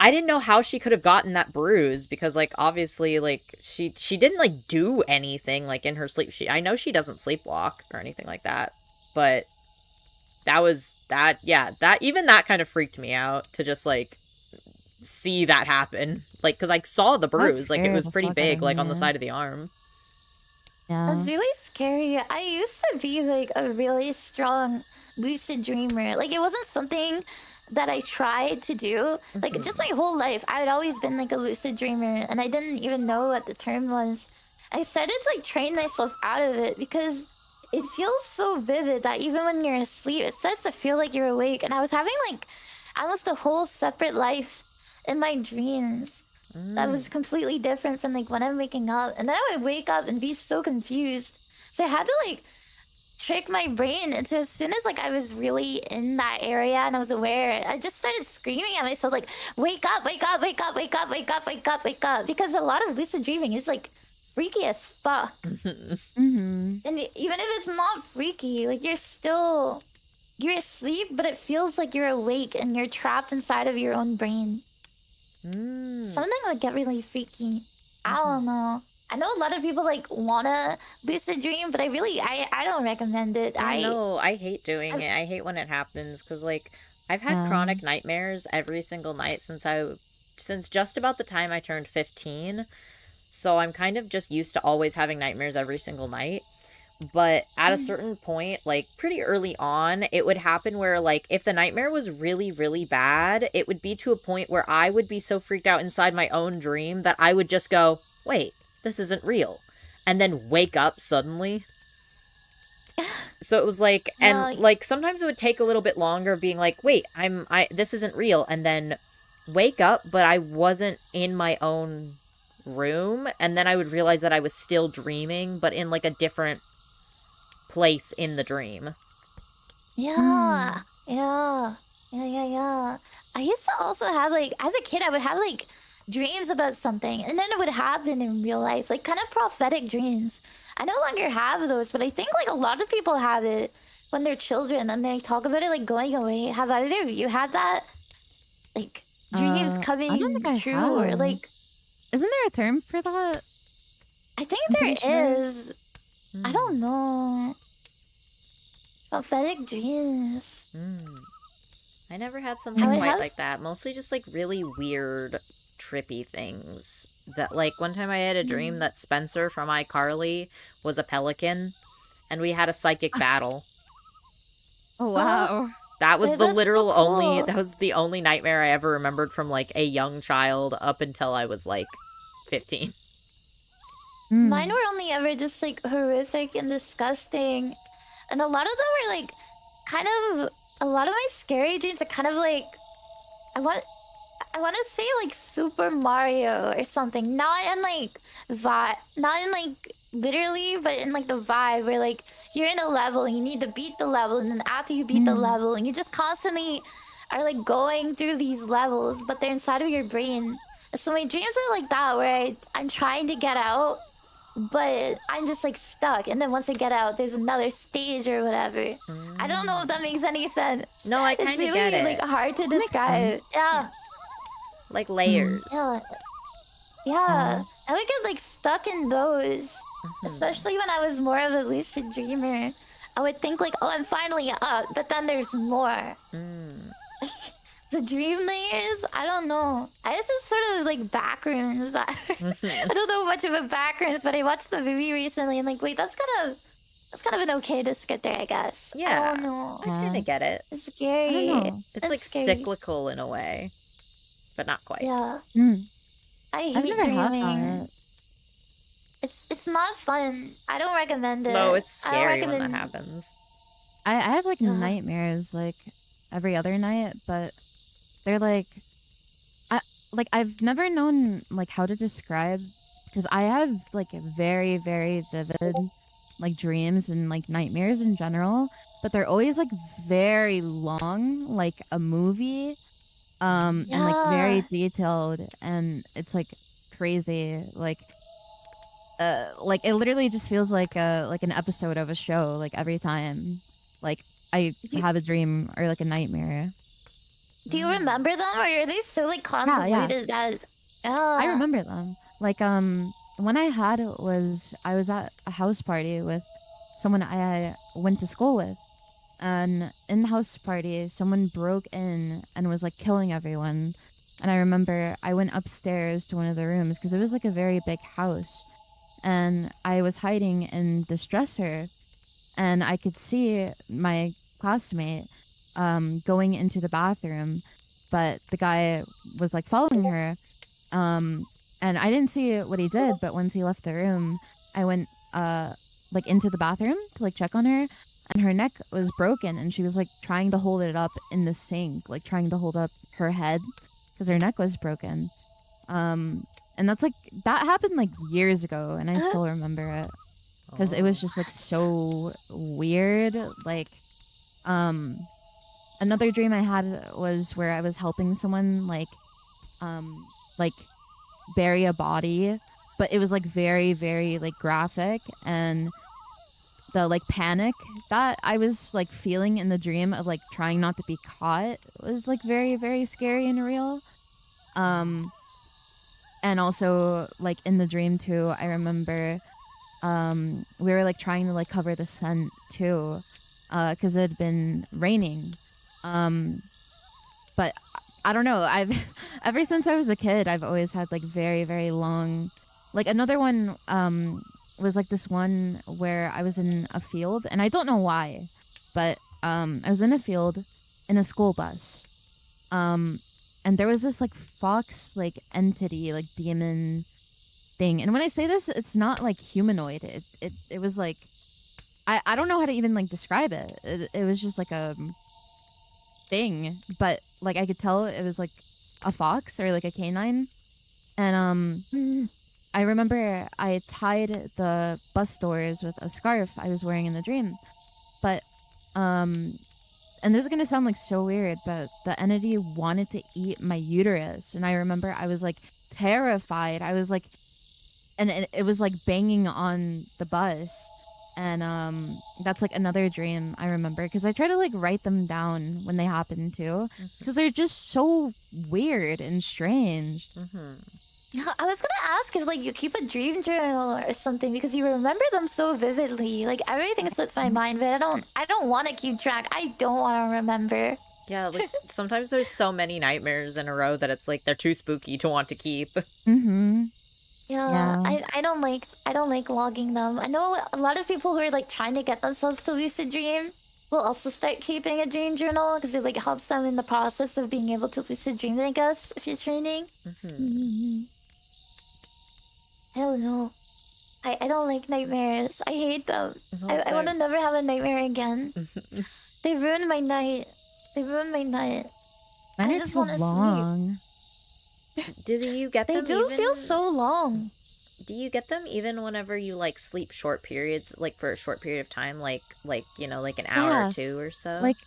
Speaker 3: I didn't know how she could have gotten that bruise, because like obviously like she didn't like do anything like in her sleep. I know she doesn't sleepwalk or anything like that, but that even that kind of freaked me out to just like see that happen, like because I saw the bruise, like it was pretty big, like on the side of the arm.
Speaker 2: Yeah,
Speaker 1: That's really scary. I used to be like a really strong lucid dreamer. Like, it wasn't something that I tried to do. Like, just my whole life, I had always been like a lucid dreamer, and I didn't even know what the term was. I started to like train myself out of it because it feels so vivid that even when you're asleep, it starts to feel like you're awake. And I was having like almost a whole separate life in my dreams that was completely different from like when I'm waking up. And then I would wake up and be so confused. So I had to like trick my brain into, as soon as like I was really in that area and I was aware, I just started screaming at myself like, wake up, wake up, wake up, wake up, wake up, wake up, wake up. Because a lot of lucid dreaming is like freaky as fuck. And even if it's not freaky, like you're asleep, but it feels like you're awake and you're trapped inside of your own brain. Something would get really freaky. I don't know. I know a lot of people like wanna lucid dream, but I don't recommend it.
Speaker 3: I know. I hate doing it. I hate when it happens, because like I've had chronic nightmares every single night since just about the time I turned 15. So I'm kind of just used to always having nightmares every single night. But at a certain point, like pretty early on, it would happen where like if the nightmare was really, really bad, it would be to a point where I would be so freaked out inside my own dream that I would just go, wait, this isn't real, and then wake up suddenly. So it was like, and like sometimes it would take a little bit longer being like, wait, this isn't real, and then wake up, but I wasn't in my own room, and then I would realize that I was still dreaming, but in like a different place in the dream.
Speaker 1: Yeah. I used to also have like, as a kid, I would have like dreams about something, and then it would happen in real life, like kind of prophetic dreams. I no longer have those, but I think like a lot of people have it when they're children, and they talk about it like going away. Have either of you had that? Like dreams coming
Speaker 2: I don't think I
Speaker 1: true,
Speaker 2: have.
Speaker 1: or like,
Speaker 2: Isn't there a term for that?
Speaker 1: I think there is. I don't know. Prophetic dreams.
Speaker 3: I never had something quite like that. Mostly just like really weird, trippy things. That like one time I had a dream that Spencer from iCarly was a pelican, and we had a psychic battle.
Speaker 2: Oh wow.
Speaker 3: That was
Speaker 1: Wait,
Speaker 3: the
Speaker 1: that's so
Speaker 3: literal
Speaker 1: cool.
Speaker 3: that was the only nightmare I ever remembered from like a young child up until I was like 15.
Speaker 1: Mine were only ever just like horrific and disgusting. And a lot of them were like a lot of my scary dreams are kind of like, I want to say like Super Mario or something. Not in like not in like literally, but in like the vibe where like you're in a level and you need to beat the level, and then after you beat the level, and you just constantly are like going through these levels, but they're inside of your brain. So my dreams are like that, where I'm trying to get out, but I'm just like stuck, and then once I get out, there's another stage or whatever. I don't know if that makes any sense.
Speaker 3: No, I kind
Speaker 1: It's
Speaker 3: of
Speaker 1: really
Speaker 3: get it.
Speaker 1: like hard to
Speaker 2: makes
Speaker 1: describe.
Speaker 2: sense.
Speaker 1: Yeah.
Speaker 3: Like layers.
Speaker 1: Yeah. I would get like stuck in those, especially when I was more of a lucid dreamer. I would think like, oh, I'm finally up, but then there's more. The dream layers, I don't know. I guess it's sort of like backrooms. I don't know much about backrooms, but I watched the movie recently and like, wait, that's kind of an okay descriptor, I guess.
Speaker 3: Yeah.
Speaker 1: I don't know.
Speaker 3: I kind of get it.
Speaker 1: It's scary.
Speaker 2: I don't know.
Speaker 3: It's
Speaker 1: That's
Speaker 3: like
Speaker 1: scary.
Speaker 3: cyclical in a way. but not quite.
Speaker 1: Yeah.
Speaker 2: Mm.
Speaker 1: I hate
Speaker 2: I've never had
Speaker 1: dreaming.
Speaker 2: that.
Speaker 1: It's not fun. I don't recommend it.
Speaker 3: No, it's
Speaker 1: I don't
Speaker 3: scary when that
Speaker 1: recommend...
Speaker 3: happens.
Speaker 2: I have like
Speaker 1: Yeah.
Speaker 2: nightmares like every other night, but they're like I've never known like how to describe, because I have like very very vivid like dreams and like nightmares in general, but they're always like very long, like a movie, and like very
Speaker 1: Yeah.
Speaker 2: detailed, and it's like crazy, like it literally just feels like an episode of a show like every time like I
Speaker 1: Do,
Speaker 2: have a dream or like a nightmare.
Speaker 1: do you remember them, or are they so like
Speaker 2: Yeah, yeah.
Speaker 1: convoluted that...
Speaker 2: I remember them. Like when I was at a house party with someone I went to school with, and in the house party someone broke in and was like killing everyone. And I remember I went upstairs to one of the rooms because it was like a very big house, and I was hiding in this dresser, and I could see my classmate going into the bathroom, but the guy was like following her. And I didn't see what he did, but once he left the room, I went like into the bathroom to like check on her, and her neck was broken, and she was like trying to hold it up in the sink, like trying to hold up her head because her neck was broken. And that's like that happened like years ago, and I still remember it because it was just like so weird. Like another dream I had was where I was helping someone like bury a body, but it was like very very like graphic, and the like panic that I was like feeling in the dream of like trying not to be caught was like very very scary and real. And also like in the dream too, I remember we were like trying to like cover the scent too, because it had been raining. But I don't know, I've ever since I was a kid, I've always had like very very long, like another one was like this one where I was in a field, and I don't know why, but I was in a field in a school bus, and there was this like fox like entity, like demon thing. And when I say this, it's not like humanoid. It was like I don't know how to even like describe it. It was just like a thing, but like I could tell it was like a fox or like a canine. And I remember I tied the bus doors with a scarf I was wearing in the dream. But and this is gonna sound like so weird, but the entity wanted to eat my uterus, and I remember I was like terrified. I was like, and it was like banging on the bus, and that's like another dream I remember because I try to like write them down when they happen too, because they're just so weird and strange.
Speaker 1: Yeah, I was gonna ask if like you keep a dream journal or something because you remember them so vividly. Like everything slips my mind, but I don't want to keep track. I don't want to remember.
Speaker 3: Yeah, like sometimes there's so many nightmares in a row that it's like they're too spooky to want to keep.
Speaker 1: Yeah. I don't like logging them. I know a lot of people who are like trying to get themselves to lucid dream will also start keeping a dream journal because it like helps them in the process of being able to lucid dream, I guess, if you're training. I don't know. I don't like nightmares. I hate them. I want to never have a nightmare again. They ruined my night. They ruined my night.
Speaker 2: Mine
Speaker 1: I
Speaker 2: are
Speaker 1: just
Speaker 2: too
Speaker 1: want to
Speaker 2: long.
Speaker 1: sleep.
Speaker 3: Do you get
Speaker 1: They
Speaker 3: them
Speaker 1: do
Speaker 3: even...
Speaker 1: feel so long.
Speaker 3: Do you get them even whenever you like sleep short periods, like for a short period of time, like you know, like an hour or two or so?
Speaker 2: Like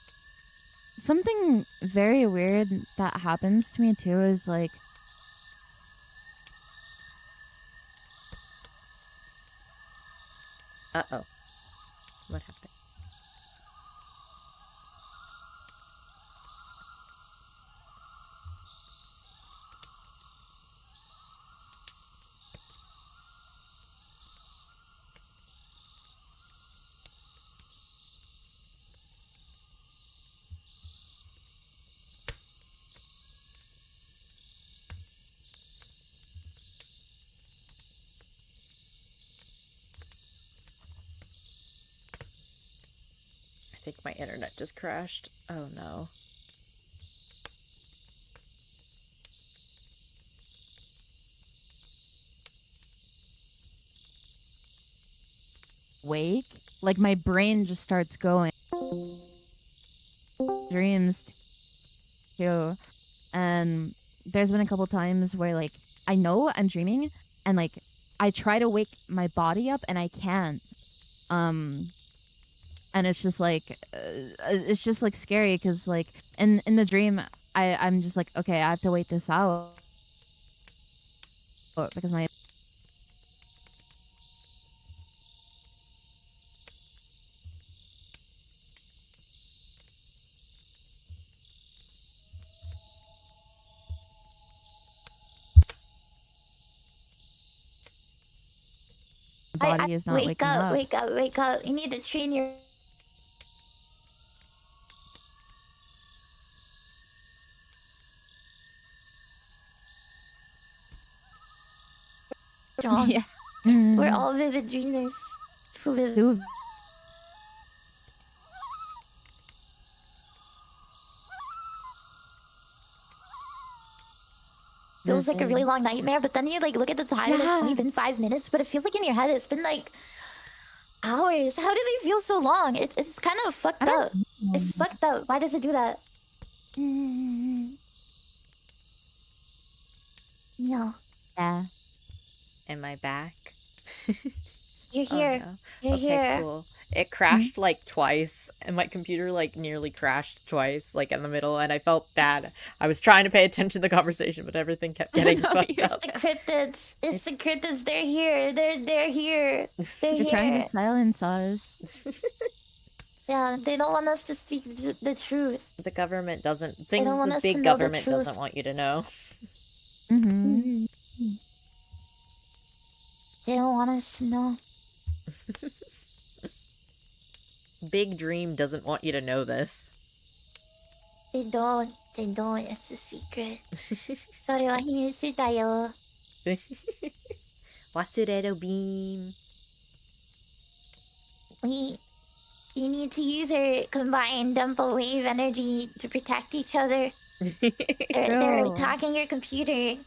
Speaker 2: something very weird that happens to me too is like
Speaker 3: Uh-oh. What happened? I think my internet just crashed. Oh no.
Speaker 2: wake, like my brain just starts going. Dreams too. And there's been a couple times where like I know I'm dreaming and like I try to wake my body up and I can't. And it's just like scary because like in the dream I'm just like, okay, I have to wait this out because my body is not
Speaker 1: wake
Speaker 2: waking
Speaker 1: up,
Speaker 2: up.
Speaker 1: wake up, wake up. You need to train your... Strong.
Speaker 2: Yeah.
Speaker 1: We're all vivid dreamers. So vivid.
Speaker 2: Who-
Speaker 1: Feels like a really long nightmare, but then you like look at the time and it's only
Speaker 2: Yeah.
Speaker 1: been 5 minutes, but it feels like in your head it's been like hours. How do they feel so long? It's kind of fucked
Speaker 2: I don't
Speaker 1: up. It's fucked up. Why does it do that? Meow.
Speaker 2: Yeah.
Speaker 3: Am I back?
Speaker 1: You're
Speaker 3: Oh,
Speaker 1: here.
Speaker 3: no.
Speaker 1: You're
Speaker 3: Okay,
Speaker 1: here.
Speaker 3: cool. It crashed like twice, and my computer like nearly crashed twice, like in the middle, and I felt bad. I was trying to pay attention to the conversation, but everything kept getting
Speaker 2: No,
Speaker 3: fucked
Speaker 2: you're
Speaker 3: up.
Speaker 1: The cryptids. It's the cryptids. They're here. They're here. They're
Speaker 2: You're trying
Speaker 1: here.
Speaker 2: to silence us.
Speaker 1: Yeah, they don't want us to speak the truth.
Speaker 3: The government doesn't.
Speaker 1: don't
Speaker 3: Things
Speaker 1: want
Speaker 3: the
Speaker 1: us to
Speaker 3: big
Speaker 1: know the
Speaker 3: government
Speaker 1: truth.
Speaker 3: doesn't want you to know.
Speaker 2: Mm-hmm.
Speaker 1: They don't want us to know.
Speaker 3: Big Dream doesn't want you to know this.
Speaker 1: They don't. They don't. It's a secret. それは秘密だよ.
Speaker 3: Wasurero beam.
Speaker 1: We need to use our combined DENPA wave energy to protect each other. They're
Speaker 2: True.
Speaker 1: attacking your computer.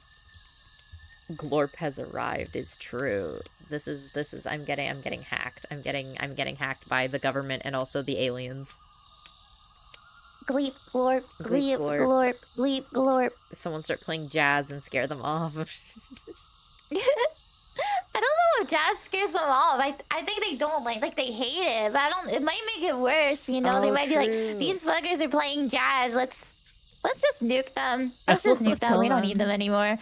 Speaker 3: Glorp has arrived is true. This is I'm getting hacked. I'm getting hacked by the government and also the aliens.
Speaker 1: Gleep, glorp,
Speaker 3: Gleep,
Speaker 1: gleep,
Speaker 3: glorp.
Speaker 1: glorp, gleep, glorp.
Speaker 3: Someone start playing jazz and scare them off.
Speaker 1: I don't know if jazz scares them off. I think they don't like they hate it, but I don't. It might make it worse, you know. They
Speaker 3: Oh,
Speaker 1: might be like,
Speaker 3: true.
Speaker 1: these fuckers are playing jazz. Let's just nuke them. Let's just nuke them.
Speaker 2: kill
Speaker 1: We don't
Speaker 2: them.
Speaker 1: need them anymore.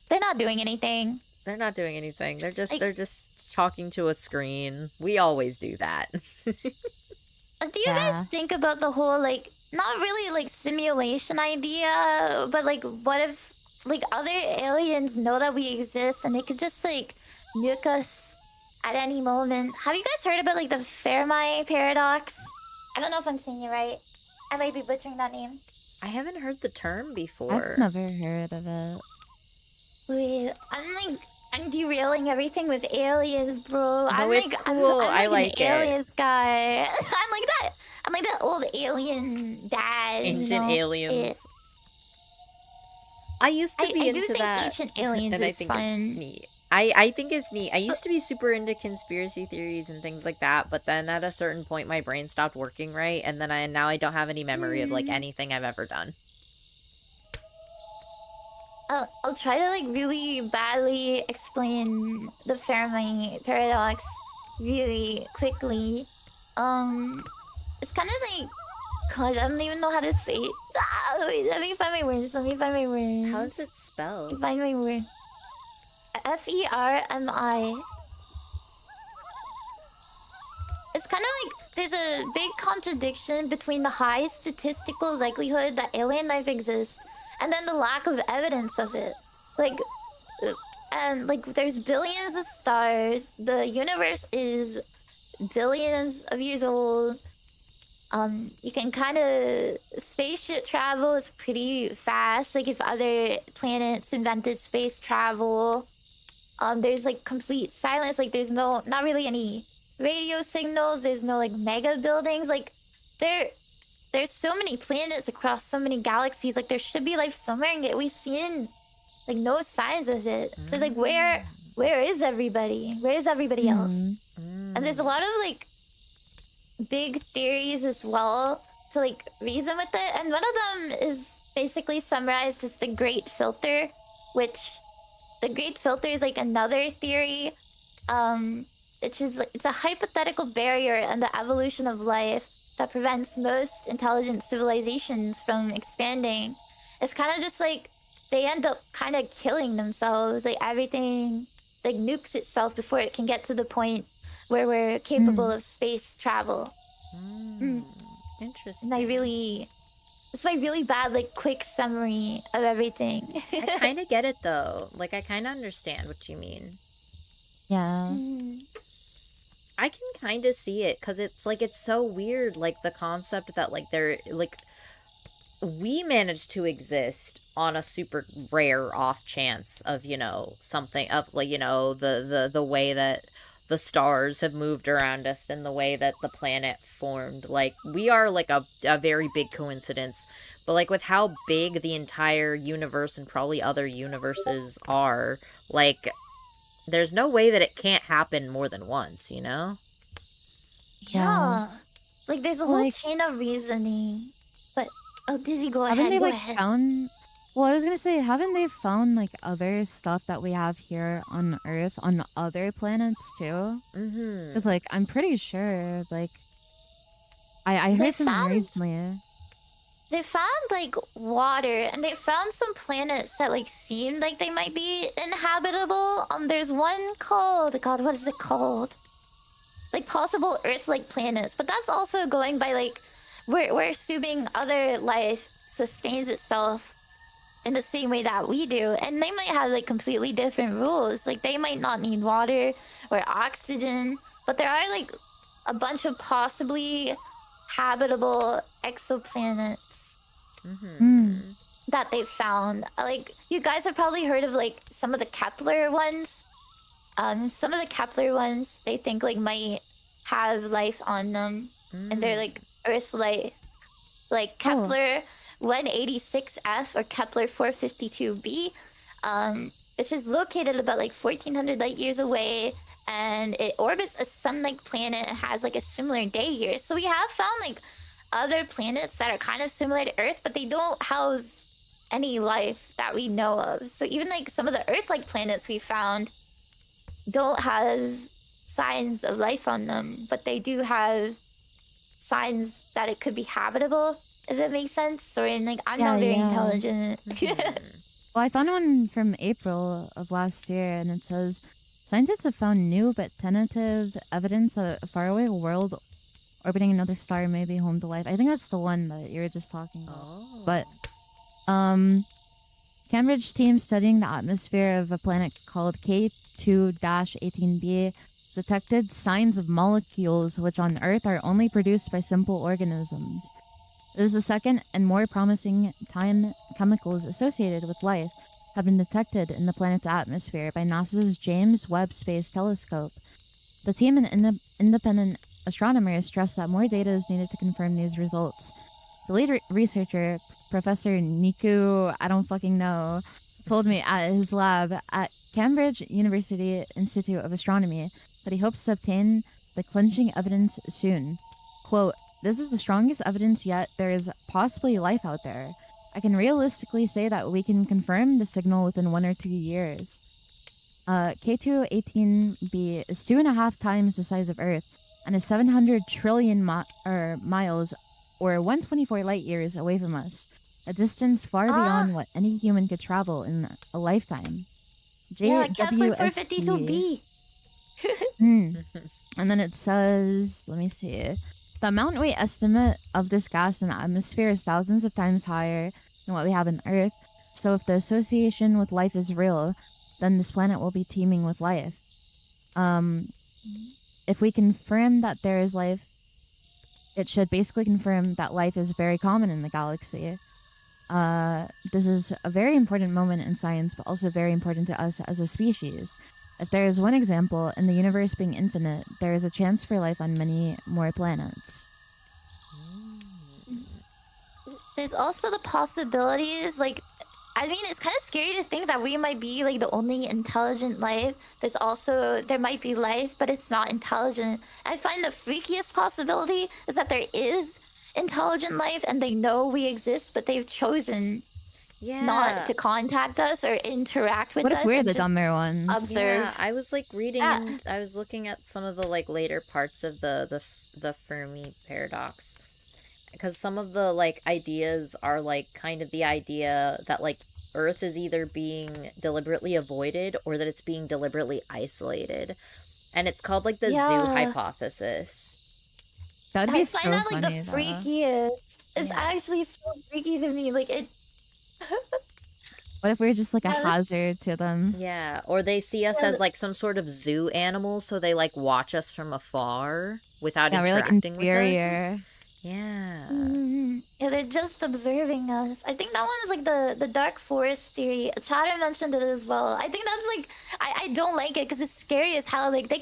Speaker 1: They're not doing anything.
Speaker 3: They're not doing anything. They're just
Speaker 1: Like-
Speaker 3: they're just talking to a screen. We always do that.
Speaker 1: Do you guys think about the whole like not really like simulation idea, but like what if like other aliens know that we exist and they could just like nuke us at any moment? Have you guys heard about like the Fermi paradox? I don't know if I'm saying it right. I might be butchering that name.
Speaker 3: I haven't heard the term before.
Speaker 2: I've never heard of it.
Speaker 1: Wait, I'm derailing everything with aliens, bro. I'm
Speaker 3: it's
Speaker 1: like,
Speaker 3: cool. I
Speaker 1: I'm
Speaker 3: like
Speaker 1: an
Speaker 3: it.
Speaker 1: aliens guy. I'm like that old alien dad.
Speaker 3: Ancient
Speaker 1: you know?
Speaker 3: aliens. I used to be
Speaker 1: I do
Speaker 3: into
Speaker 1: think
Speaker 3: that.
Speaker 1: ancient aliens
Speaker 3: and I
Speaker 1: is
Speaker 3: think
Speaker 1: fun.
Speaker 3: it's neat. I think it's neat. I used to be super into conspiracy theories and things like that, but then at a certain point my brain stopped working right, and then now I don't have any memory of like anything I've ever done.
Speaker 1: I'll try to like really badly explain the Fermi paradox really quickly. It's kind of like, God, I don't even know how to say it. Wait, let me find my words.
Speaker 3: How's it spelled?
Speaker 1: Find my word. Fermi. It's kind of like there's a big contradiction between the high statistical likelihood that alien life exists and then the lack of evidence of it. Like, and like there's billions of stars. The universe is billions of years old. You can kind of spaceship travel is pretty fast. Like if other planets invented space travel, there's like complete silence. Like there's not really any radio signals. There's no like mega buildings. Like there's so many planets across so many galaxies. Like there should be life somewhere, and yet we've seen like no signs of it. So it's like where is everybody? Where is everybody else? And there's a lot of like big theories as well to like reason with it. And one of them is basically summarized as the Great Filter, which the Great Filter is like another theory. Which is like, it's a hypothetical barrier in the evolution of life that prevents most intelligent civilizations from expanding. It's kind of just like they end up kind of killing themselves. Like everything like nukes itself before it can get to the point where we're capable of space travel.
Speaker 3: Interesting.
Speaker 1: And it's my really bad like quick summary of everything.
Speaker 3: I kind of get it though. Like I kind of understand what you mean.
Speaker 2: Yeah.
Speaker 3: I can kind of see it because it's like it's so weird, like the concept that like they're like we managed to exist on a super rare off chance of, you know, something of like, you know, the way that the stars have moved around us and the way that the planet formed. Like we are like a very big coincidence, but like with how big the entire universe and probably other universes are, like there's no way that it can't happen more than once, you know?
Speaker 1: Yeah. Like there's a whole chain of reasoning. But oh, Dizzy, go ahead.
Speaker 2: Haven't they
Speaker 1: Go
Speaker 2: like
Speaker 1: ahead.
Speaker 2: found? Well, I was gonna say, haven't they found like other stuff that we have here on Earth on other planets too? Because like I'm pretty sure, like I heard something recently.
Speaker 1: They found like water, and they found some planets that like seemed like they might be inhabitable. There's one called God, what is it called? Like possible Earth-like planets, but that's also going by like we're assuming other life sustains itself in the same way that we do, and they might have like completely different rules. Like they might not need water or oxygen, but there are like a bunch of possibly habitable exoplanets that they found. Like you guys have probably heard of like some of the Kepler ones. Some of the Kepler ones they think like might have life on them, and they're like Earth life, like Kepler 186f or Kepler 452b, which is located about like 1400 light years away, and it orbits a sun-like planet and has like a similar day year. So we have found like other planets that are kind of similar to Earth, but they don't house any life that we know of. So even like some of the Earth-like planets we found don't have signs of life on them, but they do have signs that it could be habitable, if it makes sense. Or in like I'm not very intelligent.
Speaker 2: Well, I found one from April of last year, and it says scientists have found new but tentative evidence that a faraway world orbiting another star may be home to life. I think that's the one that you were just talking about. But Cambridge team studying the atmosphere of a planet called K2-18b detected signs of molecules which on Earth are only produced by simple organisms. This is the second and more promising time chemicals associated with life have been detected in the planet's atmosphere by NASA's James Webb Space Telescope. The team and independent astronomers stress that more data is needed to confirm these results. The lead researcher, Professor Niku, I don't fucking know, told me at his lab at Cambridge University Institute of Astronomy that he hopes to obtain the clinching evidence soon. Quote, "This is the strongest evidence yet there is possibly life out there. I can realistically say that we can confirm the signal within 1 or 2 years." K2-18b is 2.5 times the size of Earth and is 700 trillion miles or 124 light years away from us, a distance far beyond what any human could travel in a lifetime.
Speaker 1: Kepler 452b.
Speaker 2: And then it says, let me see. The amount weight estimate of this gas in the atmosphere is thousands of times higher than what we have on Earth. So if the association with life is real, then this planet will be teeming with life. If we confirm that there is life, it should basically confirm that life is very common in the galaxy. This is a very important moment in science, but also very important to us as a species. If there is one example in the universe being infinite, there is a chance for life on many more planets.
Speaker 1: There's also the possibilities, like, I mean, it's kind of scary to think that we might be like the only intelligent life. There might be life, but it's not intelligent. I find the freakiest possibility is that there is intelligent life and they know we exist, but they've chosen not to contact us or interact with
Speaker 2: What
Speaker 1: us.
Speaker 2: if we're
Speaker 1: and
Speaker 2: the
Speaker 1: just
Speaker 2: dumber ones?
Speaker 1: observe.
Speaker 3: Yeah, I was like reading and I was looking at some of the like later parts of the Fermi paradox. Because some of the like ideas are like kind of the idea that like Earth is either being deliberately avoided or that it's being deliberately isolated. And it's called like the zoo hypothesis.
Speaker 2: That'd be
Speaker 1: I
Speaker 2: so
Speaker 1: find that like
Speaker 2: funny,
Speaker 1: the
Speaker 2: though.
Speaker 1: freakiest. It's
Speaker 3: Yeah.
Speaker 1: actually so freaky to me. Like it.
Speaker 2: What if we're just like a
Speaker 1: Yeah,
Speaker 2: hazard to them?
Speaker 3: Yeah, or they see us
Speaker 1: Yeah.
Speaker 3: as like some sort of zoo animal, so they like watch us from afar without
Speaker 2: Yeah, we're like
Speaker 3: interacting with us.
Speaker 2: inferior.
Speaker 3: Yeah.
Speaker 1: Yeah, they're just observing us. I think that one's like the dark forest theory. Chatter mentioned it as well. I think that's like I don't like it because it's scary as hell. Like there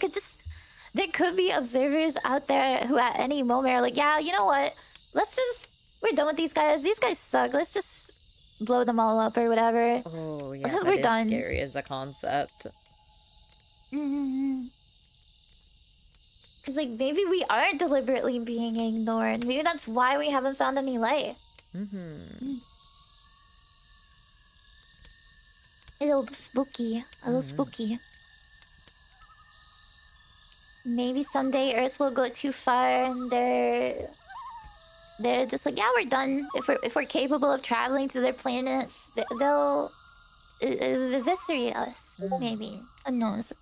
Speaker 1: could be observers out there who at any moment are like, yeah, you know what? We're done with these guys. These guys suck. Let's just blow them all up or whatever.
Speaker 3: Oh, yeah,
Speaker 1: We're
Speaker 3: that is
Speaker 1: done.
Speaker 3: scary as a concept.
Speaker 1: Because like maybe we are deliberately being ignored. Maybe that's why we haven't found any light. A little spooky. A little spooky. Maybe someday Earth will go too far and they're just like, yeah, we're done. If we're capable of traveling to their planets, they'll eviscerate us. Maybe. Who knows?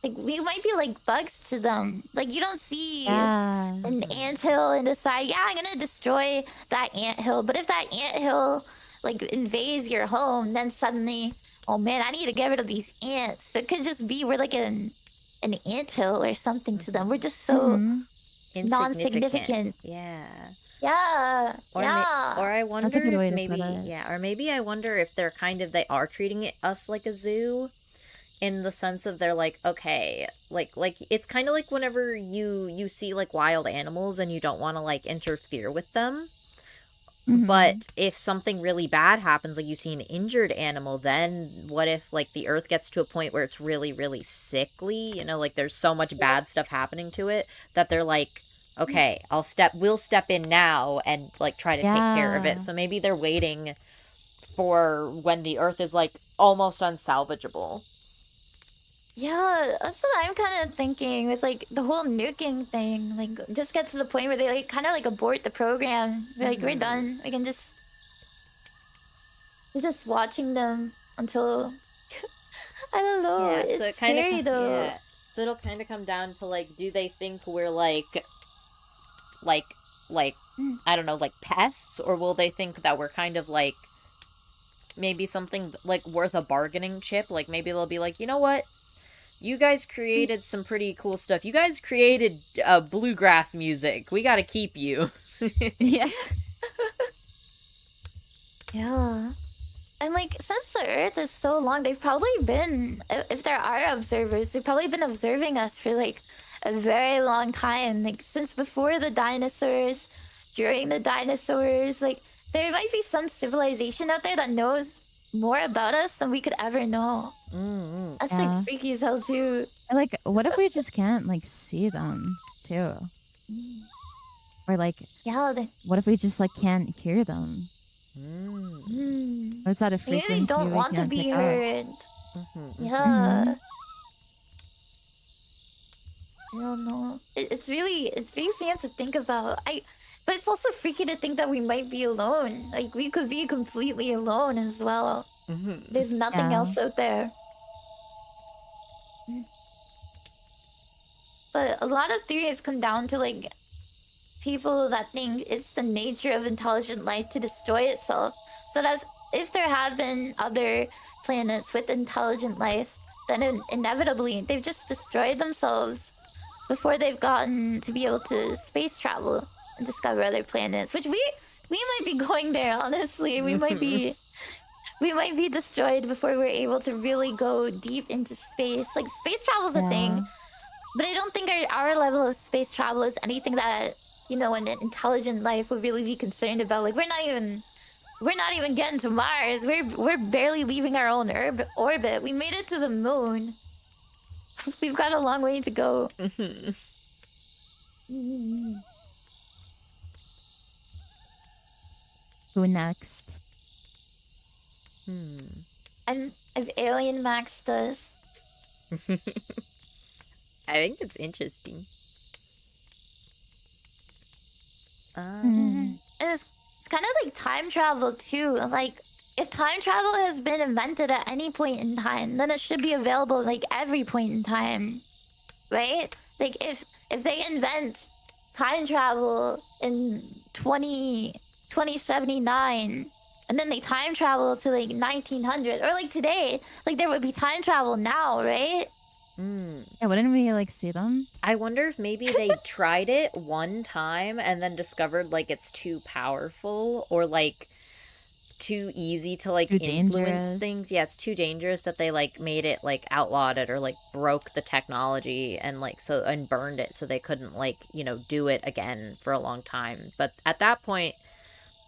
Speaker 1: Like we might be like bugs to them. Like you don't see an anthill and decide, yeah, I'm gonna destroy that anthill. But if that anthill like invades your home, then suddenly, oh man, I need to get rid of these ants. It could just be we're like an anthill or something to them. We're just so non-significant.
Speaker 3: Yeah.
Speaker 1: Yeah.
Speaker 3: Or
Speaker 1: yeah.
Speaker 3: or I wonder
Speaker 2: a good way
Speaker 3: if
Speaker 2: to
Speaker 3: maybe
Speaker 2: put it.
Speaker 3: yeah, or maybe I wonder if they're kind of they are treating us like a zoo. In the sense of they're like, okay, like it's kind of like whenever you see like wild animals and you don't want to like interfere with them. But if something really bad happens, like you see an injured animal, then what if like the Earth gets to a point where it's really, really sickly, you know, like there's so much bad stuff happening to it that they're like, okay, we'll step in now and like try to take care of it. So maybe they're waiting for when the Earth is like almost unsalvageable.
Speaker 1: Yeah, that's what I'm kind of thinking with like the whole nuking thing. Like, just get to the point where they like kind of like abort the program. They're like, we're done. We can just. We're just watching them until. I don't know.
Speaker 3: Yeah,
Speaker 1: it's
Speaker 3: so it
Speaker 1: scary though.
Speaker 3: Yeah. So it'll kind of come down to like, do they think we're like I don't know, like pests, or will they think that we're kind of like maybe something like worth a bargaining chip? Like maybe they'll be like, you know what? You guys created some pretty cool stuff. You guys created bluegrass music. We gotta keep you.
Speaker 2: Yeah.
Speaker 1: Yeah. And like, since the Earth is so long, they've probably been, if there are observers, they've probably been observing us for like a very long time. Like, since before the dinosaurs, during the dinosaurs, like, there might be some civilization out there that knows more about us than we could ever know. That's like freaky as hell too.
Speaker 2: Like, what if we just can't like see them too? Or like, what if we just like can't hear them? What's that a frequency?
Speaker 1: Maybe they don't
Speaker 2: we
Speaker 1: want to
Speaker 2: can't
Speaker 1: be
Speaker 2: pick up?
Speaker 1: heard. Yeah. I don't know. It's freaky thing to think about. But it's also freaky to think that we might be alone. Like, we could be completely alone as well. There's nothing else out there. But a lot of theories come down to, like, people that think it's the nature of intelligent life to destroy itself. So that if there had been other planets with intelligent life, then inevitably they've just destroyed themselves before they've gotten to be able to space travel and discover other planets, which we might be going there, honestly. We might be destroyed before we're able to really go deep into space. Like, space travel's a thing, but I don't think our level of space travel is anything that you know, an intelligent life would really be concerned about. Like, we're not even getting to Mars. We're barely leaving our own orbit. We made it to the moon. We've got a long way to go.
Speaker 2: Who next?
Speaker 1: And if Alien Max does.
Speaker 3: I think it's interesting.
Speaker 1: It's kind of like time travel too. Like, if time travel has been invented at any point in time, then it should be available like every point in time, right? Like if they invent time travel in 2079 and then they time travel to like 1900 or like today, like there would be time travel now, right?
Speaker 2: Yeah, wouldn't we like see them?
Speaker 3: I wonder if maybe they tried it one time and then discovered like it's too powerful or like too easy to like
Speaker 2: Too
Speaker 3: influence
Speaker 2: dangerous.
Speaker 3: things. Yeah, it's too dangerous that they like made it like outlawed it or like broke the technology and like so and burned it so they couldn't like, you know, do it again for a long time. But at that point,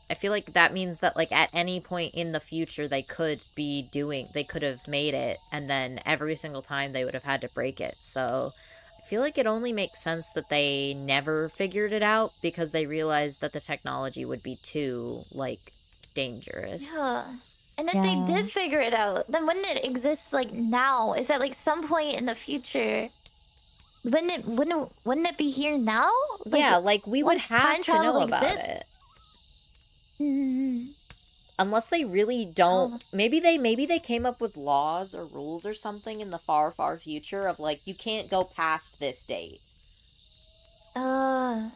Speaker 3: I feel like that means that like at any point in the future they could have made it and then every single time they would have had to break it. So I feel like it only makes sense that they never figured it out because they realized that the technology would be too like dangerous.
Speaker 1: Yeah. And if they
Speaker 2: Yeah.
Speaker 1: did figure it out, then wouldn't it exist like now? If at like some point in the future, wouldn't it be here now? Like,
Speaker 3: Yeah, like we would
Speaker 1: once
Speaker 3: have
Speaker 1: time
Speaker 3: to
Speaker 1: travels
Speaker 3: know about
Speaker 1: exist?
Speaker 3: it.
Speaker 1: Mhm.
Speaker 3: Unless they really don't. Maybe they came up with laws or rules or something in the far, far future of like you can't go past this date.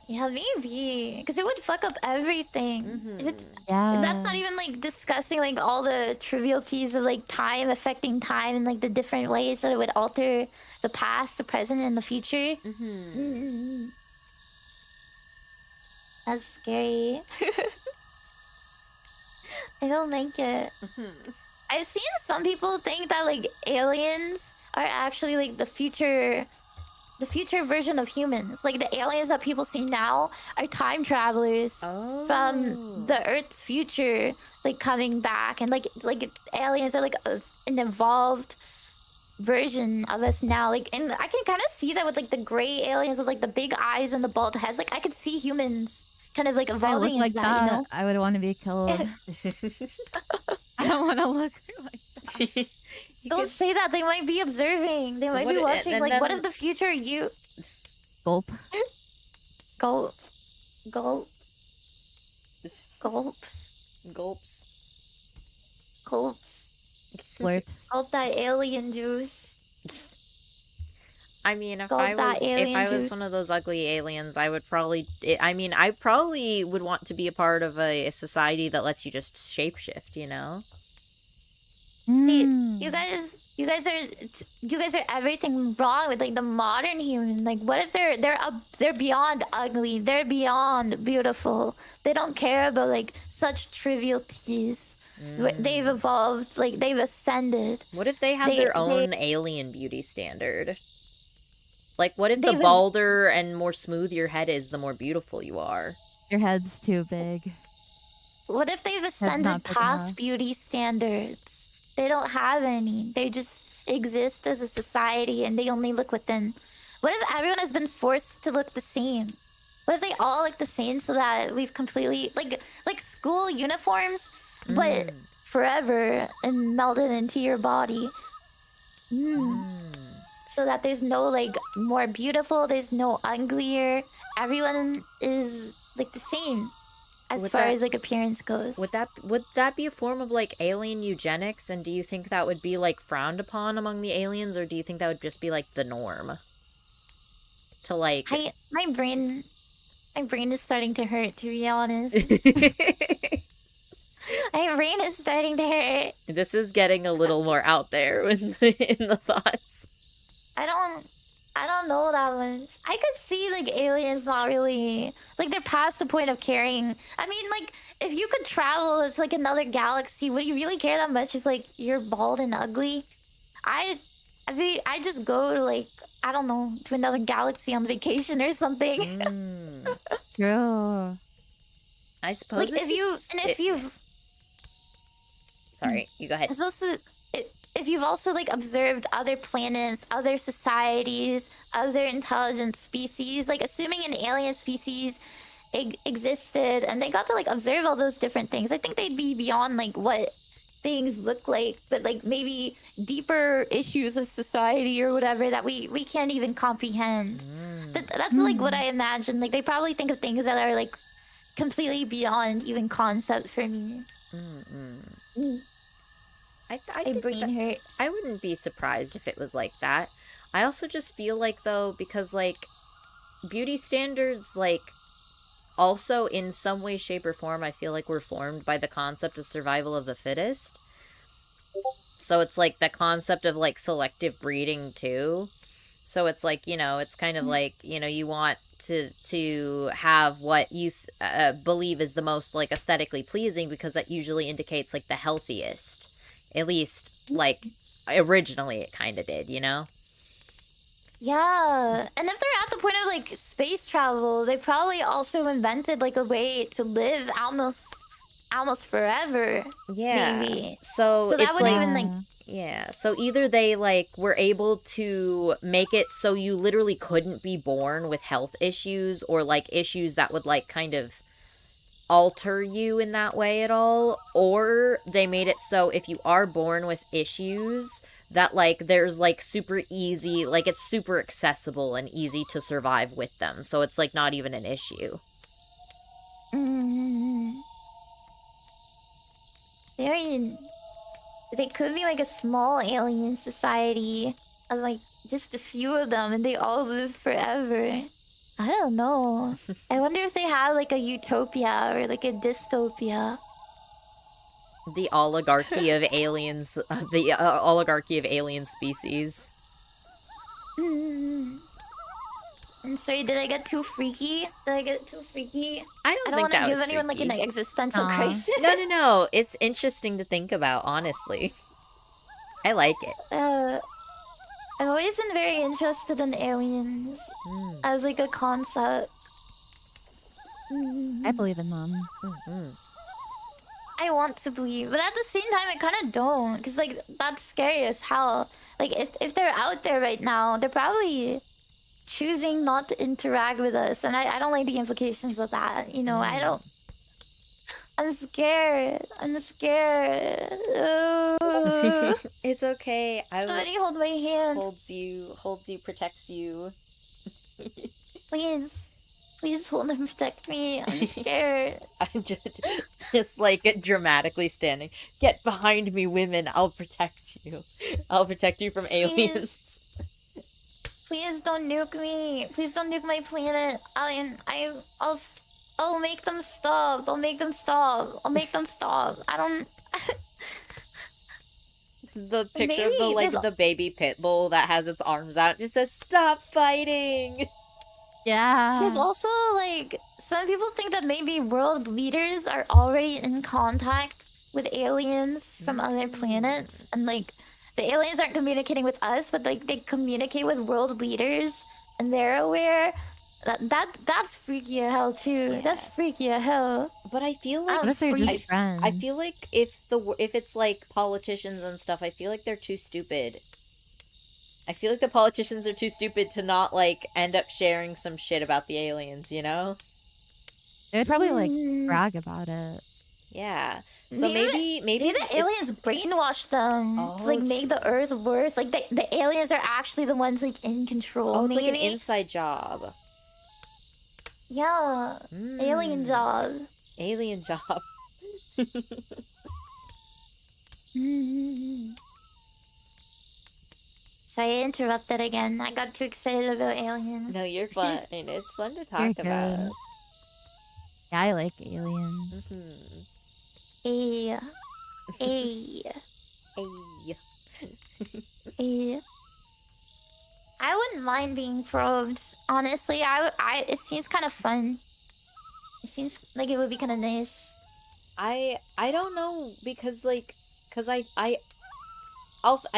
Speaker 1: Yeah, maybe. Because it would fuck up everything.
Speaker 2: Yeah.
Speaker 1: That's not even like discussing like all the trivialities of like time affecting time and like the different ways that it would alter the past, the present, and the future. That's scary. I don't like it. I've seen some people think that like aliens are actually like the future version of humans. Like the aliens that people see now are time travelers from the Earth's future, like coming back, and like aliens are like an evolved version of us now. Like, and I can kind of see that with like the gray aliens with like the big eyes and the bald heads. Like I could see humans kind of like
Speaker 2: If I
Speaker 1: evolving
Speaker 2: look
Speaker 1: into
Speaker 2: like
Speaker 1: that,
Speaker 2: that,
Speaker 1: you know?
Speaker 2: I would want to be killed. I don't want to look like that.
Speaker 1: Don't say that. They might be observing. They might be watching. Like, what if the future you
Speaker 2: Gulp.
Speaker 1: gulp, gulp, gulps,
Speaker 3: Gulps.
Speaker 1: gulps,
Speaker 2: Slurps.
Speaker 1: gulp that alien juice.
Speaker 3: I mean, if
Speaker 1: Gulp
Speaker 3: I
Speaker 1: that
Speaker 3: was
Speaker 1: alien juice.
Speaker 3: one of those ugly aliens, I would probably. I probably would want to be a part of a society that lets you just shapeshift. You know.
Speaker 1: See, you guys are everything wrong with like the modern human. Like, what if they're beyond ugly? They're beyond beautiful. They don't care about like such trivialities. They've evolved. Like they've ascended.
Speaker 3: What if they had
Speaker 1: They-
Speaker 3: their own
Speaker 1: they-
Speaker 3: alien beauty standard? Like, what if the
Speaker 1: They've-
Speaker 3: balder and more smooth your head is, the more beautiful you are?
Speaker 2: Your head's too big.
Speaker 1: What if they've ascended
Speaker 2: not big
Speaker 1: past
Speaker 2: enough.
Speaker 1: beauty standards? They don't have any. They just exist as a society and they only look within. What if everyone has been forced to look the same? What if they all look the same so that we've completely like school uniforms, but forever and melded into your body? So that there's no like more beautiful, there's no uglier. Everyone is like the same as
Speaker 3: Would
Speaker 1: far
Speaker 3: that-
Speaker 1: as like appearance goes.
Speaker 3: Would that be a form of like alien eugenics? And do you think that would be like frowned upon among the aliens, or do you think that would just be like the norm? To like,
Speaker 1: My brain is starting to hurt, to be honest. My brain is starting to hurt.
Speaker 3: this is getting a little more out there in the thoughts.
Speaker 1: I don't know that much. I could see like aliens not really like they're past the point of caring. I mean, like if you could travel, it's like another galaxy. Would you really care that much if like you're bald and ugly? I just go to like I don't know to another galaxy on vacation or something.
Speaker 2: True.
Speaker 3: I suppose
Speaker 1: Like if you've
Speaker 3: sorry, you go ahead.
Speaker 1: it's also if you've also like observed other planets, other societies, other intelligent species, like assuming an alien species existed and they got to like observe all those different things, I think they'd be beyond like what things look like, but like maybe deeper issues of society or whatever that we can't even comprehend. That's like what I imagine. Like they probably think of things that are like completely beyond even concept for me.
Speaker 3: I
Speaker 1: My
Speaker 3: think
Speaker 1: brain hurts.
Speaker 3: I wouldn't be surprised if it was like that. I also just feel like, though, because, like, beauty standards, like, also in some way, shape, or form, I feel like were formed by the concept of survival of the fittest. So it's, like, the concept of, like, selective breeding, too. So it's, like, you know, it's kind of like, you know, you want to have what you believe is the most, like, aesthetically pleasing because that usually indicates, like, the healthiest. At least, like, originally it kind of did, you know?
Speaker 1: Yeah, and if they're at the point of like space travel, they probably also invented like a way to live almost forever.
Speaker 3: Yeah.
Speaker 1: Maybe.
Speaker 3: So
Speaker 1: that
Speaker 3: it's
Speaker 1: wouldn't
Speaker 3: like,
Speaker 1: even like
Speaker 3: yeah. So either they like were able to make it so you literally couldn't be born with health issues or like issues that would like kind of alter you in that way at all, or they made it so if you are born with issues that like there's like super easy, like it's super accessible and easy to survive with them, so it's like not even an issue.
Speaker 1: They could be like a small alien society of like just a few of them and they all live forever. I don't know. I wonder if they have like a utopia or like a dystopia.
Speaker 3: The oligarchy of aliens, the oligarchy of alien species.
Speaker 1: And sorry, did I get too freaky?
Speaker 3: I
Speaker 1: don't want to give anyone like an existential crisis.
Speaker 3: No. It's interesting to think about, honestly. I like it.
Speaker 1: I've always been very interested in aliens as like a concept.
Speaker 2: I believe in them.
Speaker 1: I want to believe, but at the same time, I kind of don't, because like that's scary as hell. Like if they're out there right now, they're probably choosing not to interact with us, and I don't like the implications of that. You know, I don't. I'm scared.
Speaker 3: It's okay.
Speaker 1: Somebody hold my hand.
Speaker 3: Holds you, protects you.
Speaker 1: Please hold and protect me. I'm scared.
Speaker 3: I'm just like dramatically standing. Get behind me, women. I'll protect you. I'll protect you from aliens.
Speaker 1: Please don't nuke me. Please don't nuke my planet. I'll make them stop. I'll make them stop. I don't.
Speaker 3: The picture of the baby pit bull that has its arms out just says "Stop fighting."
Speaker 2: Yeah.
Speaker 1: There's also like some people think that maybe world leaders are already in contact with aliens from other planets, and like the aliens aren't communicating with us, but like they communicate with world leaders, and they're aware. That's freaky as hell too. Yeah. That's freaky as hell.
Speaker 3: But I feel like
Speaker 2: what if they're just friends?
Speaker 3: I feel like if it's like politicians and stuff, I feel like they're too stupid. I feel like the politicians are too stupid to not like end up sharing some shit about the aliens, you know?
Speaker 2: They would probably like brag about it.
Speaker 3: Yeah. So maybe
Speaker 1: the aliens brainwash them to like make the Earth worse. Like the aliens are actually the ones like in control.
Speaker 3: Oh, it's like an inside job.
Speaker 1: Yeah. Alien job.
Speaker 3: Alien job.
Speaker 1: So I interrupted again. I got too excited about aliens.
Speaker 3: No, you're fun. And it's fun to talk about.
Speaker 2: Yeah, I like aliens.
Speaker 1: Hey. I wouldn't mind being probed. Honestly, it seems kind of fun. It seems like it would be kind of nice.
Speaker 3: I don't know, because I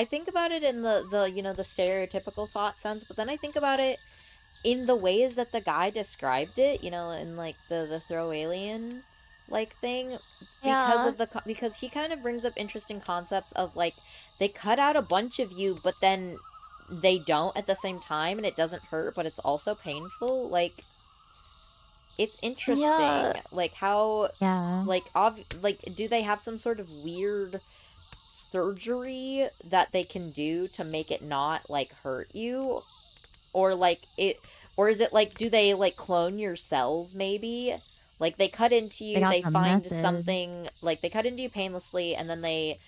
Speaker 3: think about it in the you know, the stereotypical thought sense, but then I think about it in the ways that the guy described it, you know, in like the throw alien like thing, because
Speaker 1: Yeah.
Speaker 3: of because he kind of brings up interesting concepts of like they cut out a bunch of you, but then they don't at the same time, and it doesn't hurt, but it's also painful. Like it's interesting,
Speaker 1: Yeah.
Speaker 3: like how
Speaker 2: Yeah.
Speaker 3: like do they have some sort of weird surgery that they can do to make it not like hurt you, or like it, or is it like do they like clone your cells maybe, like they cut into
Speaker 2: They
Speaker 3: you,
Speaker 2: got
Speaker 3: they
Speaker 2: the
Speaker 3: find
Speaker 2: method.
Speaker 3: something, like they cut into you painlessly and then they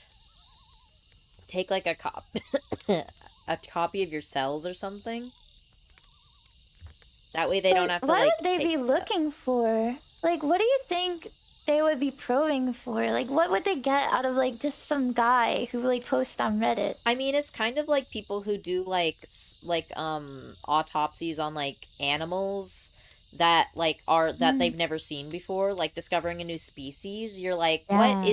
Speaker 3: take like a a copy of your cells or something, that way they don't
Speaker 1: Like,
Speaker 3: have to
Speaker 1: what
Speaker 3: like
Speaker 1: would they
Speaker 3: take
Speaker 1: be
Speaker 3: stuff.
Speaker 1: looking for? Like, what do you think they would be probing for? Like, what would they get out of like just some guy who like posts on Reddit?
Speaker 3: I mean, it's kind of like people who do like autopsies on like animals that like are that they've never seen before, like discovering a new species. You're like,
Speaker 2: Yeah.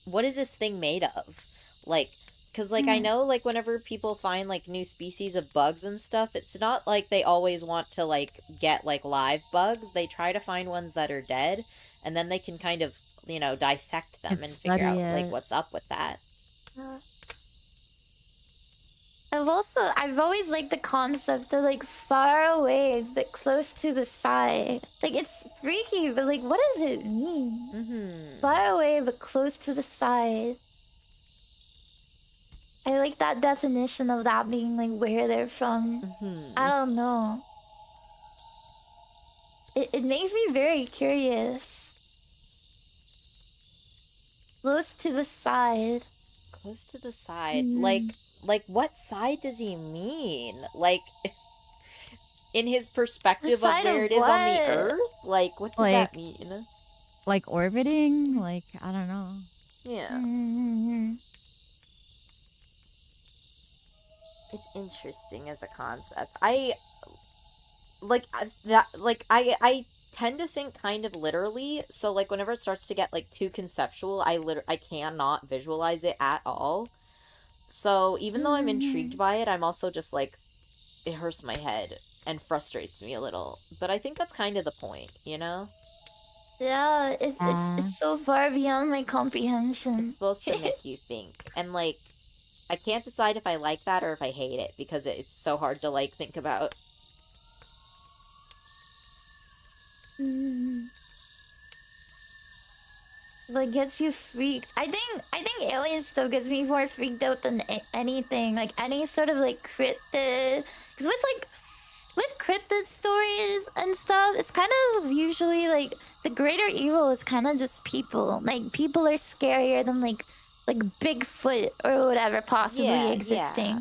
Speaker 3: what is this thing made of? Like, because like I know like whenever people find like new species of bugs and stuff, it's not like they always want to like get like live bugs. They try to find ones that are dead, and then they can kind of, you know, dissect them
Speaker 2: And
Speaker 3: and figure
Speaker 2: study
Speaker 3: out like
Speaker 2: it.
Speaker 3: what's up with that.
Speaker 1: I've always liked the concept of like far away but close to the side. Like it's freaky, but like what does it mean?
Speaker 3: Mm-hmm.
Speaker 1: Far away but close to the side. I like that definition of that being like where they're from.
Speaker 3: Mm-hmm.
Speaker 1: I don't know. It makes me very curious. Close to the side.
Speaker 3: Close to the side. Like what side does he mean? Like in his perspective of
Speaker 1: side
Speaker 3: where
Speaker 1: of
Speaker 3: it is on the
Speaker 1: what?
Speaker 3: earth? Like what does that mean?
Speaker 2: Like orbiting? Like, I don't know.
Speaker 3: Yeah. It's interesting as a concept. I tend to think kind of literally, so like whenever it starts to get like too conceptual, I cannot visualize it at all. So even though I'm intrigued by it, I'm also just like, it hurts my head and frustrates me a little. But I think that's kind of the point, you know?
Speaker 1: Yeah, it's so far beyond my comprehension.
Speaker 3: It's supposed to make you think. And like, I can't decide if I like that or if I hate it, because it's so hard to like think about.
Speaker 1: Like gets you freaked. I think alien stuff gets me more freaked out than anything. Like any sort of like cryptid. Because with cryptid stories and stuff, it's kind of usually like the greater evil is kind of just people. Like people are scarier than like Bigfoot or whatever possibly existing.
Speaker 3: Yeah.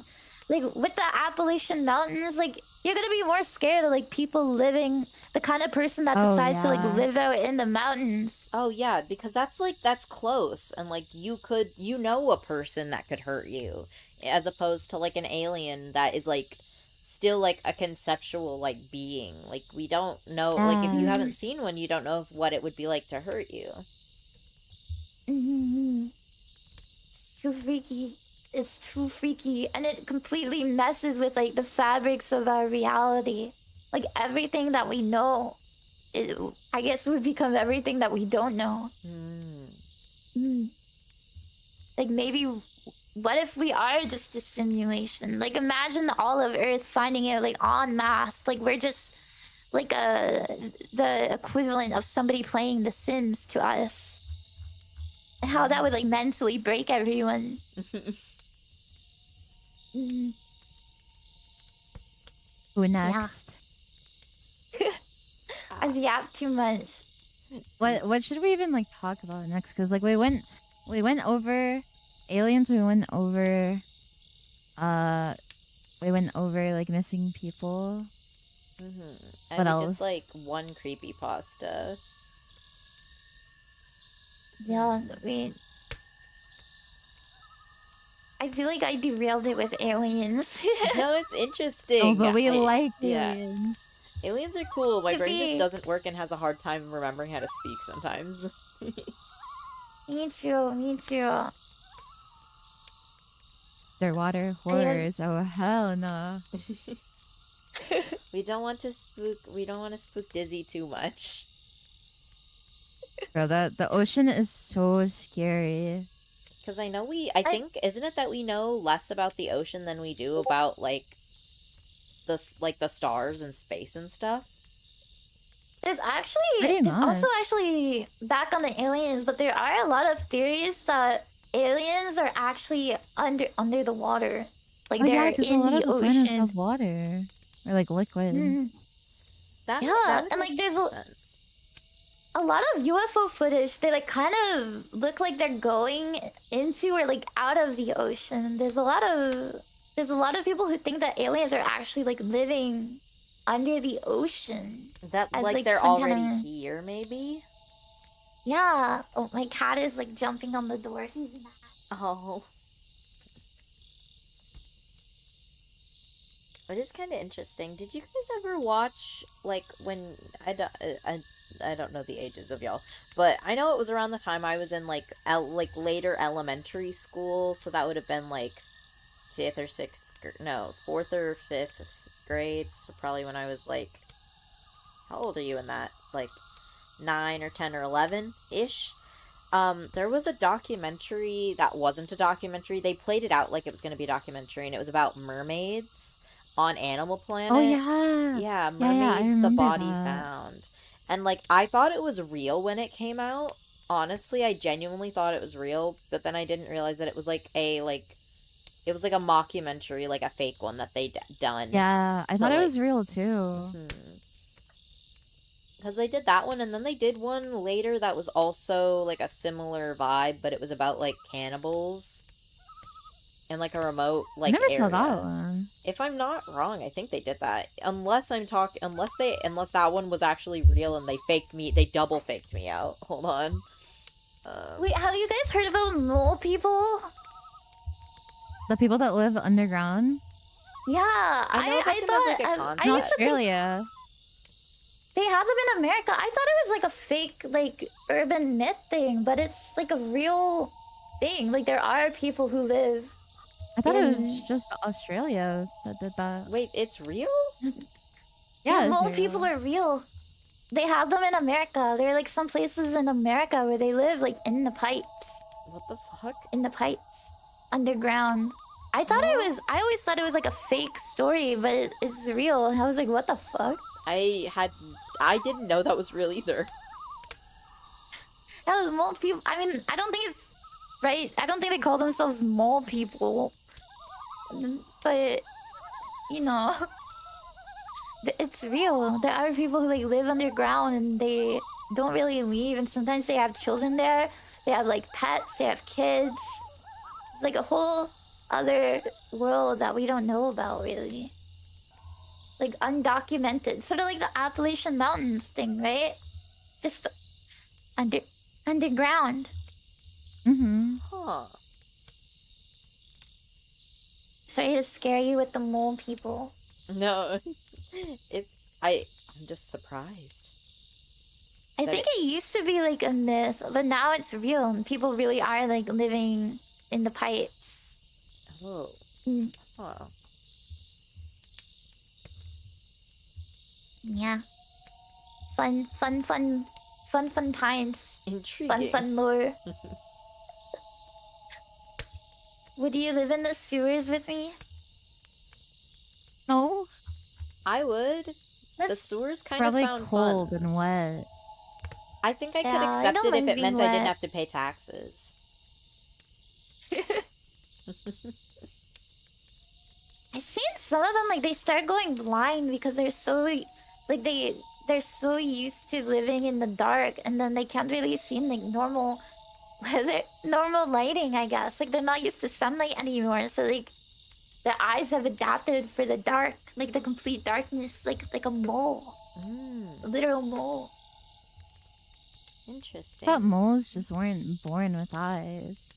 Speaker 1: Like with the Appalachian Mountains, like you're gonna be more scared of like people living, the kind of person that decides to like live out in the mountains.
Speaker 3: Oh yeah, because that's close, and like you know a person that could hurt you, as opposed to like an alien that is like still like a conceptual like being. Like we don't know, like if you haven't seen one, you don't know what it would be like to hurt you.
Speaker 1: So freaky. It's too freaky, and it completely messes with like the fabrics of our reality. Like everything that we know, I guess would become everything that we don't know. Like maybe, what if we are just a simulation? Like imagine all of Earth finding it like en masse. Like we're just like the equivalent of somebody playing The Sims to us. And how that would like mentally break everyone.
Speaker 2: Who next?
Speaker 1: Yeah. I've yapped too much.
Speaker 2: What should we even like talk about next? Because like we went over aliens. We went over like missing people.
Speaker 3: And
Speaker 2: what else?
Speaker 3: Did like one creepypasta.
Speaker 1: Yeah, I feel like I derailed it with aliens.
Speaker 3: No, it's interesting.
Speaker 2: Oh, but we like aliens.
Speaker 3: Aliens are cool. My brain just doesn't work and has a hard time remembering how to speak sometimes.
Speaker 1: Me too.
Speaker 2: They're water horrors. Oh hell no.
Speaker 3: We don't want to spook Dizzy too much.
Speaker 2: Bro, the ocean is so scary.
Speaker 3: Because I think, isn't it that we know less about the ocean than we do about, like, the stars and space and stuff?
Speaker 1: There's
Speaker 2: Pretty
Speaker 1: also
Speaker 2: much.
Speaker 1: actually back on the aliens, but there are a lot of theories that aliens are actually under the water, like
Speaker 2: Oh yeah,
Speaker 1: they're
Speaker 2: because a
Speaker 1: in
Speaker 2: lot of
Speaker 1: the
Speaker 2: the planets
Speaker 1: ocean.
Speaker 2: have water. Or like liquid.
Speaker 1: Mhm.
Speaker 3: That
Speaker 1: Yeah,
Speaker 3: would
Speaker 1: and
Speaker 3: make
Speaker 1: like there's
Speaker 3: sense.
Speaker 1: a lot of UFO footage. They like kind of look like they're going into or like out of the ocean. There's a lot of people who think that aliens are actually like living under the ocean.
Speaker 3: That,
Speaker 1: As,
Speaker 3: like,
Speaker 1: like,
Speaker 3: they're
Speaker 1: some
Speaker 3: already
Speaker 1: kinda-
Speaker 3: here, maybe?
Speaker 1: Yeah. Oh, my cat is like jumping on the door. He's mad.
Speaker 3: Oh. It is kind of interesting. Did you guys ever watch, like, when... I don't know the ages of y'all, but I know it was around the time I was in, like, later elementary school, so that would have been, like, 5th or 6th... No, 4th or 5th grade, so probably when I was, like... How old are you in that? Like, 9 or 10 or 11-ish? There was a documentary that wasn't a documentary. They played it out like it was going to be a documentary, and it was about mermaids on Animal Planet.
Speaker 2: Oh yeah.
Speaker 3: Yeah,
Speaker 2: I
Speaker 3: mermaids, the
Speaker 2: remember
Speaker 3: body
Speaker 2: that.
Speaker 3: found. And, like, I thought it was real when it came out. Honestly, I genuinely thought it was real, but then I didn't realize that it was, like, it was, like, a mockumentary, like, a fake one that they done.
Speaker 2: Yeah, I thought it
Speaker 3: like-
Speaker 2: was real too.
Speaker 3: Because they did that one, and then they did one later that was also, like, a similar vibe, but it was about, like, cannibals. In, like, a remote, like,
Speaker 2: I never saw
Speaker 3: area.
Speaker 2: that one.
Speaker 3: If I'm not wrong, I think they did that. Unless that one was actually real and they double faked me out. Hold on.
Speaker 1: Wait, have you guys heard about mole people?
Speaker 2: The people that live underground
Speaker 1: Yeah,
Speaker 3: I know about
Speaker 1: I
Speaker 3: them as,
Speaker 1: thought
Speaker 3: like, a
Speaker 1: I
Speaker 3: concept.
Speaker 2: in
Speaker 1: used to think
Speaker 2: Australia.
Speaker 1: they have them in America. I thought it was like a fake, like, urban myth thing, but it's like a real thing. Like, there are people who live.
Speaker 2: I thought it was
Speaker 1: in-
Speaker 2: just Australia that did that.
Speaker 3: Wait, it's real?
Speaker 2: Yeah, it's
Speaker 1: mole
Speaker 2: real.
Speaker 1: people are real. They have them in America. There are like some places in America where they live like in the pipes.
Speaker 3: What the fuck?
Speaker 1: In the pipes. Underground. I always thought it was like a fake story, but it's real. And I was like, what the fuck?
Speaker 3: I didn't know that was real either.
Speaker 1: That was mole people. I mean, I don't think it's right. I don't think they call themselves mole people. But, you know, it's real. There are people who like live underground and they don't really leave. And sometimes they have children there. They have like pets. They have kids. It's like a whole other world that we don't know about, really. Like undocumented. Sort of like the Appalachian Mountains thing, right? Just underground.
Speaker 2: Mm-hmm.
Speaker 3: Huh.
Speaker 1: Sorry to scare you with the mole people.
Speaker 3: No. I'm just surprised.
Speaker 1: I
Speaker 3: That
Speaker 1: think it used to be like a myth, but now it's real and people really are like living in the pipes.
Speaker 3: Oh.
Speaker 1: Mm.
Speaker 3: Huh.
Speaker 1: Yeah. Fun times.
Speaker 3: Intriguing.
Speaker 1: Fun lore. Would you live in the sewers with me?
Speaker 2: No,
Speaker 3: I would. The
Speaker 1: That's
Speaker 3: sewers kind of
Speaker 2: probably
Speaker 3: sound
Speaker 2: cold
Speaker 3: fun.
Speaker 2: and wet.
Speaker 3: I think I could
Speaker 1: Yeah, I
Speaker 3: accept
Speaker 1: don't
Speaker 3: it if
Speaker 1: like
Speaker 3: it meant
Speaker 1: being
Speaker 3: I didn't
Speaker 1: wet.
Speaker 3: have to pay taxes.
Speaker 1: I've seen some of them like they start going blind because they're so like they're so used to living in the dark and then they can't really see in like normal normal lighting, I guess. Like they're not used to sunlight anymore, so like their eyes have adapted for the dark, like the complete darkness, like a mole, a literal mole.
Speaker 2: I
Speaker 3: Interesting.
Speaker 2: thought moles just weren't born with eyes.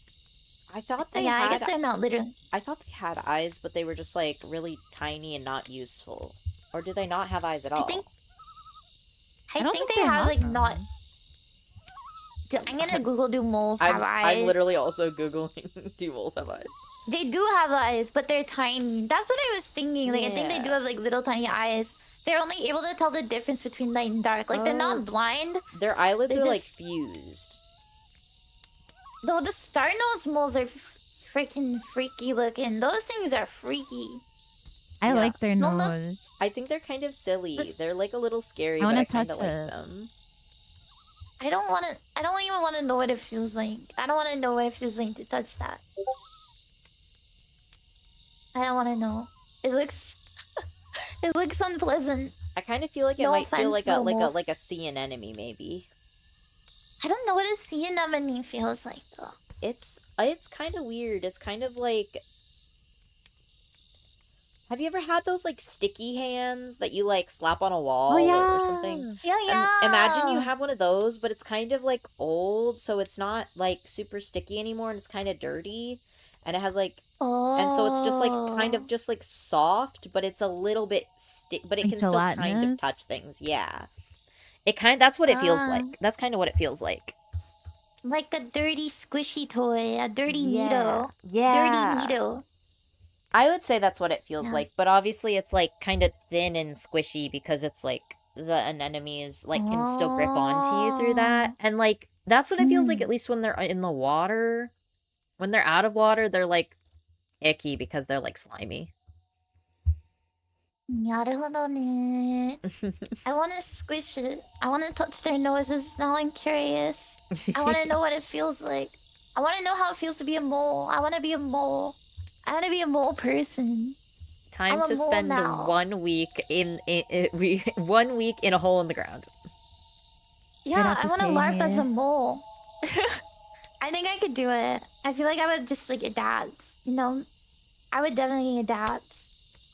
Speaker 3: I thought they
Speaker 1: Yeah, I
Speaker 3: had.
Speaker 1: guess they're not literal.
Speaker 3: I thought they had eyes, but they were just like really tiny and not useful. Or do they not have eyes at all?
Speaker 1: I
Speaker 2: I don't
Speaker 1: think
Speaker 2: think
Speaker 1: they have like
Speaker 2: them.
Speaker 1: not. I'm gonna Google do moles have eyes?
Speaker 3: I'm literally also googling do moles have eyes.
Speaker 1: They do have eyes, but they're tiny. That's what I was thinking. Like, I think they do
Speaker 3: Yeah.
Speaker 1: have like little tiny eyes. They're only able to tell the difference between light and dark. Like, they're
Speaker 3: Oh.
Speaker 1: not blind.
Speaker 3: Their eyelids
Speaker 1: They
Speaker 3: are like
Speaker 1: just-
Speaker 3: fused.
Speaker 1: Though the star-nosed moles are freaking freaky looking. Those things are freaky.
Speaker 2: I
Speaker 3: Yeah.
Speaker 2: like their
Speaker 1: Don't look-
Speaker 2: nose.
Speaker 3: I think they're kind of silly.
Speaker 1: This-
Speaker 3: They're like a little scary,
Speaker 2: I
Speaker 3: but
Speaker 2: wanna
Speaker 3: I kind
Speaker 2: touch
Speaker 3: of like
Speaker 2: it.
Speaker 3: them.
Speaker 1: I don't even want to know what it feels like. I don't want to know what it feels like to touch that. I don't want to know. It looks it looks unpleasant.
Speaker 3: I kind of feel like it
Speaker 1: No
Speaker 3: might feel
Speaker 1: offense,
Speaker 3: like a
Speaker 1: moles.
Speaker 3: like a sea anemone maybe.
Speaker 1: I don't know what a sea anemone feels like though.
Speaker 3: It's kind of weird. It's kind of like. Have you ever had those like sticky hands that you like slap on a wall
Speaker 2: Oh yeah.
Speaker 3: or something?
Speaker 1: Yeah, yeah.
Speaker 3: Imagine you have one of those, but it's kind of like old, so it's not like super sticky anymore, and it's kind of dirty, and it has like, and so it's just like kind of just like soft, but it's a little bit but it
Speaker 2: Like
Speaker 3: can still kind of
Speaker 2: gelatinous?
Speaker 3: touch things. Yeah, that's what it feels
Speaker 1: Ah.
Speaker 3: like. That's kind of what it feels like.
Speaker 1: like a dirty squishy toy, a dirty needle.
Speaker 3: Yeah.
Speaker 1: Dirty needle.
Speaker 3: I would say that's what it feels
Speaker 1: Yeah.
Speaker 3: like, but obviously it's like kind of thin and squishy because it's like the anemones like can still grip onto you through that, and like that's what it feels like
Speaker 2: Mm.
Speaker 3: at least when they're in the water. When they're out of water, they're like icky because they're like slimy.
Speaker 1: なるほどね. I want to squish it. I want to touch their noses. Now I'm curious. I want to know what it feels like. I want to know how it feels to be a mole. I want to be a mole. I want to be a mole person.
Speaker 3: Time
Speaker 1: I'm a
Speaker 3: to
Speaker 1: mole
Speaker 3: spend
Speaker 1: now.
Speaker 3: 1 week in 1 week in a hole in the ground.
Speaker 1: Yeah, I want to LARP as
Speaker 2: here.
Speaker 1: a mole. I think I could do it. I feel like I would just like adapt. You know, I would definitely adapt.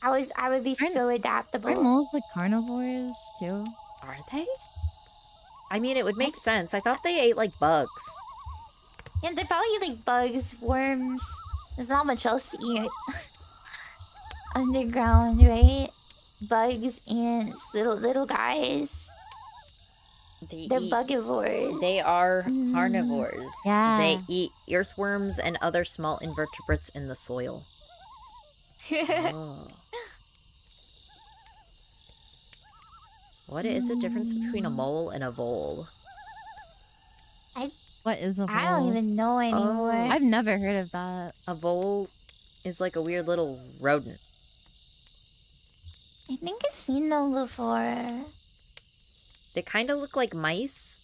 Speaker 1: I would be
Speaker 2: Aren't-
Speaker 1: so adaptable.
Speaker 2: Are moles like carnivores too?
Speaker 3: Are they? I mean, it would make sense. I thought they ate like bugs.
Speaker 1: Yeah, they probably eat like bugs, worms. There's not much else to eat. Underground, right? Bugs, ants, little guys. They're
Speaker 3: eat-
Speaker 1: bugivores.
Speaker 3: They are
Speaker 1: Mm.
Speaker 3: carnivores.
Speaker 2: Yeah.
Speaker 3: They eat earthworms and other small invertebrates in the soil. Oh. What is the difference between a mole and a vole?
Speaker 2: What is a vole?
Speaker 1: I don't even know anymore.
Speaker 3: Oh.
Speaker 2: I've never heard of that.
Speaker 3: A vole is like a weird little rodent.
Speaker 1: I think I've seen them before.
Speaker 3: They kind of look like mice.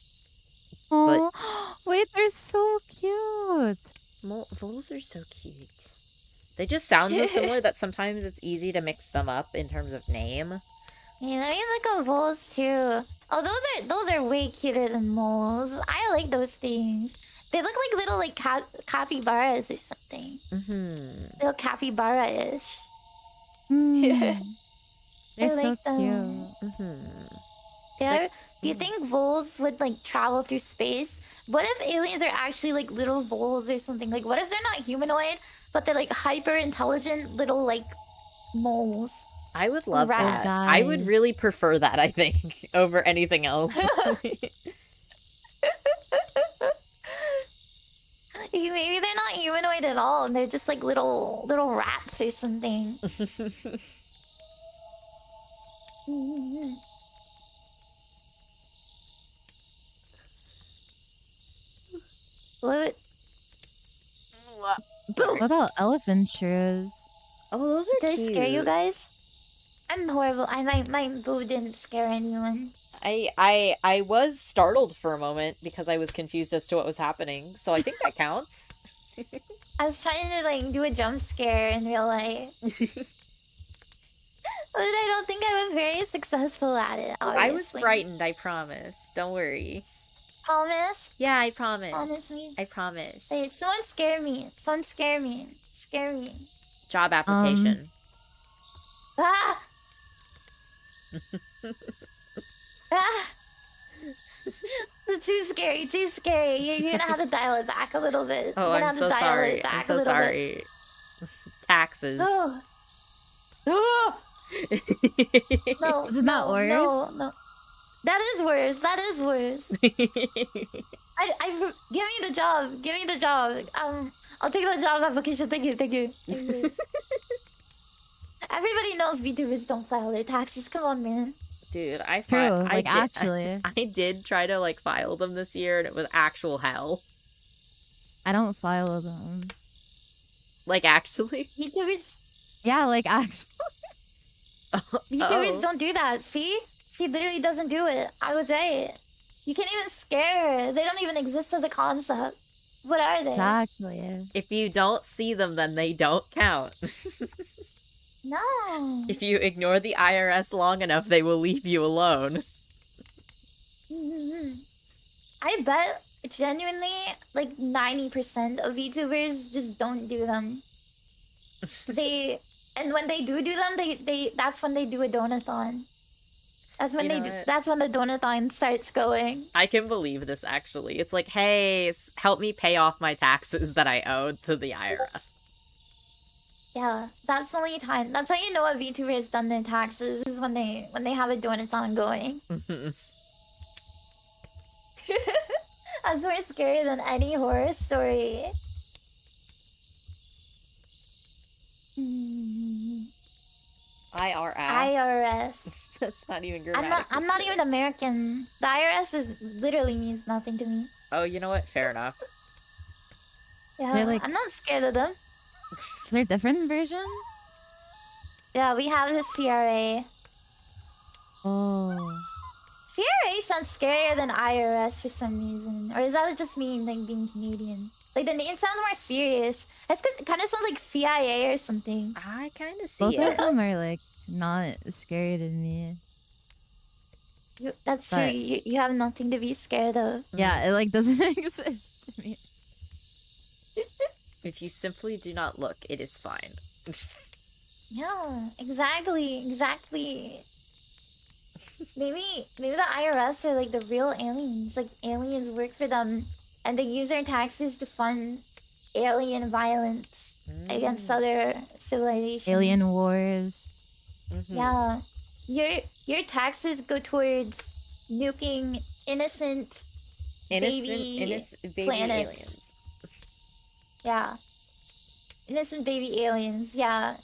Speaker 2: Oh, wait, they're so cute.
Speaker 3: Voles are so cute. They just sound so similar that sometimes it's easy to mix them up in terms of name.
Speaker 1: Yeah, let me look at voles too. Oh, those are way cuter than moles. I like those things. They look like little like capybaras or something.
Speaker 3: Mm-hmm.
Speaker 1: Little capybara-ish.
Speaker 2: Mm. They're so
Speaker 1: like them.
Speaker 2: cute.
Speaker 3: Mm-hmm.
Speaker 1: Do you think voles would like travel through space? What if aliens are actually like little voles or something? Like, what if they're not humanoid, but they're like hyper intelligent little like moles?
Speaker 3: I would love
Speaker 1: Rats.
Speaker 3: that. I would
Speaker 2: Guys.
Speaker 3: really prefer that, I think, over anything else.
Speaker 1: Maybe they're not humanoid at all, and they're just like little rats or something. What? Boo!
Speaker 2: What about elephant shrews?
Speaker 3: Oh, those are
Speaker 1: Did I
Speaker 3: cute.
Speaker 1: scare you guys? I'm horrible. My boo didn't scare anyone.
Speaker 3: I was startled for a moment because I was confused as to what was happening. So I think that counts.
Speaker 1: I was trying to like do a jump scare in real life, but I don't think I was very successful at it.
Speaker 3: I was
Speaker 1: Obviously.
Speaker 3: frightened, I promise. Don't worry.
Speaker 1: Promise?
Speaker 3: Yeah, I promise.
Speaker 1: Promise me?
Speaker 3: I promise.
Speaker 1: Wait, someone scare me. Someone scare me. Scare me.
Speaker 3: Job application.
Speaker 1: Ah! Ah! Too scary, too scary. You're gonna have to dial it back a little bit.
Speaker 3: Oh,
Speaker 1: You're gonna
Speaker 3: I'm
Speaker 1: have
Speaker 3: so
Speaker 1: to dial
Speaker 3: sorry.
Speaker 1: it back
Speaker 3: I'm
Speaker 1: a
Speaker 3: so
Speaker 1: little bit.
Speaker 3: sorry. Taxes.
Speaker 1: Oh, no,
Speaker 2: Isn't that
Speaker 1: no,
Speaker 2: worse?
Speaker 1: no. That is worse. That is worse. Give me the job. Give me the job. I'll take the job application. Thank you. Thank you. Everybody knows VTubers don't file their taxes. Come on, man.
Speaker 3: Dude,
Speaker 2: True, like, actually.
Speaker 3: I did try to like file them this year, and it was actual hell.
Speaker 2: I don't file them.
Speaker 3: Like actually.
Speaker 1: VTubers.
Speaker 2: Yeah, like actually.
Speaker 1: VTubers don't do that. See? She literally doesn't do it. I was right. You can't even scare her. They don't even exist as a concept. What are they?
Speaker 2: Exactly.
Speaker 3: If you don't see them, then they don't count.
Speaker 1: No.
Speaker 3: If you ignore the IRS long enough, they will leave you alone.
Speaker 1: I bet genuinely like 90% of VTubers just don't do them. And when they do them, they that's when they do a donathon. That's when that's when the donathon starts going.
Speaker 3: I can believe this actually. It's like, hey, help me pay off my taxes that I owed to the IRS.
Speaker 1: Yeah, that's the only time. That's how you know a VTuber has done their taxes, is when they have a donathon going. That's more scary than any horror story. IRS.
Speaker 3: That's not even grammatically.
Speaker 1: I'm not even American. The IRS literally means nothing to me.
Speaker 3: Oh, you know what? Fair enough.
Speaker 1: Yeah, like... I'm not scared of them.
Speaker 2: Is there a different version?
Speaker 1: Yeah, we have the CRA.
Speaker 2: Oh.
Speaker 1: CRA sounds scarier than IRS for some reason. Or is that just me, like, being Canadian? Like, the name sounds more serious. That's because it kind of sounds like CIA or something.
Speaker 3: I kind of see
Speaker 2: Both
Speaker 3: it.
Speaker 2: of them are, like, not scary to me.
Speaker 1: That's true. You have nothing to be scared of.
Speaker 2: Yeah, it, like, doesn't exist to me.
Speaker 3: If you simply do not look, it is fine.
Speaker 1: Yeah, exactly. Maybe the IRS are like the real aliens. Like aliens work for them, and they use their taxes to fund alien violence against other civilizations.
Speaker 2: Alien wars.
Speaker 1: Yeah, your taxes go towards nuking innocent baby planets.
Speaker 3: Aliens.
Speaker 1: Yeah. Innocent baby aliens, yeah.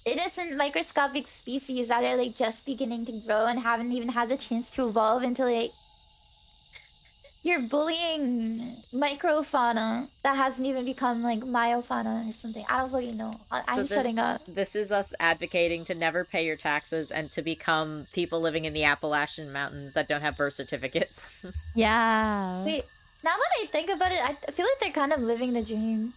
Speaker 1: Innocent microscopic species that are like just beginning to grow and haven't even had the chance to evolve into like... You're bullying microfauna that hasn't even become like myofauna or something. I don't fucking know. I'm shutting up.
Speaker 3: This is us advocating to never pay your taxes and to become people living in the Appalachian Mountains that don't have birth certificates.
Speaker 2: Yeah.
Speaker 1: Wait. Now that I think about it, I feel like they're kind of living the dream.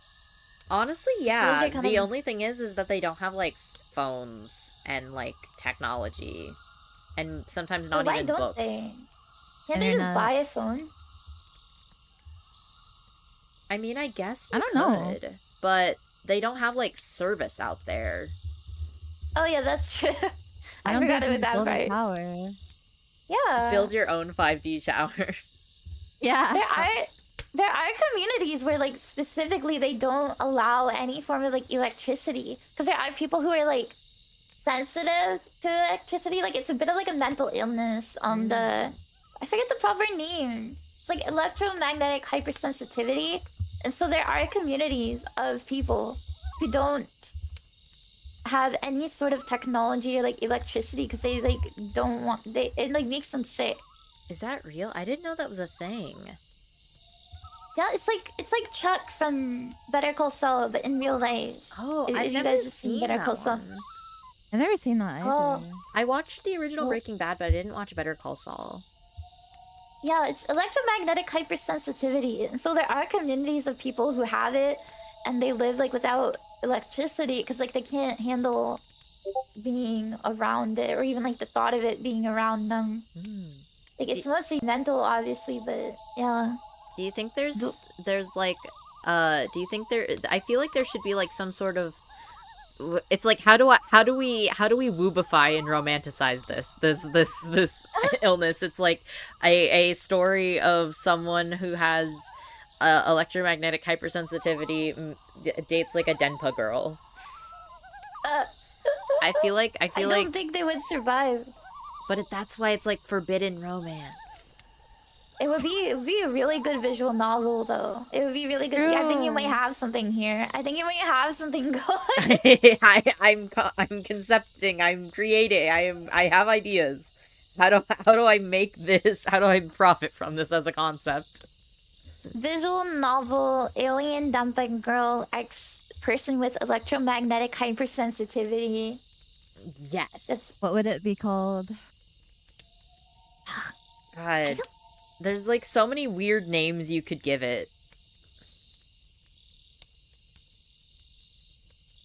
Speaker 3: Honestly, yeah. The only thing is that they don't have, like, phones and, like, technology. And sometimes not even books.
Speaker 1: They? Can't they just buy a phone?
Speaker 3: I mean, I guess
Speaker 2: I don't know.
Speaker 3: But they don't have, like, service out there.
Speaker 1: Oh, yeah, that's true. I forgot it was that part.
Speaker 2: Tower.
Speaker 1: Yeah.
Speaker 3: Build your own 5D tower.
Speaker 2: Yeah.
Speaker 1: There are communities where like specifically they don't allow any form of like electricity because there are people who are like sensitive to electricity. Like it's a bit of like a mental illness on the... I forget the proper name. It's like electromagnetic hypersensitivity. And so there are communities of people who don't have any sort of technology or like electricity because they like don't want... It like makes them sick.
Speaker 3: Is that real? I didn't know that was a thing.
Speaker 1: Yeah, it's like Chuck from Better Call Saul, but in real life.
Speaker 3: Oh, I've never seen Better Call Saul.
Speaker 2: I've never seen that either.
Speaker 1: Oh.
Speaker 3: I watched the original Breaking Bad, but I didn't watch Better Call Saul.
Speaker 1: Yeah, it's electromagnetic hypersensitivity, and so there are communities of people who have it, and they live like without electricity because like they can't handle being around it, or even like the thought of it being around them. Like it's mostly mental, obviously, but yeah.
Speaker 3: Do you think there's like do you think there... I feel like there should be like some sort of... It's like how do we woobify and romanticize this illness? It's like a story of someone who has electromagnetic hypersensitivity dates like a DENPA girl. I feel like
Speaker 1: I don't think they would survive.
Speaker 3: But that's why it's like forbidden romance.
Speaker 1: It would be a really good visual novel, though. It would be really good. Yeah, I think you might
Speaker 2: True.
Speaker 1: have something here. I think you might have something going.
Speaker 3: I'm concepting. I'm creating. I have ideas. How do I make this? How do I profit from this as a concept?
Speaker 1: Visual novel, alien dumping girl, person with electromagnetic hypersensitivity.
Speaker 3: Yes.
Speaker 1: That's
Speaker 2: What would it be called?
Speaker 3: God. There's like so many weird names you could give it.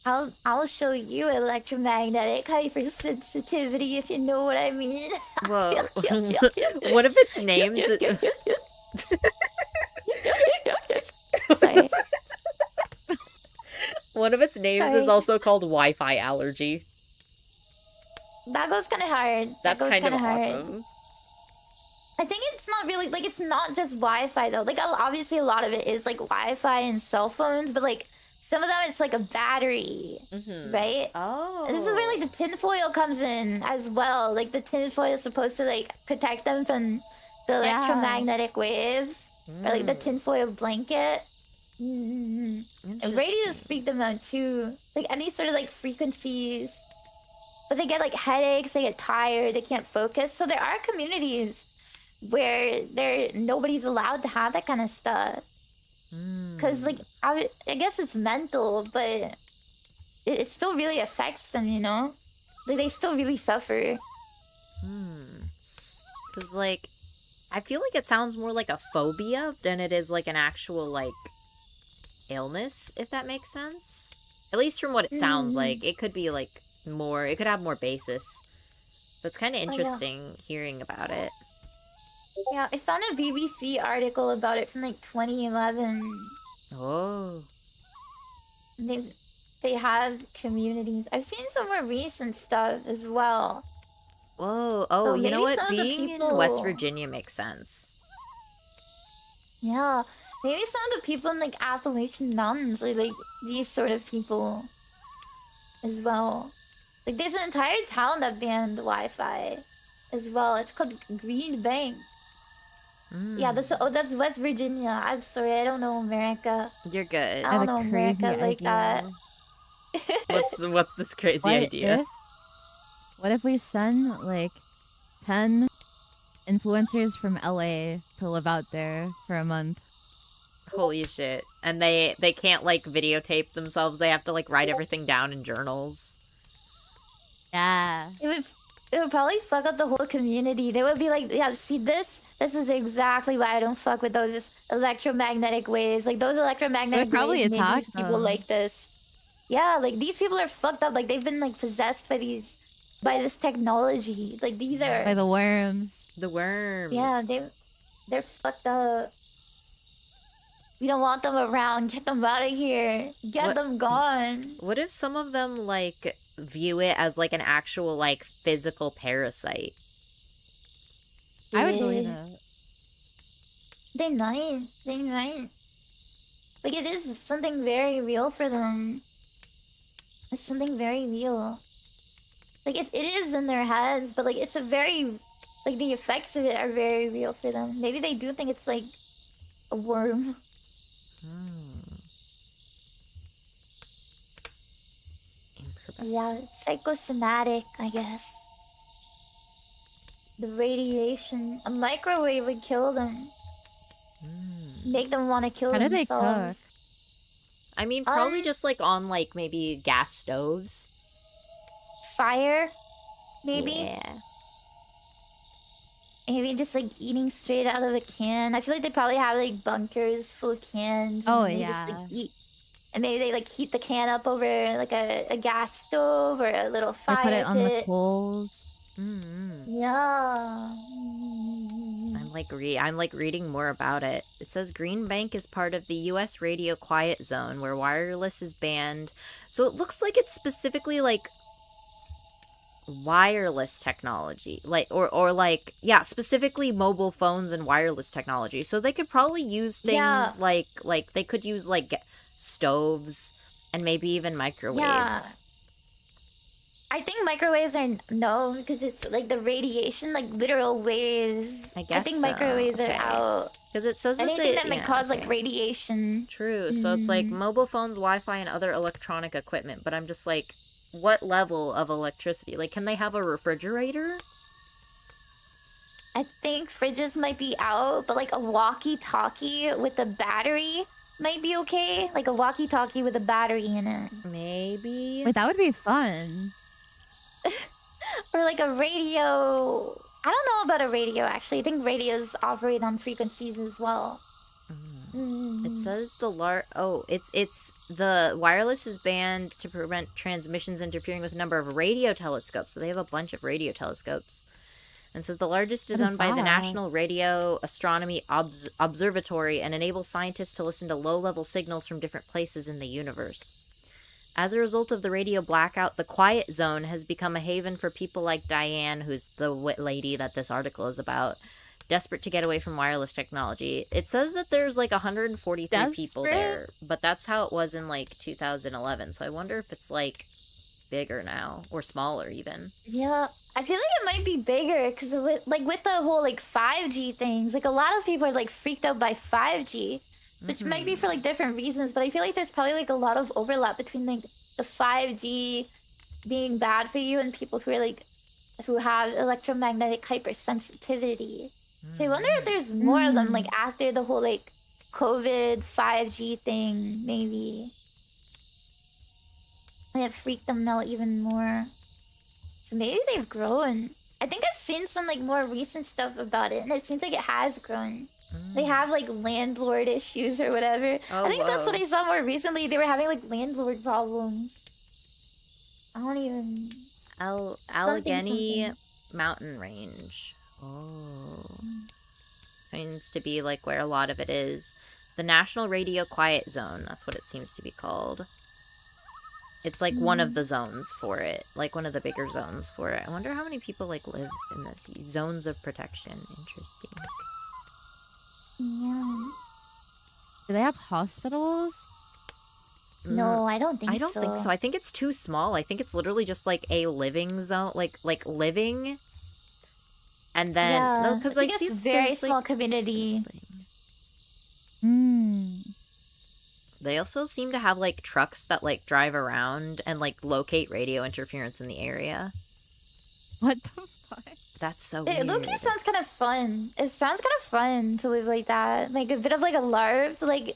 Speaker 1: I'll show you electromagnetic hypersensitivity if you know what I mean.
Speaker 3: Whoa. What if its name's
Speaker 1: Sorry.
Speaker 3: one of its names is
Speaker 1: Sorry.
Speaker 3: also called Wi-Fi allergy.
Speaker 1: That goes kind of hard.
Speaker 3: That's
Speaker 1: that goes
Speaker 3: kind of
Speaker 1: kinda hard.
Speaker 3: awesome.
Speaker 1: I think it's not really like it's not just Wi-Fi though. Like obviously a lot of it is like Wi-Fi and cell phones, but like some of them it's like a battery, right?
Speaker 3: Oh.
Speaker 1: And this is where like the tinfoil comes in as well. Like the tinfoil is supposed to like protect them from the electromagnetic waves, or like the tinfoil blanket. And radios freak them out too. Like any sort of like frequencies. But they get like headaches, they get tired, they can't focus. So there are communities where nobody's allowed to have that kind of stuff. Because like I guess it's mental, but it still really affects them, you know? Like they still really suffer.
Speaker 3: Because like I feel like it sounds more like a phobia than it is like an actual like illness, if that makes sense. At least from what it sounds like. It could be like more, it could have more basis. But it's kind of interesting hearing about it.
Speaker 1: Yeah, I found a BBC article about it from like 2011.
Speaker 3: Oh.
Speaker 1: They have communities. I've seen some more recent stuff as well.
Speaker 3: Whoa. Oh,
Speaker 1: So
Speaker 3: you know
Speaker 1: maybe
Speaker 3: what?
Speaker 1: some of the
Speaker 3: Being in West
Speaker 1: people-
Speaker 3: Virginia makes sense.
Speaker 1: Yeah, maybe some of the people in like Appalachian Mountains are like these sort of people as well. Like there's an entire town that banned Wi-Fi as well. It's called Green Bank. Yeah, that's West Virginia. I'm sorry, I don't know America.
Speaker 3: You're good.
Speaker 1: I don't know America like that.
Speaker 3: What's this crazy
Speaker 2: What
Speaker 3: idea?
Speaker 2: What if we send like 10 influencers from LA to live out there for a month?
Speaker 3: Holy shit. And they can't like videotape themselves. They have to like write everything down in journals.
Speaker 2: Yeah.
Speaker 1: It would probably fuck up the whole community. They would be like, yeah, see this is exactly why I don't fuck with those electromagnetic waves. Like those electromagnetic
Speaker 2: probably
Speaker 1: waves make
Speaker 2: attack
Speaker 1: these people
Speaker 2: them.
Speaker 1: like this. Yeah, like these people are fucked up. Like they've been like possessed by this technology. Like these are
Speaker 2: By the worms.
Speaker 3: The worms.
Speaker 1: yeah, they're fucked up. We don't want them around. Get them out of here. Get
Speaker 3: What-
Speaker 1: them gone.
Speaker 3: What if some of them like view it as like an actual like physical parasite?
Speaker 2: I would believe
Speaker 1: Yeah.
Speaker 2: it.
Speaker 1: They might. They might. Like, it is something very real for them. It's something very real. Like, it is in their heads, but, like, it's a very... Like, the effects of it are very real for them. Maybe they do think it's, like, a worm. Yeah, it's psychosomatic, I guess. The radiation. A microwave would kill them. Make them want to kill
Speaker 2: How do they
Speaker 1: themselves.
Speaker 2: cook?
Speaker 3: I mean, probably just like on like maybe gas stoves.
Speaker 1: Fire? Maybe?
Speaker 3: Yeah.
Speaker 1: Maybe just like eating straight out of a can. I feel like they probably have like bunkers full of cans.
Speaker 2: Oh,
Speaker 1: and they just,
Speaker 2: yeah.
Speaker 1: like, eat. And maybe they like heat the can up over like a gas stove or a little
Speaker 2: They
Speaker 1: fire
Speaker 2: put it on the
Speaker 1: pit.
Speaker 2: coals.
Speaker 1: Yeah.
Speaker 3: I'm like reading more about it. It says Green Bank is part of the US radio quiet zone where wireless is banned. So it looks like it's specifically like wireless technology. Like or like yeah, specifically mobile phones and wireless technology. So they could probably use things
Speaker 1: Yeah.
Speaker 3: like they could use like stoves and maybe even microwaves.
Speaker 1: I think microwaves are no, because it's like the radiation, like literal waves.
Speaker 3: I guess
Speaker 1: think
Speaker 3: so,
Speaker 1: microwaves
Speaker 3: okay.
Speaker 1: are out.
Speaker 3: Because it says that
Speaker 1: Anything that might
Speaker 3: yeah,
Speaker 1: cause
Speaker 3: okay.
Speaker 1: like radiation.
Speaker 3: True. So it's like mobile phones, Wi-Fi, and other electronic equipment. But I'm just like, what level of electricity? Like, can they have a refrigerator?
Speaker 1: I think fridges might be out, but like a walkie-talkie with a battery might be okay. Like a walkie-talkie with a battery in it.
Speaker 3: Maybe.
Speaker 2: Wait, that would be fun.
Speaker 1: Or like a radio. I don't know about a radio actually. I think radios operate on frequencies as well.
Speaker 3: It says it's the wireless is banned to prevent transmissions interfering with a number of radio telescopes. So they have a bunch of radio telescopes. And says the largest is owned by the National Radio Astronomy Observatory and enables scientists to listen to low-level signals from different places in the universe. As a result of the radio blackout, the quiet zone has become a haven for people like Diane, who's the lady that this article is about, desperate to get away from wireless technology. It says that there's like 143 people there, but that's how it was in like 2011. So I wonder if it's like bigger now or smaller even.
Speaker 1: Yeah, I feel like it might be bigger because with the whole like 5G things, like a lot of people are like freaked out by 5G, which might be for like different reasons, but I feel like there's probably like a lot of overlap between like the 5G being bad for you and people who are like who have electromagnetic hypersensitivity. So I wonder if there's more of them like after the whole like COVID 5G thing, maybe. Like it freaked them out even more. So maybe they've grown. I think I've seen some like more recent stuff about it, and it seems like it has grown. They have like landlord issues or whatever.
Speaker 3: Oh,
Speaker 1: I think that's what I saw more recently. They were having like landlord problems. I don't even.
Speaker 3: Allegheny Mountain Range. Oh. Seems to be like where a lot of it is. The National Radio Quiet Zone. That's what it seems to be called. It's like one of the zones for it. Like one of the bigger zones for it. I wonder how many people like live in this. Zones of protection. Interesting.
Speaker 1: Yeah.
Speaker 2: Do they have hospitals?
Speaker 1: No, I don't think so.
Speaker 3: I don't think so. I think it's too small. I think it's literally just like a living zone. Like living. And then...
Speaker 1: Yeah,
Speaker 3: because
Speaker 1: I think it's a very small
Speaker 3: like,
Speaker 1: community.
Speaker 3: They also seem to have like trucks that like drive around and like locate radio interference in the area.
Speaker 2: What the fuck?
Speaker 3: That's so weird.
Speaker 1: Loki sounds kind of fun. It sounds kind of fun to live like that. Like a bit of like a LARP. Like,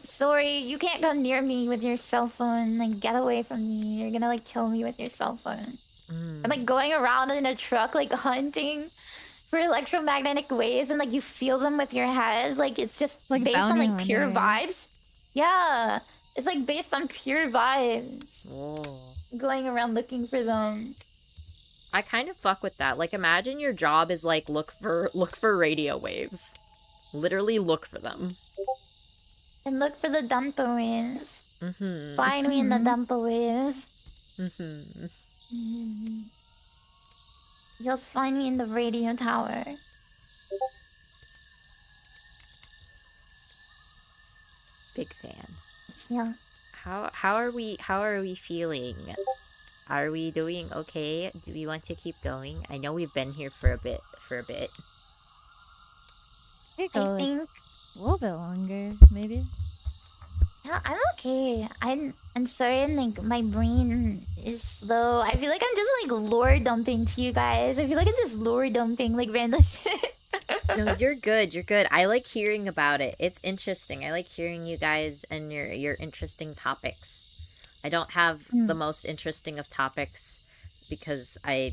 Speaker 1: sorry, you can't come near me with your cell phone. Like, get away from me. You're gonna like kill me with your cell phone. And like going around in a truck, like hunting for electromagnetic waves, and like you feel them with your head. Like it's just like based on like pure vibes. Yeah, it's like based on pure vibes. Going around looking for them.
Speaker 3: I kind of fuck with that. Like, imagine your job is like look for radio waves. Literally look for them.
Speaker 1: And look for the DENPA waves. Find me in the DENPA waves. You'll find me in the radio tower.
Speaker 3: Big fan.
Speaker 1: Yeah.
Speaker 3: How are we feeling? Are we doing okay? Do we want to keep going? I know we've been here for a bit.
Speaker 2: I think a little bit longer, maybe.
Speaker 1: Yeah, I'm okay. I'm sorry, like my brain is slow. I feel like I'm just like lore dumping to you guys. I feel like I'm just lore dumping like random shit.
Speaker 3: No, you're good. You're good. I like hearing about it. It's interesting. I like hearing you guys and your interesting topics. I don't have the most interesting of topics because my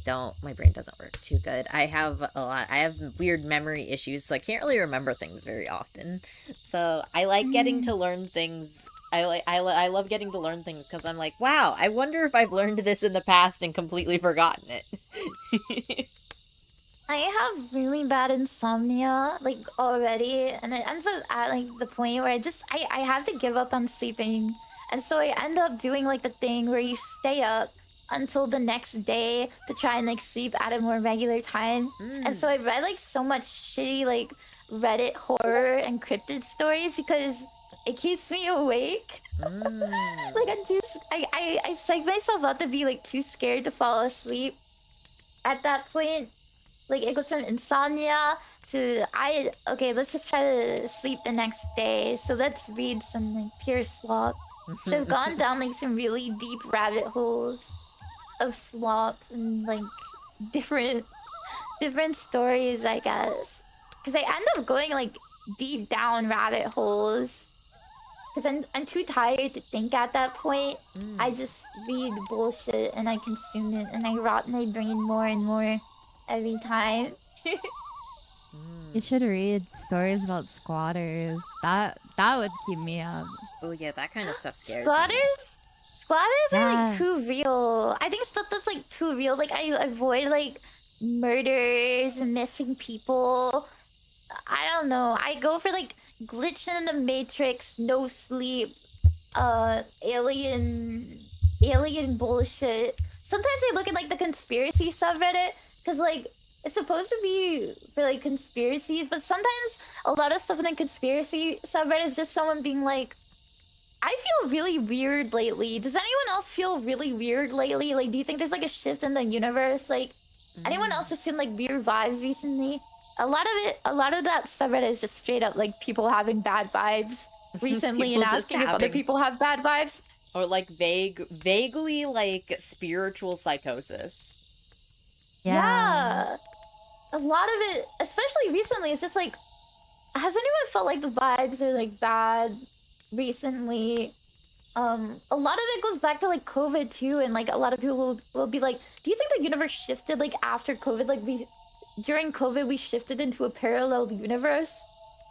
Speaker 3: brain doesn't work too good. I have weird memory issues, so I can't really remember things very often. So I like getting to learn things. I love getting to learn things because I'm like, wow, I wonder if I've learned this in the past and completely forgotten it.
Speaker 1: I have really bad insomnia, like already, and it ends up at like the point where I have to give up on sleeping. And so I end up doing like the thing where you stay up until the next day to try and like sleep at a more regular time. And so I read like so much shitty like Reddit horror and cryptid stories because it keeps me awake. Like I'm too. I psych myself out to be like too scared to fall asleep. At that point, like it goes from insomnia to okay. Let's just try to sleep the next day. So let's read some like pure slop. So I've gone down like some really deep rabbit holes of slop and like different stories, I guess. Because I end up going like deep down rabbit holes. Because I'm too tired to think at that point. I just read bullshit and I consume it and I rot my brain more and more every time.
Speaker 2: You should read stories about squatters. That would keep me up.
Speaker 3: Oh yeah, that kind of stuff scares me.
Speaker 1: Squatters are
Speaker 2: Yeah.
Speaker 1: like too real. I think stuff that's like too real. Like I avoid like murders and missing people. I don't know. I go for like glitch in the matrix, no sleep, alien bullshit. Sometimes I look at like the conspiracy subreddit because like it's supposed to be for like conspiracies, but sometimes a lot of stuff in the conspiracy subreddit is just someone being like, I feel really weird lately. Does anyone else feel really weird lately? Like, do you think there's like a shift in the universe? Like, anyone else just seen like weird vibes recently? A lot of that subreddit is just straight up like people having bad vibes recently and
Speaker 3: People just
Speaker 1: asking if other
Speaker 3: having-
Speaker 1: people have bad vibes.
Speaker 3: Or like vaguely like spiritual psychosis.
Speaker 1: Yeah. A lot of it, especially recently, it's just like, has anyone felt like the vibes are like bad recently? A lot of it goes back to like COVID too, and like a lot of people will be like, do you think the universe shifted like after COVID? Like during COVID we shifted into a parallel universe,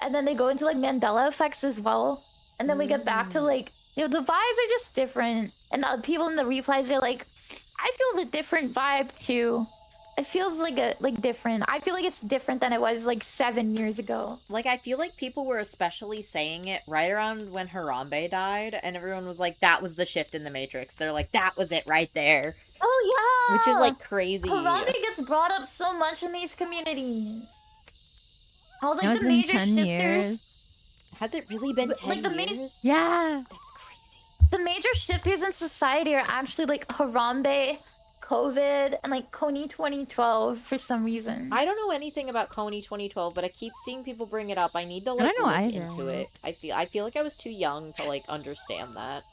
Speaker 1: and then they go into like Mandela effects as well, and then we get back to like, you know, the vibes are just different, and people in the replies are like, I feel the different vibe too. It feels like different. I feel like it's different than it was like 7 years ago.
Speaker 3: Like, I feel like people were especially saying it right around when Harambe died, and everyone was like, that was the shift in the Matrix. They're like, that was it right there.
Speaker 1: Oh yeah!
Speaker 3: Which is like crazy.
Speaker 1: Harambe gets brought up so much in these communities. How like
Speaker 2: Now it's
Speaker 1: the
Speaker 2: been
Speaker 1: major
Speaker 2: 10
Speaker 1: shifters,
Speaker 2: years.
Speaker 3: Has it really been 10
Speaker 1: like the
Speaker 3: years?
Speaker 2: Yeah.
Speaker 3: That's crazy.
Speaker 1: the major shifters in society are actually like Harambe, COVID, and like Kony 2012 for some reason.
Speaker 3: I don't know anything about Kony 2012, but I keep seeing people bring it up. I need to like
Speaker 2: don't know
Speaker 3: look
Speaker 2: either.
Speaker 3: into it. I feel like I was too young to like understand that.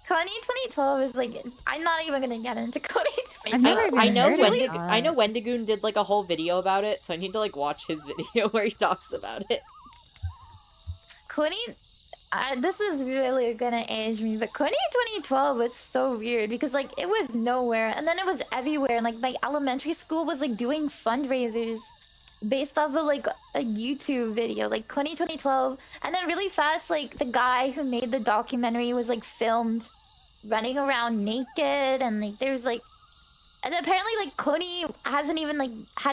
Speaker 1: Kony 2012 is like, I'm not even gonna get into Kony
Speaker 2: I've
Speaker 1: 2012.
Speaker 2: never even
Speaker 3: I know
Speaker 2: heard of that.
Speaker 3: I know Wendigoon did like a whole video about it, so I need to like watch his video where he talks about it.
Speaker 1: Kony, this is really gonna age me, but Kony 2012 was so weird because like it was nowhere and then it was everywhere, and like my elementary school was like doing fundraisers based off of like a YouTube video, like Kony 2012, and then really fast like the guy who made the documentary was like filmed running around naked, and like there's like, and apparently like Kony hadn't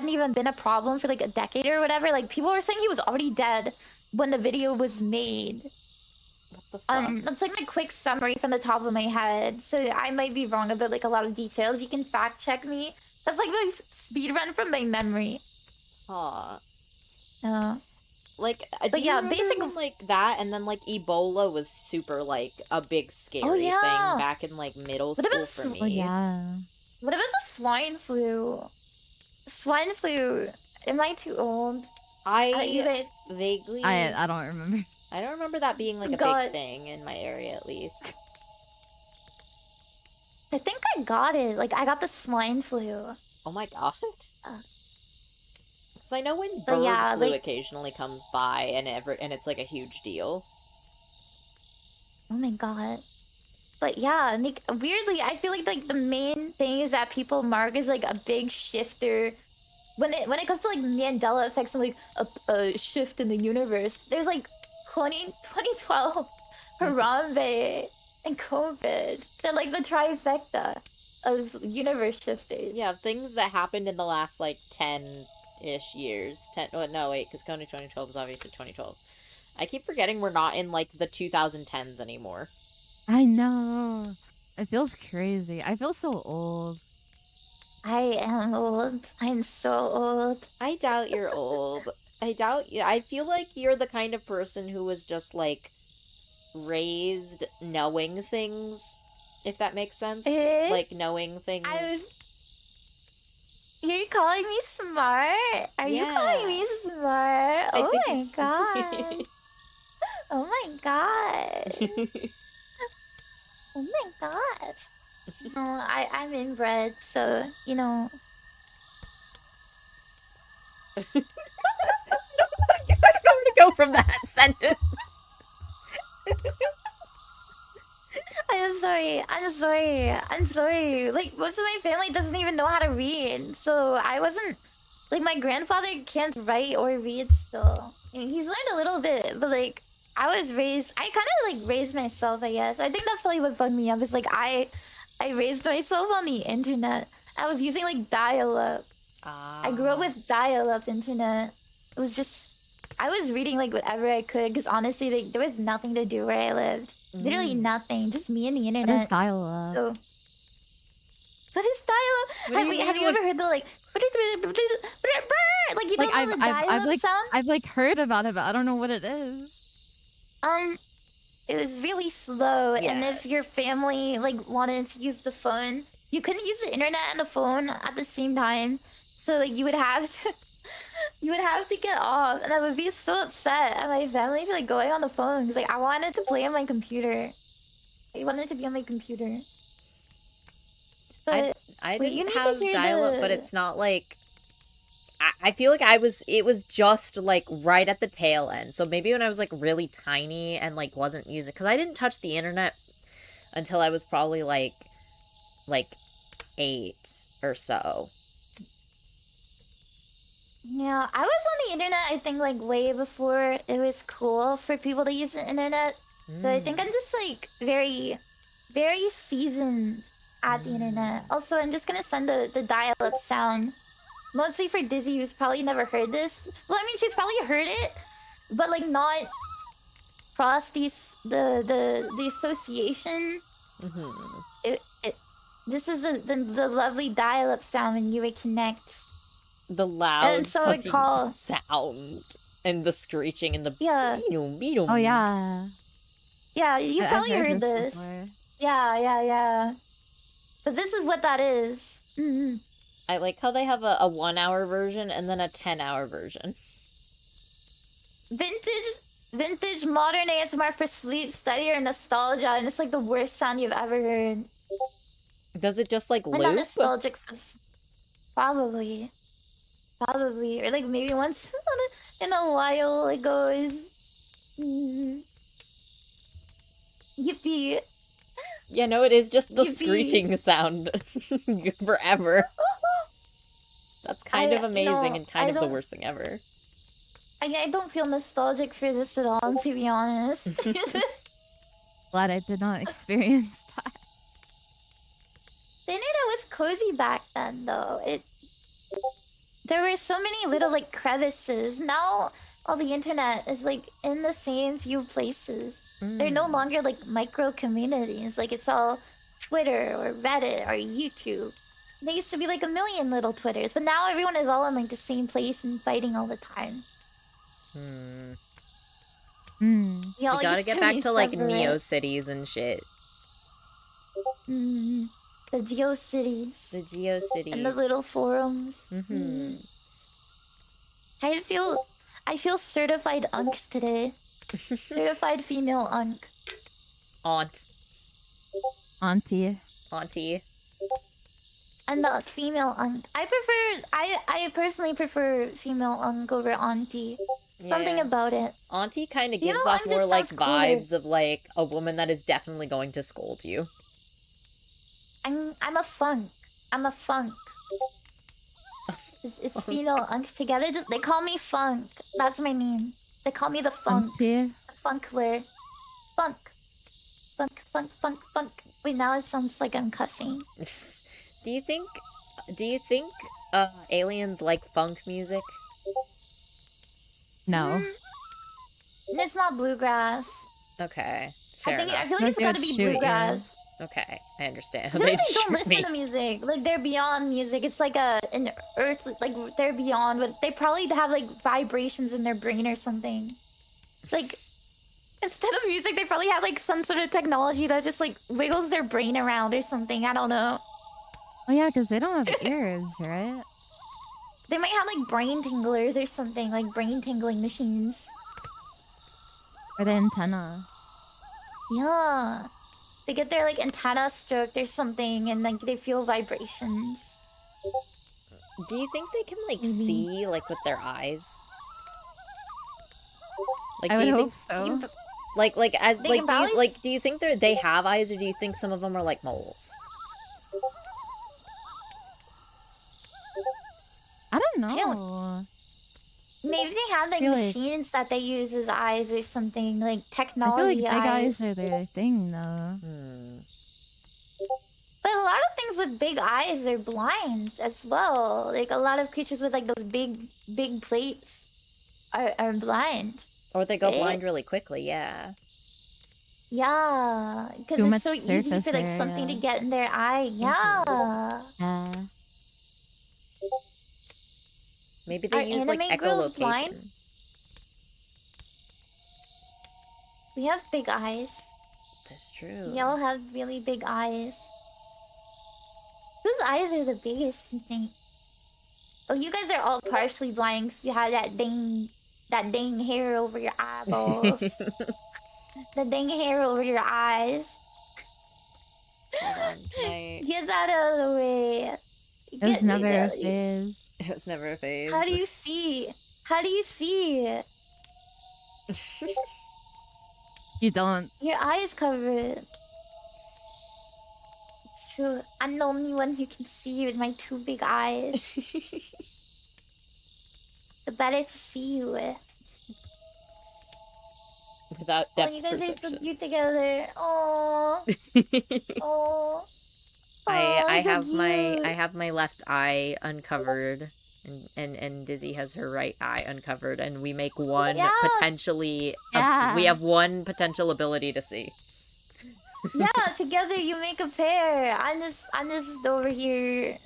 Speaker 1: even been a problem for like a decade or whatever. Like people were saying he was already dead when the video was made.
Speaker 3: What the fuck?
Speaker 1: That's like my quick summary from the top of my head. So I might be wrong about like a lot of details. You can fact check me. That's like my speed run from my memory.
Speaker 3: Aw.
Speaker 1: But
Speaker 3: do you
Speaker 1: yeah,
Speaker 3: remember
Speaker 1: basically-
Speaker 3: when, like that, and then like Ebola was super like a big scary
Speaker 1: yeah.
Speaker 3: thing back in like middle
Speaker 1: What
Speaker 3: school
Speaker 1: about
Speaker 3: for me.
Speaker 2: Oh yeah.
Speaker 1: What about the swine flu? Swine flu. Am I too old? You guys,
Speaker 3: Vaguely.
Speaker 2: I don't remember.
Speaker 3: I don't remember that being like a
Speaker 1: God.
Speaker 3: big thing in my area, at least.
Speaker 1: I think I got it. Like I got the swine flu.
Speaker 3: Oh my god.
Speaker 1: Uh.
Speaker 3: Because I know when
Speaker 1: But
Speaker 3: bird
Speaker 1: yeah,
Speaker 3: flu
Speaker 1: like-
Speaker 3: occasionally comes by and it's like a huge deal.
Speaker 1: Oh my god. But yeah, like weirdly, I feel like the main thing is that people mark as like a big shifter when it comes to like Mandela effects and like a shift in the universe. There's like 2012, Harambe, and COVID. They're like the trifecta of universe shifters.
Speaker 3: Yeah, things that happened in the last like 10-ish years. No, wait, because Kony 2012 is obviously 2012. I keep forgetting we're not in like the 2010s anymore.
Speaker 2: I know. It feels crazy. I feel so old.
Speaker 1: I am old. I'm so old.
Speaker 3: I doubt you're old. I feel like you're the kind of person who was just like raised knowing things, if that makes sense.
Speaker 1: Eh?
Speaker 3: Like knowing things.
Speaker 1: You're calling me smart? Are you calling me smart?
Speaker 3: I
Speaker 1: Oh
Speaker 3: think
Speaker 1: my god. Oh my god. Oh my gosh. No, I'm inbred, so, you know.
Speaker 3: I don't know where to go from that sentence.
Speaker 1: I'm sorry. I'm sorry. I'm sorry. Like, most of my family doesn't even know how to read. So I wasn't... Like, my grandfather can't write or read still. He's learned a little bit, but like, I was raised... I kind of like raised myself, I guess. I think that's probably what fucked me up. Is like, I raised myself on the internet. I was using like dial-up. I grew up with dial-up internet. It was just... I was reading like whatever I could, because honestly, like, there was nothing to do where I lived. Literally nothing. Just me and the internet.
Speaker 2: What is dial-up?
Speaker 1: So... What is dial-up? Wait, have you ever heard the like... Like, you don't know the dial-up sound?
Speaker 2: I've like heard about it, but I don't know what it is.
Speaker 1: It was really slow, and if your family like wanted to use the phone, you couldn't use the internet and the phone at the same time. So like you would have to get off, and I would be so upset at my family for like going on the phone because like I wanted to play on my computer. I wanted to be on my computer. But
Speaker 3: I
Speaker 1: wait, you
Speaker 3: didn't
Speaker 1: need to
Speaker 3: have
Speaker 1: hear
Speaker 3: dial-up, but
Speaker 1: the-
Speaker 3: it's not like... I feel like it was just like right at the tail end. So maybe when I was like really tiny and like wasn't using... Because I didn't touch the internet until I was probably like 8 or so.
Speaker 1: Yeah, I was on the internet, I think, like, way before it was cool for people to use the internet. So I think I'm just, like, very, very seasoned at the internet. Also, I'm just gonna send the dial-up sound. Mostly for Dizzy, who's probably never heard this. Well, I mean, she's probably heard it, but, like, not cross the association. This is the lovely dial-up sound when you would connect.
Speaker 3: The loud
Speaker 1: And so it call...
Speaker 3: sound and the screeching and the
Speaker 2: Oh yeah.
Speaker 1: Yeah, you probably
Speaker 2: I've
Speaker 1: heard this.
Speaker 2: before.
Speaker 1: Yeah. But this is what that is.
Speaker 3: I like how they have a 1-hour version and then a 10-hour version.
Speaker 1: Vintage modern ASMR for sleep, study, or nostalgia, and it's like the worst sound you've ever heard.
Speaker 3: Does it just like
Speaker 1: I'm not
Speaker 3: loop?
Speaker 1: nostalgic. Probably, or like maybe once in a while it goes. Yippee!
Speaker 3: Yeah, no, it is just the
Speaker 1: Yippee.
Speaker 3: screeching sound forever. That's kind of amazing and kind of the worst thing ever.
Speaker 1: I don't feel nostalgic for this at all, to be honest.
Speaker 2: Glad I did not experience that.
Speaker 1: The internet was cozy back then, though. There were so many little like crevices. Now all the internet is like in the same few places. They're no longer like micro communities. Like it's all Twitter or Reddit or YouTube. There used to be like a million little Twitters, but now everyone is all in like the same place and fighting all the time. We all
Speaker 3: We gotta
Speaker 1: used
Speaker 3: get
Speaker 1: to
Speaker 3: back
Speaker 1: be
Speaker 3: to like
Speaker 1: separate.
Speaker 3: Neo-cities and shit.
Speaker 1: The GeoCities.
Speaker 3: The GeoCities.
Speaker 1: And the little forums. I feel certified unks today. Certified female unk.
Speaker 2: Auntie.
Speaker 1: And the female unk. I personally prefer female unk over auntie. Something
Speaker 3: Yeah.
Speaker 1: about it.
Speaker 3: Auntie kind of
Speaker 1: You
Speaker 3: gives
Speaker 1: know,
Speaker 3: off
Speaker 1: I'm
Speaker 3: more
Speaker 1: just
Speaker 3: like
Speaker 1: sounds cooler.
Speaker 3: vibes of like a woman that is definitely going to scold you.
Speaker 1: I'm a funk. I'm a funk. It's female unk together. They call me funk. That's my name. They call me the funk.
Speaker 2: Auntie.
Speaker 1: The funkler. Funk. Funk. Wait, now it sounds like I'm cussing.
Speaker 3: Do you think aliens like funk music?
Speaker 2: No.
Speaker 1: It's not bluegrass.
Speaker 3: Okay.
Speaker 1: I feel like it's
Speaker 2: They
Speaker 1: gotta
Speaker 2: would
Speaker 1: be
Speaker 2: shoot you.
Speaker 1: bluegrass.
Speaker 3: Okay, I understand.
Speaker 1: I feel like
Speaker 3: They'd
Speaker 1: they don't
Speaker 3: shoot
Speaker 1: listen
Speaker 3: me.
Speaker 1: to music. Like they're beyond music. It's like an earth. Like they're beyond. But they probably have like vibrations in their brain or something. Like Instead of music, they probably have like some sort of technology that just like wiggles their brain around or something. I don't know.
Speaker 2: Oh yeah, because they don't have ears, right?
Speaker 1: They might have like brain tinglers or something, like brain tingling machines.
Speaker 2: Or the antenna.
Speaker 1: Yeah. They get their like antenna stroked or something and like they feel vibrations.
Speaker 3: Do you think they can like
Speaker 1: Maybe.
Speaker 3: see like with their eyes? Like,
Speaker 2: I
Speaker 3: do
Speaker 2: would
Speaker 3: you
Speaker 2: hope
Speaker 3: think
Speaker 2: so.
Speaker 3: like as
Speaker 1: They
Speaker 3: like
Speaker 1: can
Speaker 3: do you
Speaker 1: probably
Speaker 3: like do you think they have eyes, or do you think some of them are like moles?
Speaker 2: I don't
Speaker 1: I don't-
Speaker 2: know.
Speaker 1: Maybe they have like
Speaker 2: feel like-
Speaker 1: machines that they use as eyes or something, like
Speaker 2: I feel
Speaker 1: technology
Speaker 2: like big eyes
Speaker 1: eyes.
Speaker 2: are their thing, though.
Speaker 1: But a lot of things with big eyes are blind as well. Like a lot of creatures with like those big plates are blind.
Speaker 3: Or they go
Speaker 1: Right?
Speaker 3: blind really quickly, yeah.
Speaker 1: Yeah, because
Speaker 2: Too
Speaker 1: it's
Speaker 2: much
Speaker 1: so easy
Speaker 2: surface
Speaker 1: for like something to
Speaker 2: area.
Speaker 1: get in their eye. Yeah.
Speaker 2: Yeah.
Speaker 3: Maybe they
Speaker 1: Are
Speaker 3: use like
Speaker 1: anime girls blind?
Speaker 3: echolocation.
Speaker 1: We have big eyes.
Speaker 3: That's true.
Speaker 1: We all have really big eyes. Whose eyes are the biggest, you think? Oh, you guys are all partially blind 'cause you have that dang hair over your eyeballs. The dang hair over your eyes.
Speaker 3: Hold on, can I...
Speaker 1: Get that out of the way.
Speaker 2: It was
Speaker 1: Get-
Speaker 2: never a
Speaker 1: get-
Speaker 2: phase.
Speaker 3: It was never a phase.
Speaker 1: How do you see? How do you see?
Speaker 2: You don't.
Speaker 1: Your eyes covered. It's true. I'm the only one who can see with my two big eyes. The better to see you with.
Speaker 3: Without
Speaker 1: Oh,
Speaker 3: depth
Speaker 1: you guys are so
Speaker 3: perception.
Speaker 1: cute together. Oh, oh.
Speaker 3: I
Speaker 1: so
Speaker 3: have my left eye uncovered, and Dizzy has her right eye uncovered, and we make one
Speaker 1: Yeah.
Speaker 3: potentially
Speaker 2: Yeah.
Speaker 3: we have one potential ability to see.
Speaker 1: Yeah, together you make a pair. I'm just over here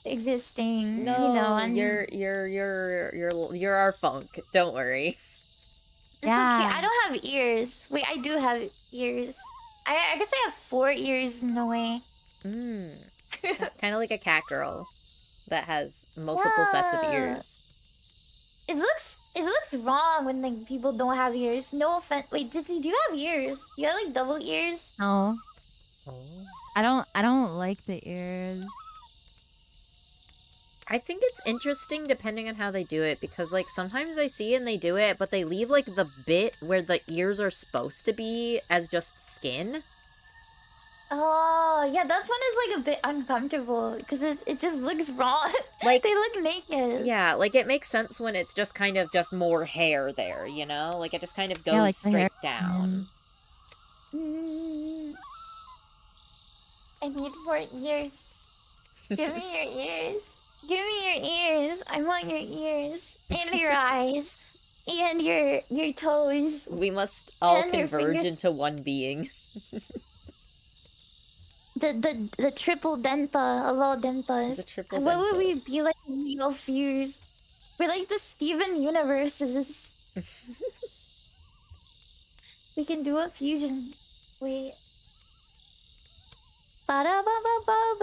Speaker 1: existing.
Speaker 3: No,
Speaker 1: you know, and
Speaker 3: you're our funk. Don't worry.
Speaker 1: it's
Speaker 2: Yeah.
Speaker 1: okay. I don't have ears. Wait, I do have ears. I guess I have 4 ears in a way.
Speaker 3: Kind of like a cat girl that has multiple sets of
Speaker 1: Yeah.
Speaker 3: ears.
Speaker 1: It looks wrong when like people don't have ears. No offense. Wait, Dizzy, do you have ears? You have like double ears?
Speaker 2: No.
Speaker 3: Oh.
Speaker 2: I don't like the ears.
Speaker 3: I think it's interesting depending on how they do it, because like sometimes I see and they do it, but they leave like the bit where the ears are supposed to be as just skin.
Speaker 1: Oh, yeah, that's when it's like a bit uncomfortable because it just looks wrong.
Speaker 3: Like
Speaker 1: They look naked.
Speaker 3: yeah, like it makes sense when it's just kind of just more hair there, you know? Like it just kind of goes
Speaker 2: Yeah, like the hair-
Speaker 3: straight down.
Speaker 1: Mm. I need more ears. Give me your ears. Give me your ears. I want your ears and your eyes and your toes.
Speaker 3: We must all
Speaker 1: And your
Speaker 3: converge
Speaker 1: fingers.
Speaker 3: into one being.
Speaker 1: The triple DENPA of all DENPAs.
Speaker 3: The triple
Speaker 1: What would
Speaker 3: DENPA.
Speaker 1: we be like if we all fused? We're like the Steven universes. We can do a fusion. Wait.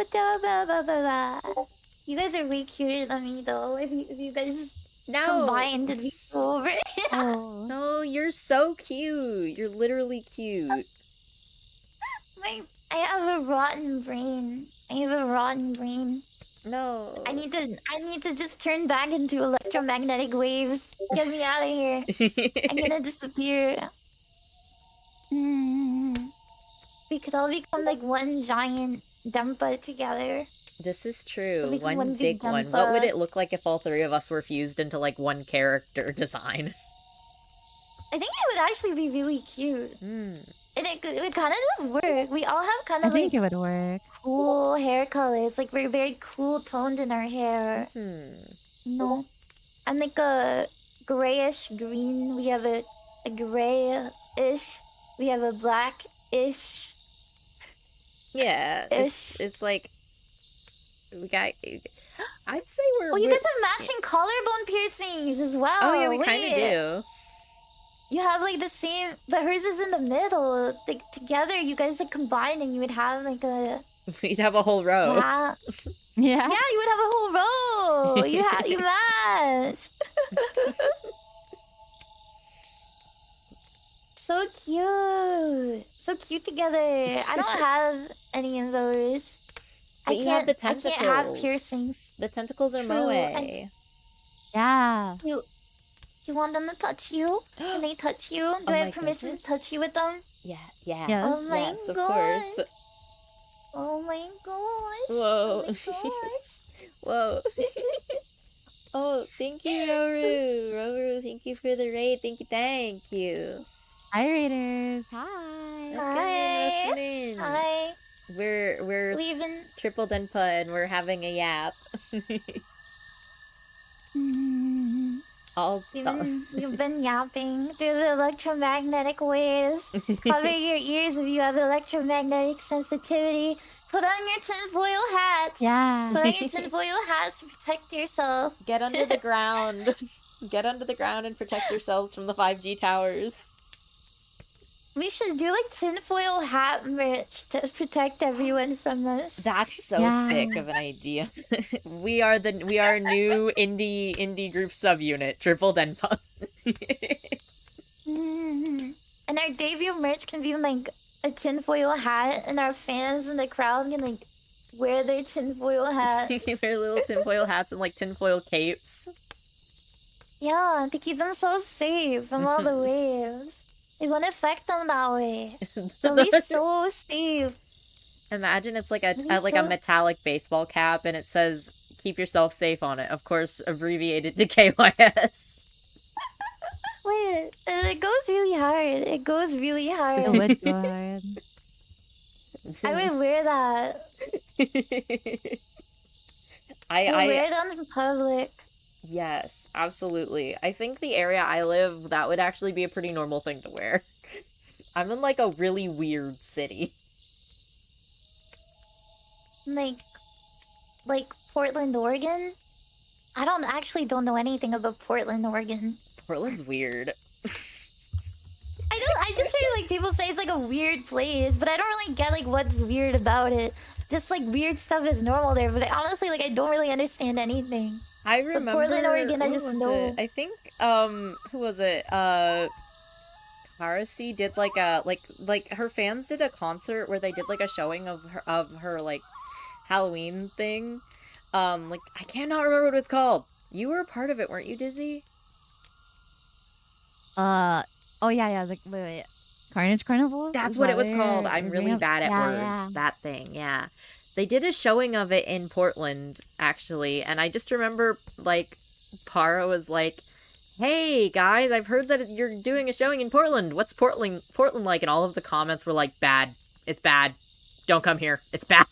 Speaker 1: Ba-da-ba-ba-ba-ba-da-ba-ba-ba. You guys are way cuter than me though. If you guys
Speaker 3: No!
Speaker 1: combined, it'd be so over.
Speaker 2: Oh.
Speaker 3: No, you're so cute. You're literally cute.
Speaker 1: I have a rotten brain. I have a rotten brain.
Speaker 3: No.
Speaker 1: I need to just turn back into electromagnetic waves. Get me out of here. I'm gonna disappear. We could all become like one giant DENPA together.
Speaker 3: This is true.
Speaker 1: Like
Speaker 3: One
Speaker 1: one
Speaker 3: big
Speaker 1: big
Speaker 3: one. What would
Speaker 1: Denpa.
Speaker 3: it look like if all three of us were fused into like one character design?
Speaker 1: I think it would actually be really cute.
Speaker 3: Hmm.
Speaker 1: And it would kind of just work. We all have kind
Speaker 2: I
Speaker 1: of
Speaker 2: think
Speaker 1: like
Speaker 2: it would work.
Speaker 1: cool hair colors. Like we're very cool toned in our hair. No. I'm like a grayish green. We have a grayish. We have a blackish.
Speaker 3: Yeah.
Speaker 1: Ish.
Speaker 3: It's like we got. I'd say we're.
Speaker 1: Oh, you
Speaker 3: we're-
Speaker 1: guys have matching collarbone piercings as well.
Speaker 3: Oh yeah, we kind of
Speaker 1: Wait.
Speaker 3: do.
Speaker 1: you have like the same, but hers is in the middle. Like together, you guys like combine, and you would have like a
Speaker 3: We'd have a whole row.
Speaker 1: yeah,
Speaker 2: Yeah.
Speaker 1: yeah. You would have a whole row. You match. So cute together. I don't have any of those.
Speaker 3: But you have the
Speaker 1: I can't have
Speaker 3: tentacles.
Speaker 1: piercings.
Speaker 3: The tentacles are
Speaker 1: True,
Speaker 3: moe.
Speaker 2: Yeah.
Speaker 1: Do you want them to touch you? Can they touch you? Do
Speaker 3: Oh
Speaker 1: I
Speaker 3: my
Speaker 1: have permission
Speaker 3: goodness.
Speaker 1: to touch you with them?
Speaker 3: Yeah, yeah.
Speaker 2: Yes.
Speaker 1: Oh my
Speaker 3: Yes, of
Speaker 1: god.
Speaker 3: course.
Speaker 1: Oh my gosh.
Speaker 3: Whoa.
Speaker 1: Oh my gosh.
Speaker 3: Whoa. Oh, thank you, Roru. Roru, thank you for the raid. Thank you.
Speaker 2: Hi, Raiders. Hi.
Speaker 3: Welcome in.
Speaker 1: Hi.
Speaker 3: We're
Speaker 1: Leaving.
Speaker 3: triple denpa and we're having a yap. All
Speaker 1: You've been yapping through the electromagnetic waves. Cover your ears if you have electromagnetic sensitivity. Put on your tinfoil hats.
Speaker 2: Yeah.
Speaker 1: Put on your tinfoil hats to protect yourself.
Speaker 3: get under the ground. Get under the ground and protect yourselves from the 5G towers.
Speaker 1: We should do like tinfoil hat merch to protect everyone from us.
Speaker 3: That's so
Speaker 2: Yeah.
Speaker 3: sick of an idea. we are new indie group subunit, Triple Denpa.
Speaker 1: And our debut merch can be like a tinfoil hat, and our fans in the crowd can like wear their tinfoil hat.
Speaker 3: Their little tinfoil hats and like tinfoil capes.
Speaker 1: Yeah, to keep themselves safe from all the waves. It won't affect them that way. They'll be so safe.
Speaker 3: Imagine it's like a
Speaker 1: That'd be
Speaker 3: like a
Speaker 1: so-
Speaker 3: metallic baseball cap and it says "Keep yourself safe" on it. Of course, abbreviated to KYS.
Speaker 1: Wait, it goes really hard. It goes really
Speaker 2: It
Speaker 1: hard.
Speaker 2: would go hard.
Speaker 1: I would wear that. I wear them in public.
Speaker 3: Yes, absolutely. I think the area I live, that would actually be a pretty normal thing to wear. I'm in like a really weird city.
Speaker 1: Like Portland, Oregon. I don't know anything about Portland, Oregon.
Speaker 3: Portland's weird.
Speaker 1: I just hear like people say it's like a weird place, but I don't really get like what's weird about it. Just like weird stuff is normal there, but honestly like I don't really understand anything.
Speaker 3: I remember
Speaker 1: Portland, Oregon, I
Speaker 3: who
Speaker 1: just
Speaker 3: was
Speaker 1: know.
Speaker 3: it? I think who was it? Karasi did like a like her fans did a concert where they did like a showing of her like Halloween thing. Like I cannot remember what it's called. You were a part of it, weren't you, Dizzy?
Speaker 2: Oh yeah. Like, wait. Carnage Carnival?
Speaker 3: That's
Speaker 2: Is
Speaker 3: what
Speaker 2: that
Speaker 3: it was
Speaker 2: what
Speaker 3: called.
Speaker 2: you're
Speaker 3: I'm
Speaker 2: bringing
Speaker 3: really
Speaker 2: up?
Speaker 3: bad at
Speaker 2: Yeah,
Speaker 3: words.
Speaker 2: yeah.
Speaker 3: That thing, yeah. They did a showing of it in Portland, actually, and I just remember, like, Para was like, "Hey, guys, I've heard that you're doing a showing in Portland. What's Portland like?" And all of the comments were like, "Bad. It's bad. Don't come here. It's bad."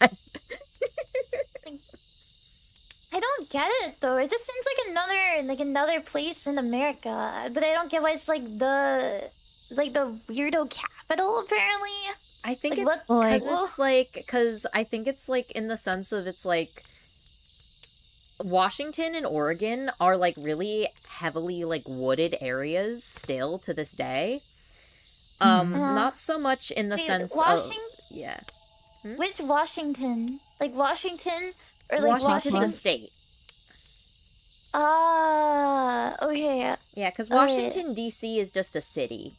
Speaker 1: I don't get it though. It just seems like another place in America, but I don't get why it's like the weirdo capital apparently.
Speaker 3: I think
Speaker 1: Like,
Speaker 3: it's
Speaker 1: what-
Speaker 3: because
Speaker 1: like-
Speaker 3: it's like, because I think it's like in the sense of it's like Washington and Oregon are like really heavily like wooded areas still to this day. Not so much in the
Speaker 1: Wait,
Speaker 3: sense of
Speaker 1: Washington?
Speaker 3: yeah,
Speaker 1: Which Washington? Like Washington or like
Speaker 3: Washington the
Speaker 1: Washington?
Speaker 3: state.
Speaker 1: Ah, okay.
Speaker 3: Yeah, because
Speaker 1: Alright.
Speaker 3: Washington D.C. is just a city.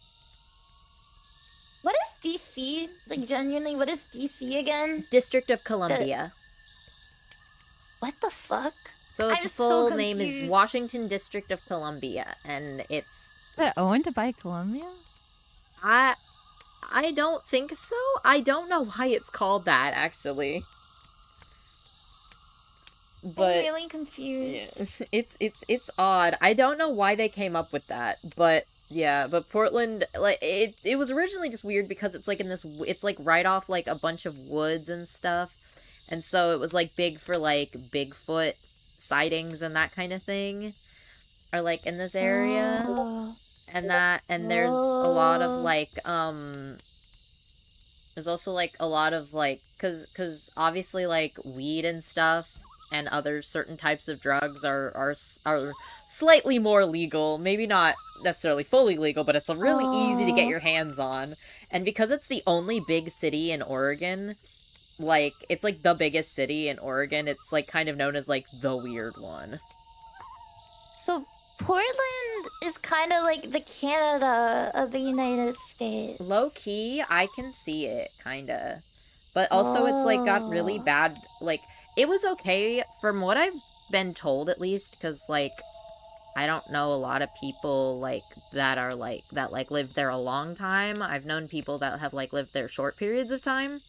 Speaker 1: What is DC? Like genuinely, what is DC again?
Speaker 3: District of Columbia.
Speaker 1: What the fuck?
Speaker 3: So its
Speaker 1: I'm so
Speaker 3: full name is
Speaker 1: confused.
Speaker 3: Washington District of Columbia, and it's
Speaker 2: Is it owned by Columbia?
Speaker 3: I don't think so. I don't know why it's called that actually. But
Speaker 1: I'm really confused.
Speaker 3: yeah, it's odd. I don't know why they came up with that, but yeah, but Portland, like it was originally just weird because it's like in this, it's like right off like a bunch of woods and stuff, and so it was like big for like Bigfoot sightings and that kind of thing, are like in this area.
Speaker 1: Oh.
Speaker 3: And there's a lot of like there's also like a lot of like cuz obviously like weed and stuff and other certain types of drugs are slightly more legal. Maybe not necessarily fully legal, but it's really easy to get your hands on. And because it's the only big city in Oregon, like, it's like the biggest city in Oregon, it's like kind of known as like the weird one.
Speaker 1: So Portland is kind of like the Canada of the United States.
Speaker 3: Low key, I can see it, kinda. But also it's like got really bad, like, it was okay from what I've been told, at least, because like I don't know a lot of people like that are like that like lived there a long time. I've known people that have like lived there short periods of time,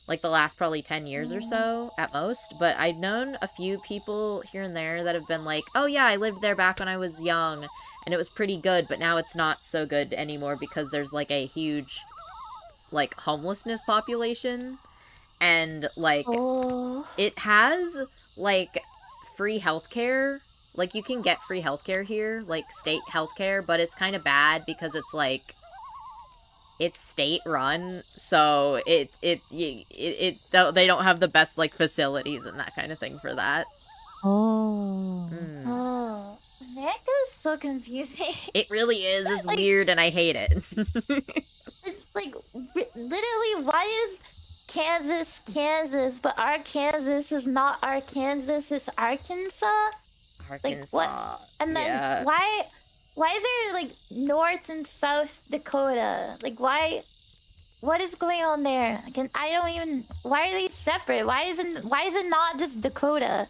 Speaker 3: like the last probably 10 years or so at most. But I've known a few people here and there that have been like, oh yeah, I lived there back when I was young and it was pretty good, but now it's not so good anymore because there's like a huge like homelessness population. And like it has like free healthcare. Like you can get free healthcare here, like state healthcare, but it's kind of bad because it's like it's state run, so they don't have the best like facilities and that kind of thing for that.
Speaker 1: America is so confusing.
Speaker 3: It really is. It's
Speaker 1: like,
Speaker 3: weird and I hate it.
Speaker 1: It's like literally, why is Kansas, Kansas, but our Kansas is not our Kansas, it's Arkansas?
Speaker 3: Arkansas.
Speaker 1: Like what? And then
Speaker 3: yeah.
Speaker 1: why is there like North and South Dakota? Like why? What is going on there? Like, I don't even. Why are they separate? Why is it not just Dakota?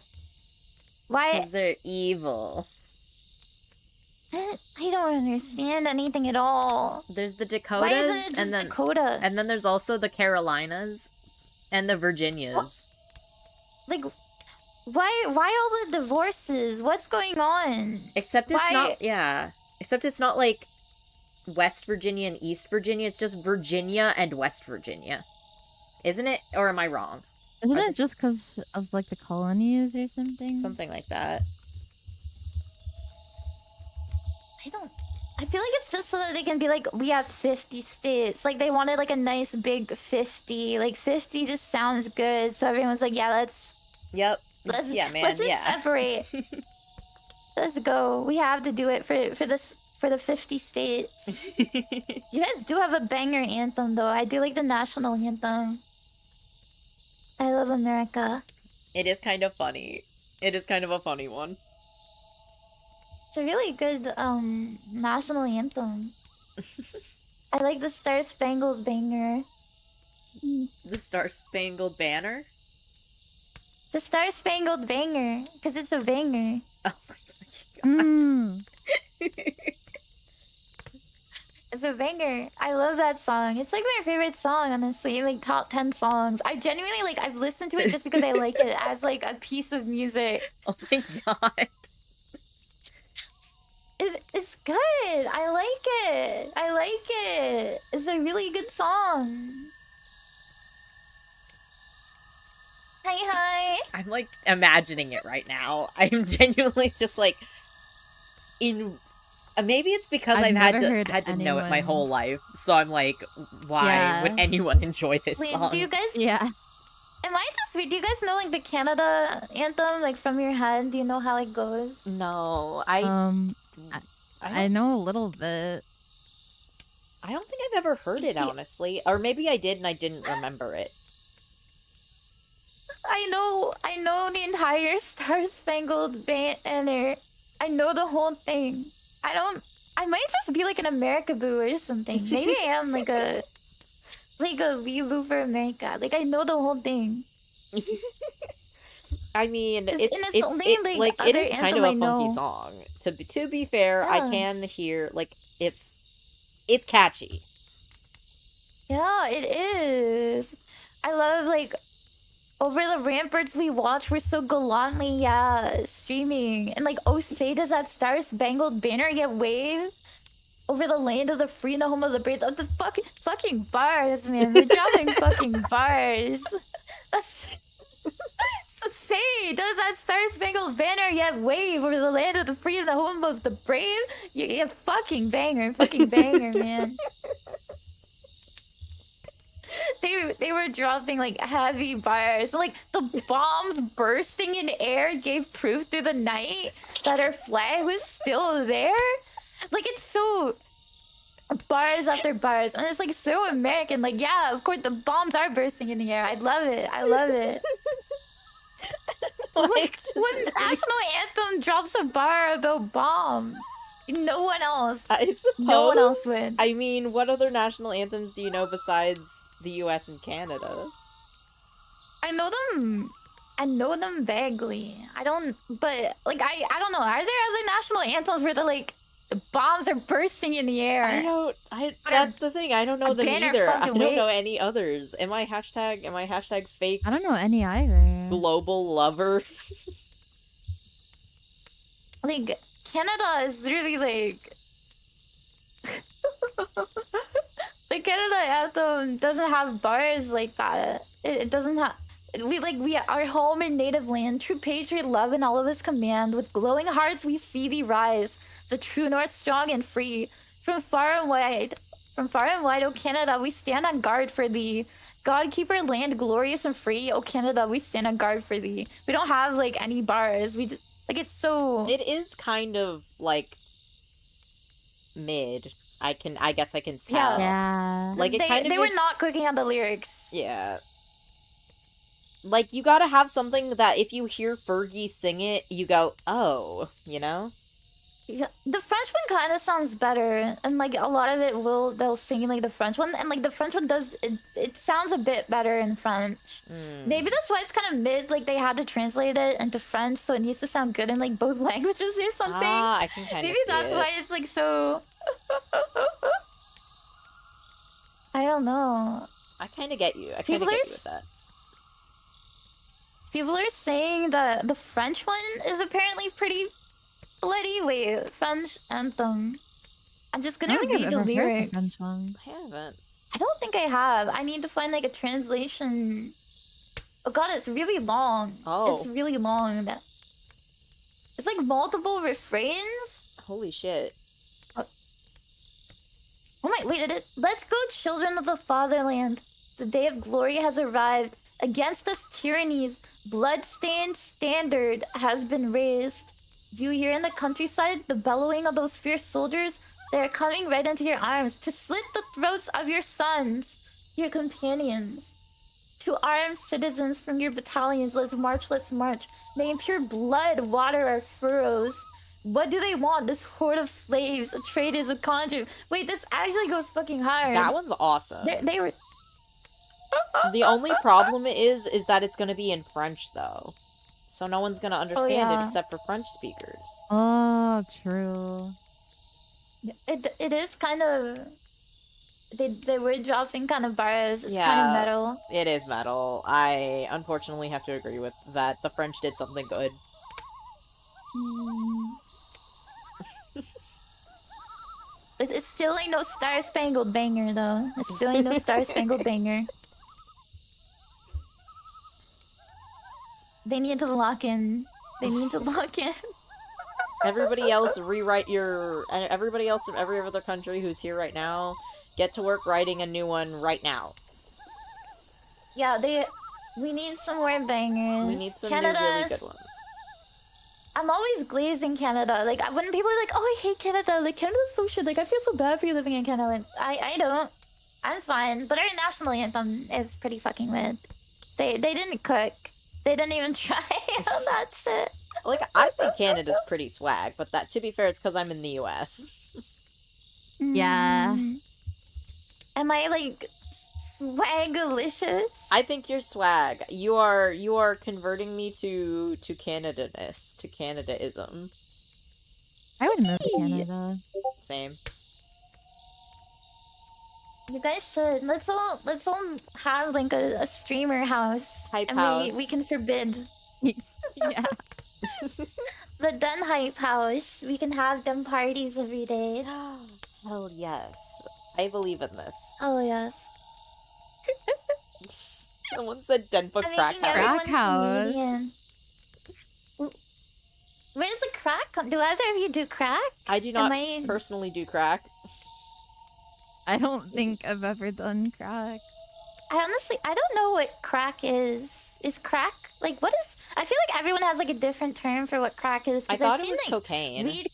Speaker 1: Why?
Speaker 3: Because they're evil.
Speaker 1: I don't understand anything at all.
Speaker 3: There's the Dakotas,
Speaker 1: Why isn't it just
Speaker 3: and then
Speaker 1: Dakota?
Speaker 3: And then there's also the Carolinas, and the Virginias.
Speaker 1: Like, why all the divorces? What's going on?
Speaker 3: Except it's not. Yeah. Except it's not like West Virginia and East Virginia. It's just Virginia and West Virginia, isn't it? Or am I wrong?
Speaker 2: Isn't it just because of like the colonies or something?
Speaker 3: Something like that.
Speaker 1: I feel like it's just so that they can be like, we have 50 states. Like, they wanted like a nice big 50. Like, 50 just sounds good. So everyone's like, yeah, let's...
Speaker 3: Yep.
Speaker 1: Let's,
Speaker 3: yeah, man.
Speaker 1: Let's just separate. Let's go. We have to do it for the 50 states. You guys do have a banger anthem, though. I do like the national anthem. I love America.
Speaker 3: It is kind of funny. It is kind of a funny one.
Speaker 1: It's a really good national anthem. I like the Star Spangled Banger.
Speaker 3: The Star Spangled Banner?
Speaker 1: The Star Spangled Banger, because it's a banger.
Speaker 3: Oh my god.
Speaker 1: It's a banger. I love that song. It's like my favorite song, honestly. Like top 10 songs. I genuinely like. I've listened to it just because I like it as like a piece of music.
Speaker 3: Oh my god.
Speaker 1: It's good. I like it. I like it. It's a really good song. Hi.
Speaker 3: I'm like imagining it right now. I'm genuinely just like in. Maybe it's because I've had to know it my whole life, so I'm like, why would anyone enjoy this song?
Speaker 1: Do you guys?
Speaker 2: Yeah.
Speaker 1: Do you guys know like the Canada anthem like from your head? Do you know how it goes?
Speaker 3: No,
Speaker 2: I know a little bit.
Speaker 3: I don't think I've ever heard it, honestly. Or maybe I did and I didn't remember it.
Speaker 1: I know the entire Star Spangled Banner. I know the whole thing. I might just be like an America-boo or something. Maybe I am like a weeboo for America. Like I know the whole thing.
Speaker 3: I mean, it is kind of a funky song. To be fair, I can hear like it's catchy.
Speaker 1: Yeah, it is. I love like over the ramparts we watch. We're so gallantly streaming, and like oh say does that Star Spangled Banner get waved over the land of the free and the home of the brave. The fucking bars, man. We're dropping fucking bars. That's. So say, does that Star Spangled Banner yet wave over the land of the free and the home of the brave? You fucking banger, man. they were dropping like heavy bars. Like the bombs bursting in air gave proof through the night that our flag was still there. Like it's so bars after bars, and it's like so American. Like yeah, of course the bombs are bursting in the air. I love it. I love it. Like when national anthem drops a bar about bombs, no one else.
Speaker 3: I suppose.
Speaker 1: No one else would.
Speaker 3: I mean, what other national anthems do you know besides the U.S. and Canada?
Speaker 1: I know them. I know them vaguely. I don't, but like I don't know. Are there other national anthems where the bombs are bursting in the air?
Speaker 3: That's the thing. I don't know them
Speaker 1: banner
Speaker 3: either. I
Speaker 1: fucking
Speaker 3: don't
Speaker 1: wait.
Speaker 3: know any others. Am I hashtag fake
Speaker 2: I don't know any either.
Speaker 3: global lover?
Speaker 1: Like Canada is really like the Canada anthem doesn't have bars like that. It doesn't have. We our home and native land, true patriot love in all of his command. With glowing hearts we see thee rise, the true north strong and free. From far and wide, O Canada, we stand on guard for thee. God keep our land glorious and free, O Canada, we stand on guard for thee. We don't have like any bars. We just like it's so.
Speaker 3: It is kind of like mid. I guess I can tell.
Speaker 2: Yeah.
Speaker 3: Like it kind of.
Speaker 1: They were not cooking on the lyrics.
Speaker 3: Yeah. Like, you gotta have something that if you hear Fergie sing it, you go, oh, you know?
Speaker 1: Yeah, the French one kind of sounds better, and like a lot of it they'll sing like the French one, and like the French one does it sounds a bit better in French. Maybe that's why it's kind of mid. Like they had to translate it into French, so it needs to sound good in like both languages or something.
Speaker 3: Ah, I can kind of
Speaker 1: Maybe
Speaker 3: see
Speaker 1: that's
Speaker 3: it.
Speaker 1: why it's like so. I don't know.
Speaker 3: I kind of get you. I kind of
Speaker 1: People
Speaker 3: get
Speaker 1: are
Speaker 3: you with that.
Speaker 1: People are saying that the French one is apparently pretty bloody. Wait, French anthem. I'm just
Speaker 2: I
Speaker 1: gonna
Speaker 2: don't think
Speaker 1: read
Speaker 2: I've
Speaker 1: the
Speaker 2: ever heard the
Speaker 1: lyrics.
Speaker 2: French one.
Speaker 3: I haven't.
Speaker 1: I don't think I have. I need to find like a translation. Oh god, it's really long.
Speaker 3: Oh.
Speaker 1: It's really long. It's like multiple refrains.
Speaker 3: Holy shit.
Speaker 1: Oh my, wait, let's go, children of the fatherland. The day of glory has arrived. Against us tyranny's blood-stained standard has been raised. Do you hear in the countryside the bellowing of those fierce soldiers? They are coming right into your arms to slit the throats of your sons, your companions. To armed citizens from your battalions, let's march, let's march. May in pure blood water our furrows. What do they want? This horde of slaves, a traitors, a conjure. Wait, this actually goes fucking hard.
Speaker 3: That one's awesome.
Speaker 1: They were.
Speaker 3: The only problem is that it's gonna be in French, though. So no one's gonna understand it
Speaker 1: yeah.
Speaker 3: except for French speakers.
Speaker 2: Oh, true.
Speaker 1: It is kind of. They were dropping kind of bars. It's kind
Speaker 3: Yeah.
Speaker 1: of metal.
Speaker 3: It is metal. I unfortunately have to agree with that. The French did something good.
Speaker 1: It's still ain't no Star Spangled Banger though. It's still ain't no Star Spangled Banger. They need to lock in. They need to lock in.
Speaker 3: Everybody else rewrite your... and everybody else from every other country who's here right now, get to work writing a new one right now.
Speaker 1: Yeah, we need some more bangers.
Speaker 3: We need some new really good ones.
Speaker 1: I'm always glazing Canada. Like when people are like, "Oh, I hate Canada," like Canada's so shit. Like I feel so bad for you living in Canada. Like, I don't. I'm fine. But our national anthem is pretty fucking mid. They didn't cook. They didn't even try on that shit.
Speaker 3: Like, I think Canada's pretty swag, but that, to be fair, it's because I'm in the US.
Speaker 2: Yeah.
Speaker 1: Am I like swagalicious?
Speaker 3: I think you're swag. You are converting me to Canada-ness, to Canadaism.
Speaker 2: I would move to Canada.
Speaker 3: Same.
Speaker 1: You guys should. Let's all have like a streamer house.
Speaker 3: Hype
Speaker 1: and
Speaker 3: house.
Speaker 1: we can forbid
Speaker 2: Yeah.
Speaker 1: the den hype house. We can have them parties every day.
Speaker 3: Hell yes. I believe in this.
Speaker 1: Oh yes.
Speaker 3: Someone said Denpa
Speaker 1: I'm
Speaker 3: crack
Speaker 1: making
Speaker 3: house.
Speaker 1: everyone
Speaker 2: Crack house.
Speaker 1: comedian. Where's the crack? Do either of you do crack?
Speaker 3: I do not
Speaker 1: Am I-
Speaker 3: personally do crack.
Speaker 2: I don't think I've ever done crack.
Speaker 1: I don't know what crack is. Is crack like what is? I feel like everyone has like a different term for what crack is.
Speaker 3: I
Speaker 1: 'Cause
Speaker 3: thought
Speaker 1: I've
Speaker 3: it
Speaker 1: seen
Speaker 3: was
Speaker 1: like
Speaker 3: cocaine.
Speaker 1: weed.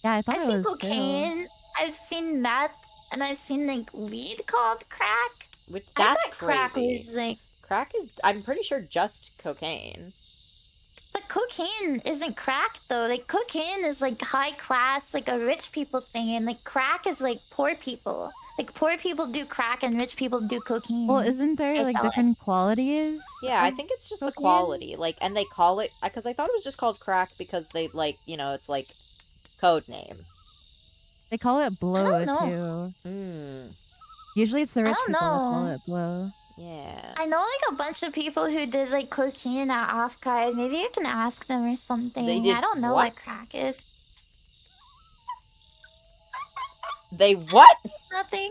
Speaker 2: Yeah, I thought
Speaker 1: I've
Speaker 2: it
Speaker 1: seen
Speaker 2: was too.
Speaker 1: cocaine. I've seen meth, and I've seen like weed called crack.
Speaker 3: Which
Speaker 1: I
Speaker 3: that's
Speaker 1: thought crack
Speaker 3: crazy.
Speaker 1: was like.
Speaker 3: Crack is, I'm pretty sure, just cocaine.
Speaker 1: But cocaine isn't crack though. Like cocaine is like high class, like a rich people thing, and like crack is like poor people. Like poor people do crack and rich people do cocaine.
Speaker 2: Well, isn't there
Speaker 1: I
Speaker 2: like
Speaker 1: thought.
Speaker 2: different qualities?
Speaker 3: Yeah, I
Speaker 2: of
Speaker 3: think it's just the
Speaker 2: cocaine?
Speaker 3: quality. Like, and they call it, because I thought it was just called crack because they, like, you know, it's like code name.
Speaker 2: They call it blow
Speaker 1: know.
Speaker 2: too. Usually it's the rich
Speaker 1: don't
Speaker 2: people that call
Speaker 1: know.
Speaker 2: it blow.
Speaker 3: Yeah.
Speaker 1: I know like a bunch of people who did like cocaine at Offkai. Maybe I can ask them or something.
Speaker 3: They did
Speaker 1: I don't know what crack is.
Speaker 3: They what?
Speaker 1: Nothing.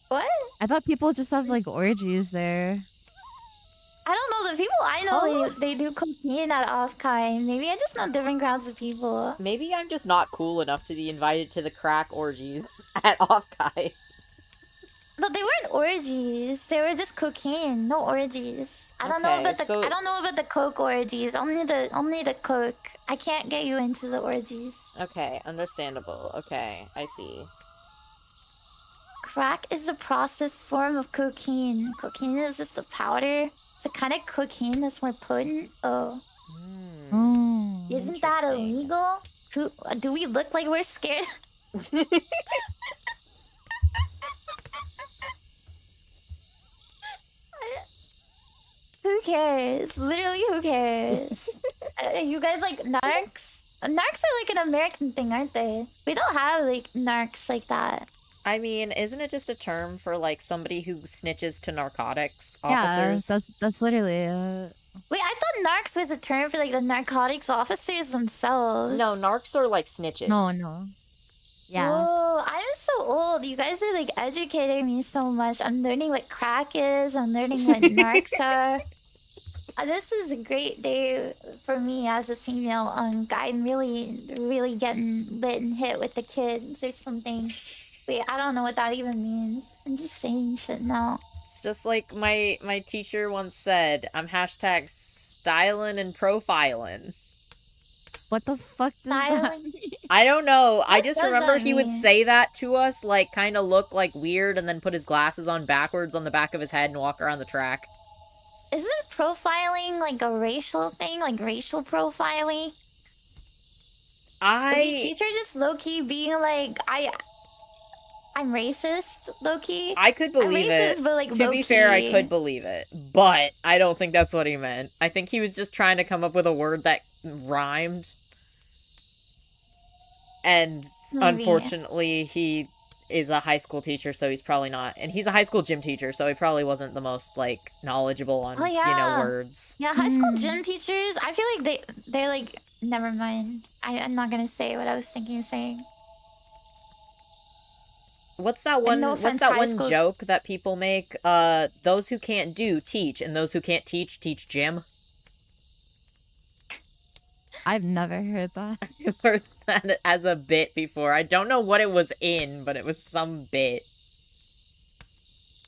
Speaker 1: What?
Speaker 2: I thought people just have like orgies there.
Speaker 1: I don't know. The people I know, they do cocaine at Offkai. Maybe I just know different crowds of people.
Speaker 3: Maybe I'm just not cool enough to be invited to the crack orgies at Offkai.
Speaker 1: No, they weren't orgies. They were just cocaine. No orgies. I don't know about the. I don't know about the coke orgies. Only the coke. I can't get you into the orgies.
Speaker 3: Okay, understandable. Okay, I see.
Speaker 1: Crack is a processed form of cocaine. Cocaine is just a powder. It's a kind of cocaine that's more potent. Oh. Isn't that illegal? Do we look like we're scared? Who cares? Literally, who cares? You guys like narcs? Narcs are like an American thing, aren't they? We don't have like narcs like that.
Speaker 3: I mean, isn't it just a term for like somebody who snitches to narcotics officers?
Speaker 2: Yeah, that's literally it.
Speaker 1: Wait, I thought narcs was a term for like the narcotics officers themselves.
Speaker 3: No, narcs are like snitches.
Speaker 2: No. Yeah.
Speaker 1: Oh, I'm so old. You guys are like educating me so much. I'm learning what crack is. I'm learning what narcs are. This is a great day for me as a female guy. I'm really getting lit and hit with the kids or something. Wait, I don't know what that even means. I'm just saying shit now.
Speaker 3: It's just like my teacher once said, I'm hashtag styling and profiling.
Speaker 2: What the fuck does that mean?
Speaker 3: I don't know. I just
Speaker 1: does
Speaker 3: remember
Speaker 1: that
Speaker 3: he would
Speaker 1: mean?
Speaker 3: say that to us, like, kind of look like weird and then put his glasses on backwards on the back of his head and walk around the track.
Speaker 1: Isn't profiling like a racial thing? Like racial profiling? Is your teacher just low-key being like, I'm racist, low-key?
Speaker 3: I could believe
Speaker 1: I'm racist,
Speaker 3: it.
Speaker 1: but, like,
Speaker 3: To be fair, I
Speaker 1: low-key.
Speaker 3: could believe it. But I don't think that's what he meant. I think he was just trying to come up with a word that rhymed. And
Speaker 1: Maybe.
Speaker 3: unfortunately, he is a high school teacher, so he's probably not. And he's a high school gym teacher, so he probably wasn't the most, like, knowledgeable on, you know, words.
Speaker 1: Yeah, high school gym teachers, I feel like they're like, never mind. I'm not gonna say what I was thinking of saying.
Speaker 3: What's that one?
Speaker 1: no
Speaker 3: What's
Speaker 1: offense,
Speaker 3: that
Speaker 1: high
Speaker 3: one
Speaker 1: school-
Speaker 3: joke that people make? Those who can't do teach, and those who can't teach gym.
Speaker 2: I've never heard that.
Speaker 3: I've heard that as a bit before. I don't know what it was in, but it was some bit.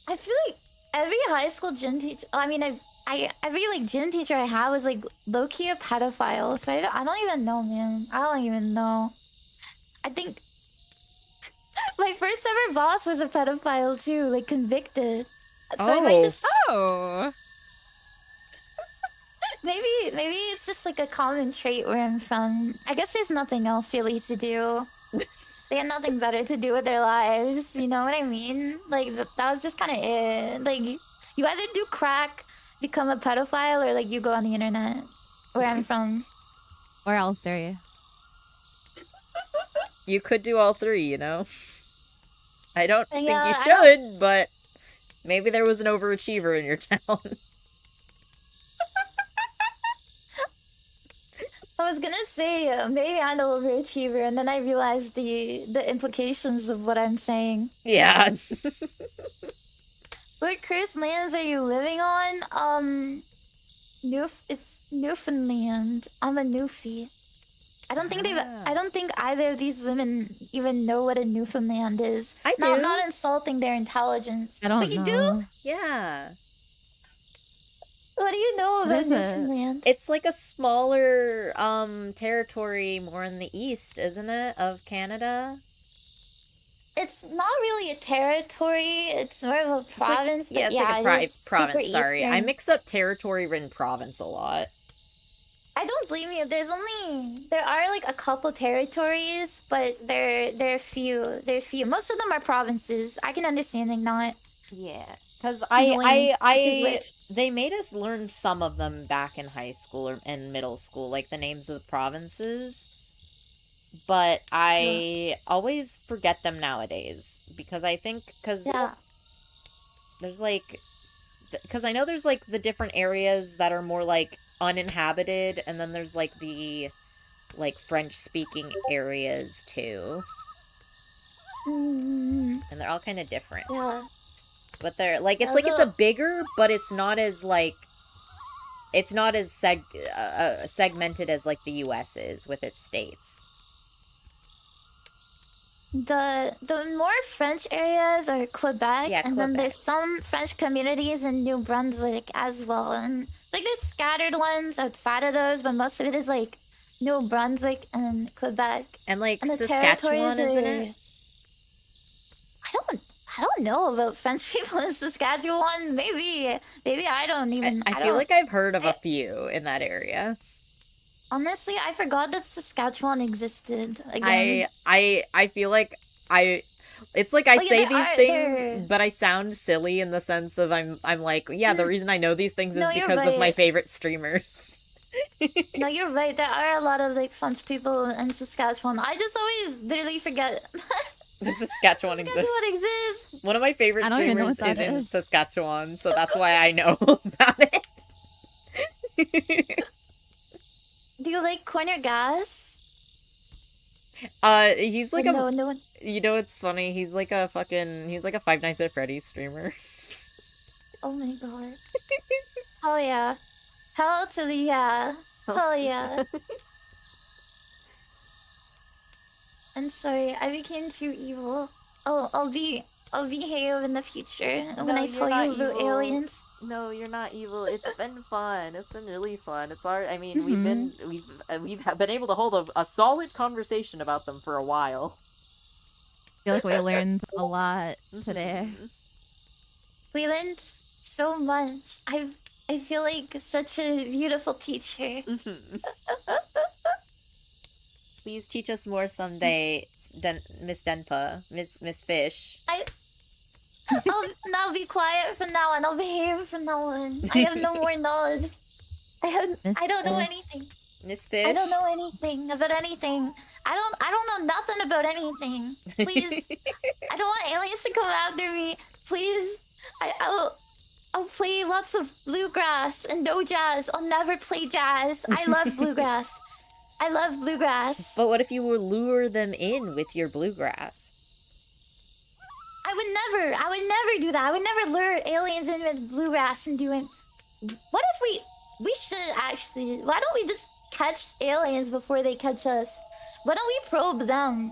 Speaker 1: I feel like every high school gym teacher, I mean, every like gym teacher I had was like low-key a pedophile. So I don't even know, man. I don't even know. I think my first ever boss was a pedophile too, like convicted. So I might just maybe it's just like a common trait where I'm from. I guess there's nothing else really to do. They had nothing better to do with their lives. You know what I mean? Like that was just kind of it. Like you either do crack, become a pedophile, or like you go on the internet. Where I'm from.
Speaker 2: Or all three.
Speaker 3: You could do all three, you know? I don't think
Speaker 1: Yeah,
Speaker 3: you
Speaker 1: I
Speaker 3: should, but maybe there was an overachiever in your town.
Speaker 1: I was gonna say maybe I'm an overachiever, and then I realized the implications of what I'm saying.
Speaker 3: Yeah.
Speaker 1: What cursed lands are you living on? It's Newfoundland. I'm a Newfie. I don't think
Speaker 3: Ah.
Speaker 1: I don't think either of these women even know what a Newfoundland is.
Speaker 3: I do.
Speaker 1: Not insulting their intelligence.
Speaker 2: I don't
Speaker 1: But you
Speaker 2: know.
Speaker 1: do?
Speaker 3: Yeah.
Speaker 1: What do you know
Speaker 2: What
Speaker 1: about
Speaker 2: is it?
Speaker 1: Newfoundland?
Speaker 3: It's like a smaller territory more in the east, isn't it, of Canada?
Speaker 1: It's not really a territory. It's more of a province.
Speaker 3: Yeah,
Speaker 1: but
Speaker 3: it's like a
Speaker 1: it is
Speaker 3: province.
Speaker 1: super
Speaker 3: Sorry, I
Speaker 1: eastern.
Speaker 3: mix up territory and province a lot.
Speaker 1: I don't blame you. There are like a couple territories, but they're few. They're few. Most of them are provinces. I can understand like not.
Speaker 3: Yeah, because
Speaker 1: Annoying, which is which.
Speaker 3: they made us learn some of them back in high school or in middle school, like the names of the provinces. But I always forget them nowadays because I think
Speaker 1: Yeah.
Speaker 3: there's like because I know there's like the different areas that are more like uninhabited, and then there's like the like French speaking areas too,
Speaker 1: Mm,
Speaker 3: and they're all kind of different.
Speaker 1: yeah.
Speaker 3: But they're like it's
Speaker 1: Although-
Speaker 3: a bigger, but it's not as like segmented as like the U.S. is with its states.
Speaker 1: The more French areas are Quebec,
Speaker 3: Yeah,
Speaker 1: and then
Speaker 3: Quebec.
Speaker 1: there's some French communities in New Brunswick as well, and like there's scattered ones outside of those, but most of it is like New Brunswick and Quebec.
Speaker 3: And like
Speaker 1: And the
Speaker 3: Saskatchewan,
Speaker 1: territories
Speaker 3: isn't
Speaker 1: are-
Speaker 3: it?
Speaker 1: I don't know about French people in Saskatchewan. Maybe I don't even.
Speaker 3: I feel
Speaker 1: don't-
Speaker 3: like I've heard of a few in that area.
Speaker 1: honestly, I forgot that Saskatchewan existed. Again.
Speaker 3: I feel like it's like I
Speaker 1: Like,
Speaker 3: say
Speaker 1: there
Speaker 3: these
Speaker 1: are-
Speaker 3: things,
Speaker 1: there-
Speaker 3: but I sound silly in the sense of I'm like, yeah, the reason I know these things is
Speaker 1: No, you're
Speaker 3: because of my
Speaker 1: right.
Speaker 3: favorite streamers.
Speaker 1: No, you're right. There are a lot of like French people in Saskatchewan. I just always literally forget.
Speaker 3: The Saskatchewan exists.
Speaker 1: Saskatchewan exists.
Speaker 3: One of my favorite
Speaker 2: I don't even know
Speaker 3: streamers
Speaker 2: what
Speaker 3: is
Speaker 2: that
Speaker 3: in
Speaker 2: is.
Speaker 3: Saskatchewan, so that's why I know about it.
Speaker 1: Do you like Corner Gas?
Speaker 3: He's like
Speaker 1: no one.
Speaker 3: you know, it's funny. He's like a Five Nights at Freddy's streamer.
Speaker 1: Oh my god. Hell yeah. Hell to the yeah. Hell yeah. I'm sorry, I became too evil. I'll behave in the future when
Speaker 4: No,
Speaker 1: I
Speaker 4: you're
Speaker 1: tell
Speaker 4: not
Speaker 1: you about
Speaker 4: evil.
Speaker 1: aliens.
Speaker 4: No, you're not evil. It's been fun. It's been really fun. It's our. I mean,
Speaker 2: Mm-hmm.
Speaker 4: we've been able to hold a solid conversation about them for a while.
Speaker 2: I feel like we learned a lot today.
Speaker 4: Mhm.
Speaker 1: We learned so much. I feel like such a beautiful teacher.
Speaker 4: Mhm.
Speaker 3: Please teach us more someday, Miss Denpa, Miss Fish.
Speaker 1: I'll now be quiet from now on. I'll behave from now on. I have no more knowledge. I don't know
Speaker 2: Fish.
Speaker 1: anything.
Speaker 3: Miss Fish.
Speaker 1: I don't know anything about anything. I don't know nothing about anything. Please, I don't want aliens to come after me. Please, I'll play lots of bluegrass and no jazz. I'll never play jazz. I love bluegrass. I love bluegrass.
Speaker 3: But what if you would lure them in with your bluegrass?
Speaker 1: I would never do that. I would never lure aliens in with bluegrass and do it. What if we should actually, why don't we just catch aliens before they catch us? Why don't we probe them?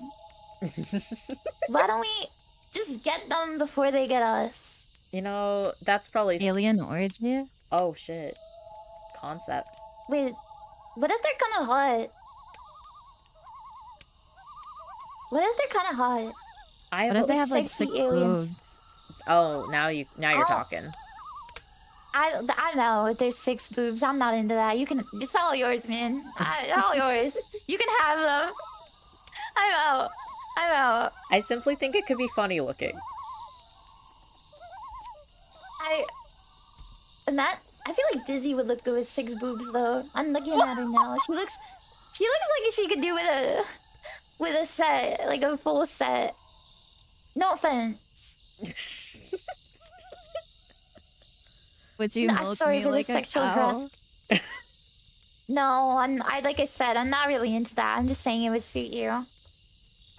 Speaker 1: Why don't we just get them before they get us?
Speaker 3: You know, that's probably
Speaker 2: Alien orgy?
Speaker 3: oh shit. Concept.
Speaker 1: Wait, what if they're kind of hot? What if they're kind of hot?
Speaker 3: I
Speaker 2: What if they
Speaker 3: will-
Speaker 2: have like
Speaker 1: sexy
Speaker 2: 6
Speaker 1: aliens.
Speaker 2: boobs?
Speaker 3: Oh, now you're
Speaker 1: Oh.
Speaker 3: talking.
Speaker 1: I know if there's 6 boobs. I'm not into that. You can. It's all yours, man. All yours. You can have them. I'm out. I'm out.
Speaker 3: I simply think it could be funny looking.
Speaker 1: I feel like Dizzy would look good with 6 boobs though. I'm looking at her now. She looks like she could do with a set, like a full set. No offense.
Speaker 2: Would you
Speaker 1: No,
Speaker 2: milk
Speaker 1: sorry
Speaker 2: me
Speaker 1: for the
Speaker 2: like a
Speaker 1: sexual
Speaker 2: cow?
Speaker 1: No, I like I said, I'm not really into that. I'm just saying it would suit you.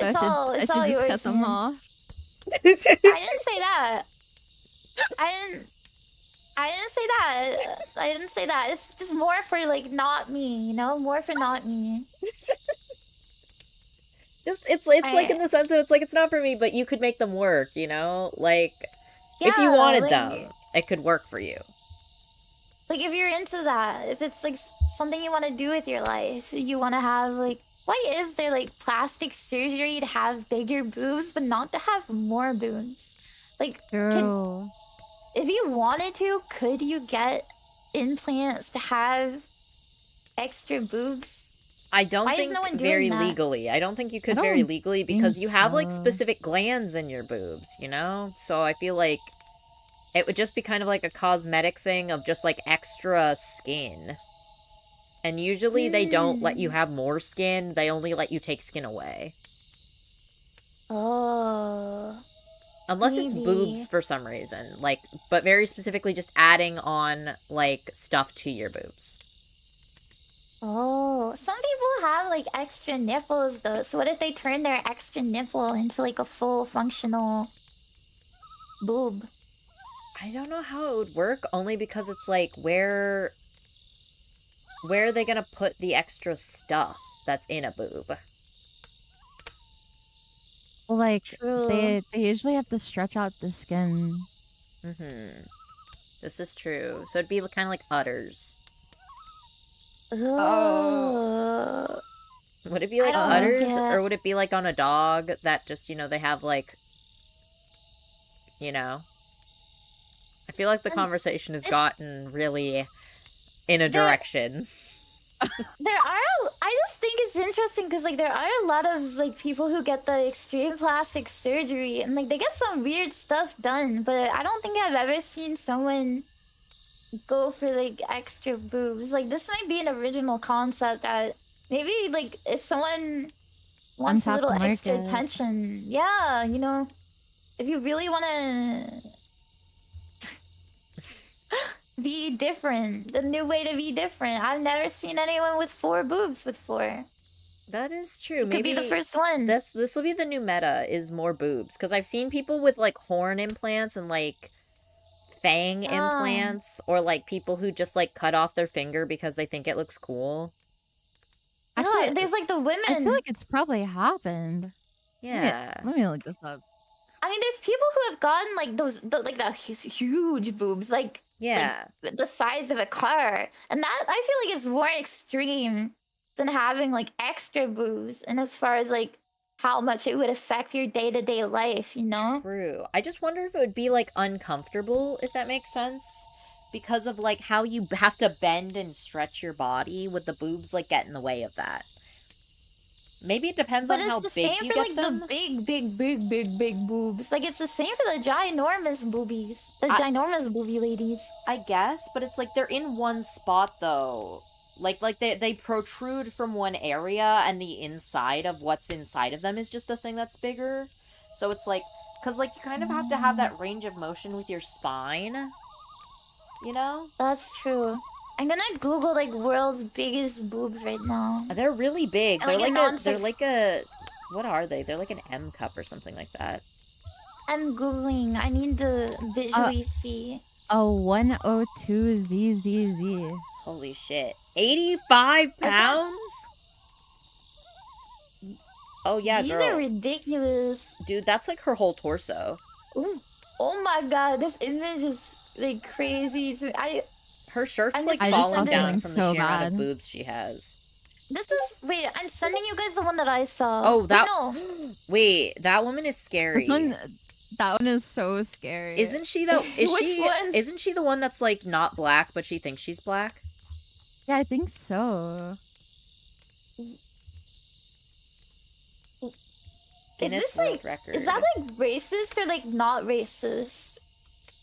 Speaker 1: It's all
Speaker 2: I should
Speaker 1: yours.
Speaker 2: just cut them
Speaker 1: man.
Speaker 2: off.
Speaker 1: I didn't say that. I didn't say that. I didn't say that. It's just more for like not me, you know? More for not me.
Speaker 3: Just it's like in the sense that it's like it's not for me, but you could make them work, you know? Like if you
Speaker 1: Yeah,
Speaker 3: wanted
Speaker 1: like,
Speaker 3: them, it could work for you.
Speaker 1: like if you're into that, if it's like something you want to do with your life, you want to have like, why is there like plastic surgery to have bigger boobs, but not to have more boobs? Like,
Speaker 2: True.
Speaker 1: if you wanted to, could you get implants to have extra boobs?
Speaker 3: I don't
Speaker 1: Why is
Speaker 3: think
Speaker 1: no one doing
Speaker 3: very
Speaker 1: that?
Speaker 3: legally. I don't think you could
Speaker 2: I
Speaker 3: very
Speaker 2: don't
Speaker 3: legally because
Speaker 2: think
Speaker 3: you have like
Speaker 2: so.
Speaker 3: specific glands in your boobs, you know? So I feel like it would just be kind of like a cosmetic thing of just like extra skin. And usually they don't let you have more skin, they only let you take skin away.
Speaker 1: Oh.
Speaker 3: Unless it's
Speaker 1: Maybe.
Speaker 3: boobs for some reason. Like, but very specifically just adding on like stuff to your boobs.
Speaker 1: Oh, some people have like extra nipples though. So what if they turn their extra nipple into like a full functional boob?
Speaker 3: I don't know how it would work, only because it's like where are they gonna put the extra stuff that's in a boob?
Speaker 2: Well, like
Speaker 1: True.
Speaker 2: they usually have to stretch out the skin.
Speaker 3: Mm-hmm. This is true. So it'd be kind of like udders.
Speaker 1: Oh.
Speaker 3: Would it be like
Speaker 1: I don't
Speaker 3: udders,
Speaker 1: get-
Speaker 3: or would it be like on a dog that just, you know, they have like, you know? I feel like the conversation has gotten really in a direction.
Speaker 1: I just think it's interesting because like there are a lot of like people who get the extreme plastic surgery and like they get some weird stuff done, but I don't think I've ever seen someone go for like extra boobs. Like this might be an original concept that maybe like if someone wants a
Speaker 2: Untapped
Speaker 1: little extra
Speaker 2: market.
Speaker 1: attention, yeah, you know, if you really want to be different, the new way to be different. I've never seen anyone with 4 boobs before.
Speaker 3: That is true.
Speaker 1: You could
Speaker 3: Maybe
Speaker 1: be the first one.
Speaker 3: this will be the new meta, is more boobs, because I've seen people with like horn implants and like fang implants, or like people who just like cut off their finger because they think it looks cool.
Speaker 2: Actually,
Speaker 1: Yeah, there's like the women.
Speaker 2: I feel like it's probably happened.
Speaker 3: Yeah.
Speaker 2: Let me look this up.
Speaker 1: I mean, there's people who have gotten like the huge boobs, like
Speaker 3: Yeah.
Speaker 1: the size of a car, and that I feel like is more extreme than having like extra boobs. And as far as like how much it would affect your day-to-day life, you know?
Speaker 3: True. I just wonder if it would be like uncomfortable, if that makes sense. Because of like how you have to bend and stretch your body, with the boobs like get in the way of that. Maybe it depends
Speaker 1: But
Speaker 3: on how
Speaker 1: it's the
Speaker 3: big
Speaker 1: same
Speaker 3: you
Speaker 1: for
Speaker 3: get
Speaker 1: like
Speaker 3: them.
Speaker 1: the big boobs. Like it's the same for the ginormous boobies, the ginormous boobie ladies.
Speaker 3: I guess, but it's like they're in one spot though. Like they protrude from one area, and the inside of what's inside of them is just the thing that's bigger. So it's like, cause like you kind of have to have that range of motion with your spine. You know?
Speaker 1: That's true. I'm gonna Google like world's biggest boobs right now.
Speaker 3: They're really big.
Speaker 1: And,
Speaker 3: They're
Speaker 1: like, a
Speaker 3: like a
Speaker 1: non-sex-
Speaker 3: what are they? They're like an M cup or something like that.
Speaker 1: I'm Googling. I need to visually see.
Speaker 2: Oh, 102 ZZZ.
Speaker 3: Holy shit. 85 pounds? Oh yeah,
Speaker 1: These
Speaker 3: girl.
Speaker 1: are ridiculous.
Speaker 3: Dude, that's like her whole torso.
Speaker 1: Ooh. Oh my god, this image is like crazy.
Speaker 3: Her shirt's
Speaker 1: I'm
Speaker 3: like
Speaker 1: just
Speaker 3: falling
Speaker 1: feeling
Speaker 3: down from the
Speaker 2: so
Speaker 3: sheer amount of
Speaker 2: bad.
Speaker 3: boobs she has.
Speaker 1: This is I'm sending you guys the one that I saw.
Speaker 3: Oh,
Speaker 1: Wait,
Speaker 3: that
Speaker 1: no.
Speaker 3: Wait, that woman is scary.
Speaker 2: That one is so scary.
Speaker 3: Isn't she though?
Speaker 1: Which one?
Speaker 3: Isn't she the one that's like not black, but she thinks she's black?
Speaker 2: Yeah, I think so.
Speaker 3: Guinness
Speaker 1: this,
Speaker 3: World
Speaker 1: like,
Speaker 3: Record.
Speaker 1: Is that like racist or like not racist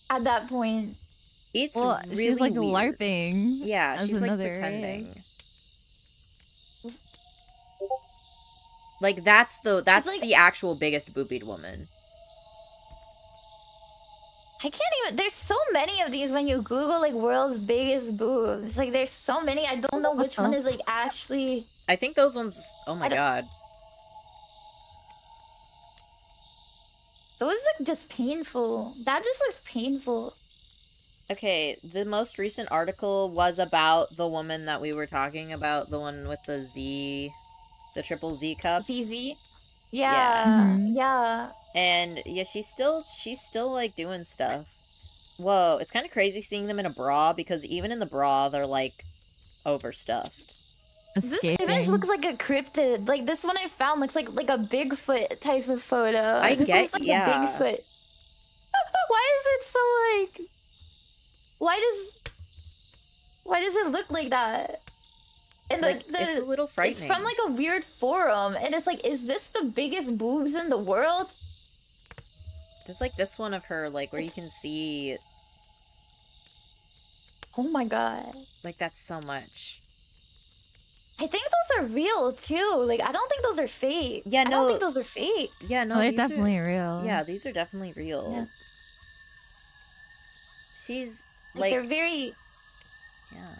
Speaker 1: at that point?
Speaker 3: It's
Speaker 2: Well,
Speaker 3: really
Speaker 2: she's like
Speaker 3: weird.
Speaker 2: LARPing.
Speaker 3: Yeah,
Speaker 2: as
Speaker 3: she's like
Speaker 2: another
Speaker 3: pretending.
Speaker 2: race.
Speaker 3: Like that's
Speaker 1: like-
Speaker 3: the actual biggest boobied woman.
Speaker 1: I can't even. There's so many of these when you Google like world's biggest boobs. Like there's so many. I don't know which one is like actually.
Speaker 3: I think those ones. Oh my god.
Speaker 1: Those look just painful. That just looks painful.
Speaker 3: Okay, the most recent article was about the woman that we were talking about, the one with the Z, the triple Z cups.
Speaker 1: ZZ. Yeah, yeah.
Speaker 3: And yeah, she's still like doing stuff. Whoa, it's kind of crazy seeing them in a bra because even in the bra they're like overstuffed.
Speaker 1: This image
Speaker 2: Escaping.
Speaker 1: looks like a cryptid. Like this one I found looks like a Bigfoot type of photo. This
Speaker 3: get-
Speaker 1: looks like
Speaker 3: yeah.
Speaker 1: a Bigfoot. Why is it so like? Why does it look like that? And like
Speaker 3: it's a little
Speaker 1: it's
Speaker 3: frightening.
Speaker 1: from like a weird forum, and it's like, is this the biggest boobs in the world?
Speaker 3: Just like this one of her, like where you can see,
Speaker 1: Oh my god.
Speaker 3: like that's so much.
Speaker 1: I think those are real too. Like I don't think those are fake.
Speaker 3: Yeah,
Speaker 1: I don't
Speaker 3: no.
Speaker 1: think those are fake.
Speaker 3: Yeah, no,
Speaker 2: Oh, they're
Speaker 3: these are-
Speaker 2: definitely real.
Speaker 3: Yeah, these are definitely real.
Speaker 1: Yeah.
Speaker 3: She's
Speaker 1: Like,
Speaker 3: like,
Speaker 1: they're very.
Speaker 3: yeah.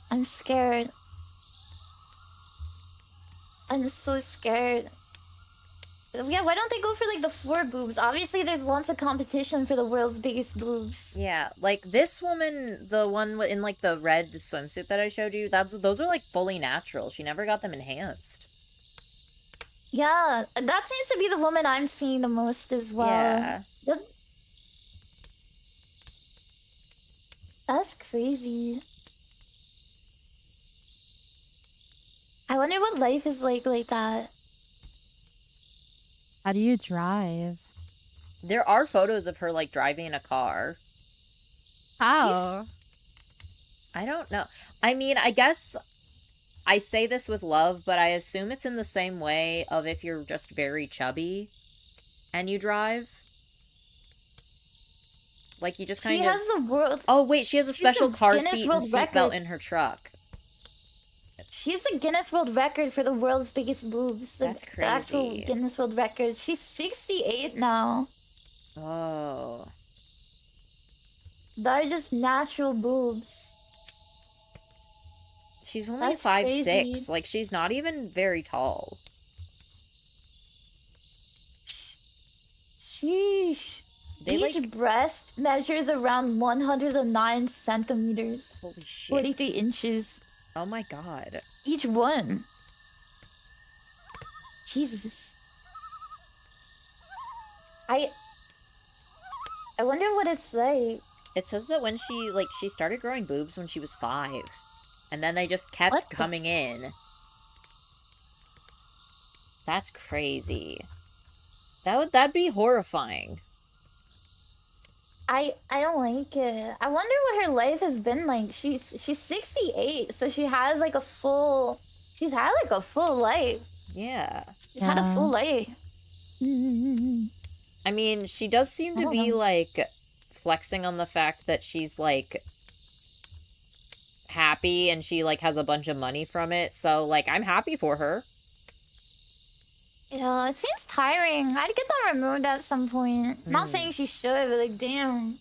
Speaker 1: I'm scared. I'm so scared. Yeah, why don't they go for like the 4 boobs? Obviously, there's lots of competition for the world's biggest boobs.
Speaker 3: Yeah, like this woman, the one in like the red swimsuit that I showed you, those are like fully natural. She never got them enhanced.
Speaker 1: Yeah, that seems to be the woman I'm seeing the most as well.
Speaker 3: Yeah.
Speaker 1: That's crazy. I wonder what life is like that.
Speaker 2: How do you drive?
Speaker 3: There are photos of her like driving in a car.
Speaker 2: How?
Speaker 3: I don't know. I mean, I guess I say this with love, but I assume it's in the same way of if you're just very chubby and you drive. Like you just kind
Speaker 1: She
Speaker 3: of.
Speaker 1: has the world.
Speaker 3: Oh wait, she has a
Speaker 1: She's
Speaker 3: special
Speaker 1: a
Speaker 3: car
Speaker 1: Guinness
Speaker 3: seat and
Speaker 1: World
Speaker 3: seatbelt
Speaker 1: Record.
Speaker 3: in her truck.
Speaker 1: She's the Guinness World Record for the world's biggest boobs. Like,
Speaker 3: That's
Speaker 1: the actual
Speaker 3: crazy.
Speaker 1: Guinness World Record. She's 68 now.
Speaker 3: Oh.
Speaker 1: They're just natural boobs.
Speaker 3: She's only
Speaker 1: That's
Speaker 3: 5'6".
Speaker 1: crazy.
Speaker 3: Like she's not even very tall.
Speaker 1: Sheesh.
Speaker 3: They
Speaker 1: Each
Speaker 3: like
Speaker 1: breast measures around 109 centimeters.
Speaker 3: holy shit.
Speaker 1: 43 inches.
Speaker 3: Oh my god.
Speaker 1: Each one. Jesus. I wonder what it's like.
Speaker 3: It says that when she started growing boobs when she was 5. And then they just kept
Speaker 1: What the
Speaker 3: coming in. That's crazy. That'd be horrifying.
Speaker 1: I don't like it. I wonder what her life has been like. She's 68, so she has like she's had like a full life.
Speaker 3: Yeah.
Speaker 1: She's had a
Speaker 2: Yeah.
Speaker 1: full life.
Speaker 3: I mean, she does seem
Speaker 1: I
Speaker 3: to
Speaker 1: don't
Speaker 3: be
Speaker 1: know.
Speaker 3: like flexing on the fact that she's like happy and she like has a bunch of money from it. So like I'm happy for her.
Speaker 1: Yeah, it seems tiring. I'd get them removed at some point. Not saying she should, but like, damn.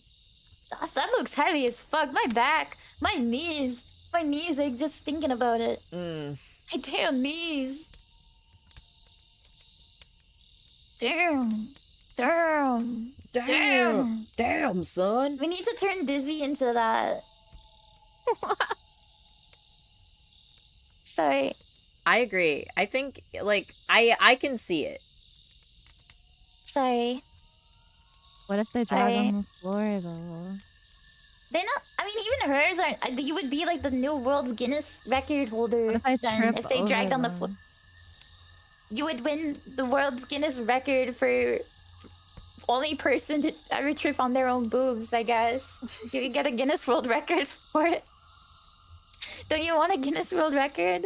Speaker 1: That looks heavy as fuck. My back, my knees, like just thinking about it.
Speaker 3: Mm.
Speaker 1: My damn knees. Damn. Damn. Damn.
Speaker 3: Damn, son.
Speaker 1: We need to turn Dizzy into that. Sorry.
Speaker 3: I agree. I think like I can see it.
Speaker 1: Sorry.
Speaker 2: What if they drive
Speaker 1: I-
Speaker 2: on the floor though?
Speaker 1: They're not. I mean, even hers aren't. You would be like the new world's Guinness record holder.
Speaker 2: What if I
Speaker 1: then
Speaker 2: trip
Speaker 1: if they
Speaker 2: over
Speaker 1: dragged on the
Speaker 2: them?
Speaker 1: floor. You would win the world's Guinness record for only person to ever trip on their own boobs, I guess. You could get a Guinness World Record for it. Don't you want a Guinness World Record?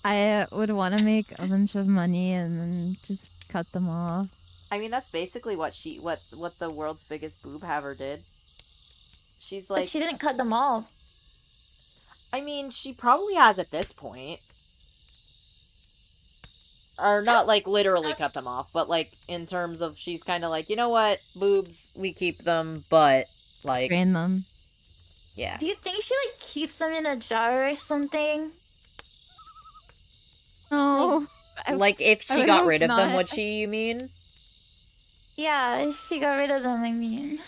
Speaker 2: I would want to make a bunch of money and then just cut them off.
Speaker 4: I mean, that's basically what the world's biggest boob haver did. She's
Speaker 1: But
Speaker 4: like,
Speaker 1: she didn't cut them off.
Speaker 4: I mean, she probably has at this point. Or not like literally cut them off, but like in terms of she's kind of like, you know what, boobs, we keep them, but like,
Speaker 2: Drain them.
Speaker 4: yeah.
Speaker 1: Do you think she like keeps them in a jar or something?
Speaker 2: No.
Speaker 3: Like if
Speaker 2: I
Speaker 3: she
Speaker 2: would
Speaker 3: got
Speaker 2: hope
Speaker 3: rid of them,
Speaker 2: not.
Speaker 3: would she, you mean?
Speaker 1: Yeah, she got rid of them, I mean.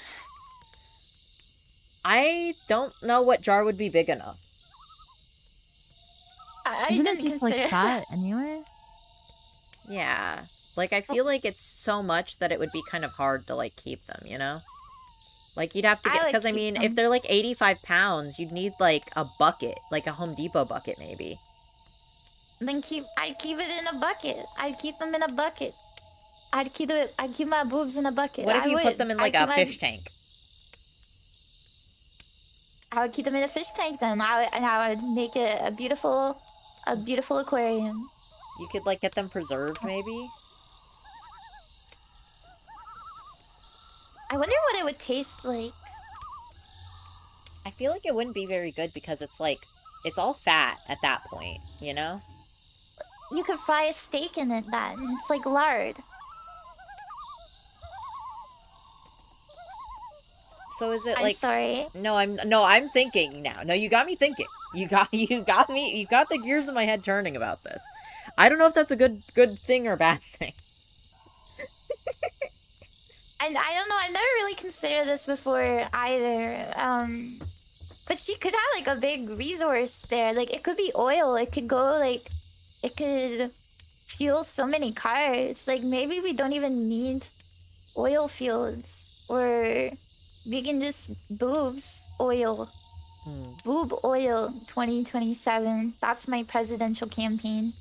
Speaker 4: I don't know what jar would be big enough.
Speaker 1: I
Speaker 2: Isn't
Speaker 1: didn't
Speaker 2: it just
Speaker 1: consider
Speaker 2: like fat anyway?
Speaker 4: Yeah. Like, I feel like it's so much that it would be kind of hard to, like, keep them, you know? Like, you'd have to
Speaker 1: I
Speaker 4: get...
Speaker 1: would
Speaker 4: Because, I
Speaker 1: keep
Speaker 4: mean,
Speaker 1: them.
Speaker 4: if they're, like, 85 pounds, you'd need, like, a bucket. Like, a Home Depot bucket, maybe.
Speaker 1: Then I'd keep it in a bucket. I'd keep them in a bucket. I'd keep my boobs in a bucket.
Speaker 4: What if
Speaker 1: I
Speaker 4: you
Speaker 1: would.
Speaker 4: put them in, like,
Speaker 1: I'd
Speaker 4: a
Speaker 1: keep
Speaker 4: fish tank?
Speaker 1: I would keep them in a fish tank then. I would make it a beautiful aquarium.
Speaker 4: You could, like, get them preserved, maybe?
Speaker 1: I wonder what it would taste like.
Speaker 4: I feel like it wouldn't be very good because it's, like... It's all fat at that point, you know?
Speaker 1: You could fry a steak in it then. It's like lard.
Speaker 4: So is it,
Speaker 1: I'm
Speaker 4: like...
Speaker 1: sorry.
Speaker 4: No, I'm thinking now. No, you got me thinking. You got the gears in my head turning about this. I don't know if that's a good thing or bad thing.
Speaker 1: And I don't know, I've never really considered this before either. But she could have like a big resource there. Like it could be oil. It could go like it could fuel so many cars. Like maybe we don't even need oil fields. Or we can just boobs oil. Boob oil 2027. That's my presidential campaign.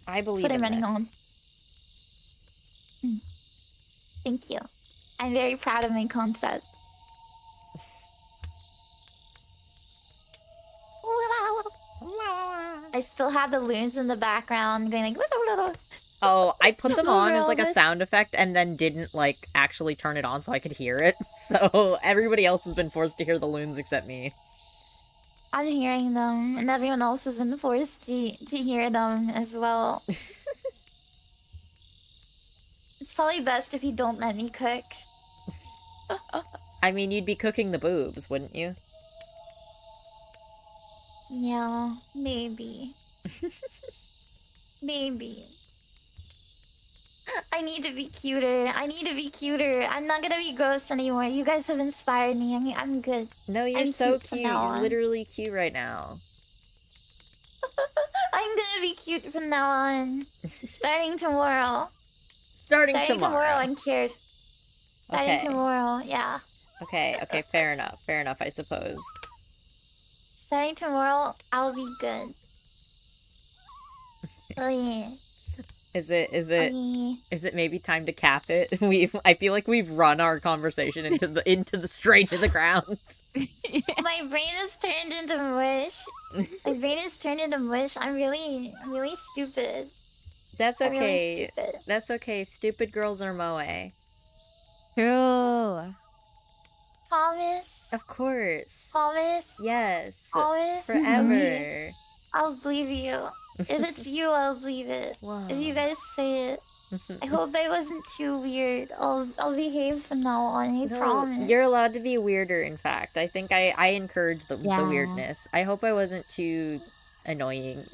Speaker 4: I believe
Speaker 1: That's what I'm
Speaker 4: in
Speaker 1: running
Speaker 4: this.
Speaker 1: on. Thank you. I'm very proud of my concept. I still have the loons in the background going like...
Speaker 4: Oh, I put them on as like a
Speaker 1: Over all
Speaker 4: sound effect and then didn't like actually turn it on so I could hear it. So everybody else has been forced to hear the loons except me.
Speaker 1: I'm hearing them, and everyone else has been forced to hear them as well. It's probably best if you don't let me cook.
Speaker 4: I mean, you'd be cooking the boobs, wouldn't you?
Speaker 1: Yeah, maybe. Maybe. I need to be cuter. I need to be cuter. I'm not gonna be gross anymore. You guys have inspired me. I'm good.
Speaker 4: No, you're
Speaker 1: I'm
Speaker 4: so
Speaker 1: cute from
Speaker 4: cute.
Speaker 1: now
Speaker 4: You're
Speaker 1: on.
Speaker 4: literally cute right now.
Speaker 1: I'm gonna be cute from now on. Starting tomorrow.
Speaker 4: Starting tomorrow.
Speaker 1: I'm cured. Starting
Speaker 4: Okay.
Speaker 1: tomorrow, yeah.
Speaker 4: Okay, fair enough. Fair enough, I suppose.
Speaker 1: Starting tomorrow, I'll be good. Oh yeah.
Speaker 4: Is it
Speaker 1: Oh,
Speaker 4: is it maybe time to cap it? I feel like we've run our conversation into the straight to the ground.
Speaker 1: yeah. My brain is turned into mush. My brain is turned into mush. I'm really stupid.
Speaker 4: That's
Speaker 1: I'm really
Speaker 4: okay.
Speaker 1: stupid.
Speaker 4: That's okay. Stupid girls are moe.
Speaker 2: True.
Speaker 1: Promise.
Speaker 4: Of course.
Speaker 1: Promise.
Speaker 4: Yes.
Speaker 1: Promise.
Speaker 4: Forever.
Speaker 1: I'll believe you. If it's you, I'll believe it.
Speaker 4: Wow.
Speaker 1: If you guys say it. I hope I wasn't too weird. I'll behave from now on. I
Speaker 4: No,
Speaker 1: promise.
Speaker 4: you're allowed to be weirder, in fact. I think I encourage the
Speaker 2: Yeah.
Speaker 4: weirdness. I hope I wasn't too annoying.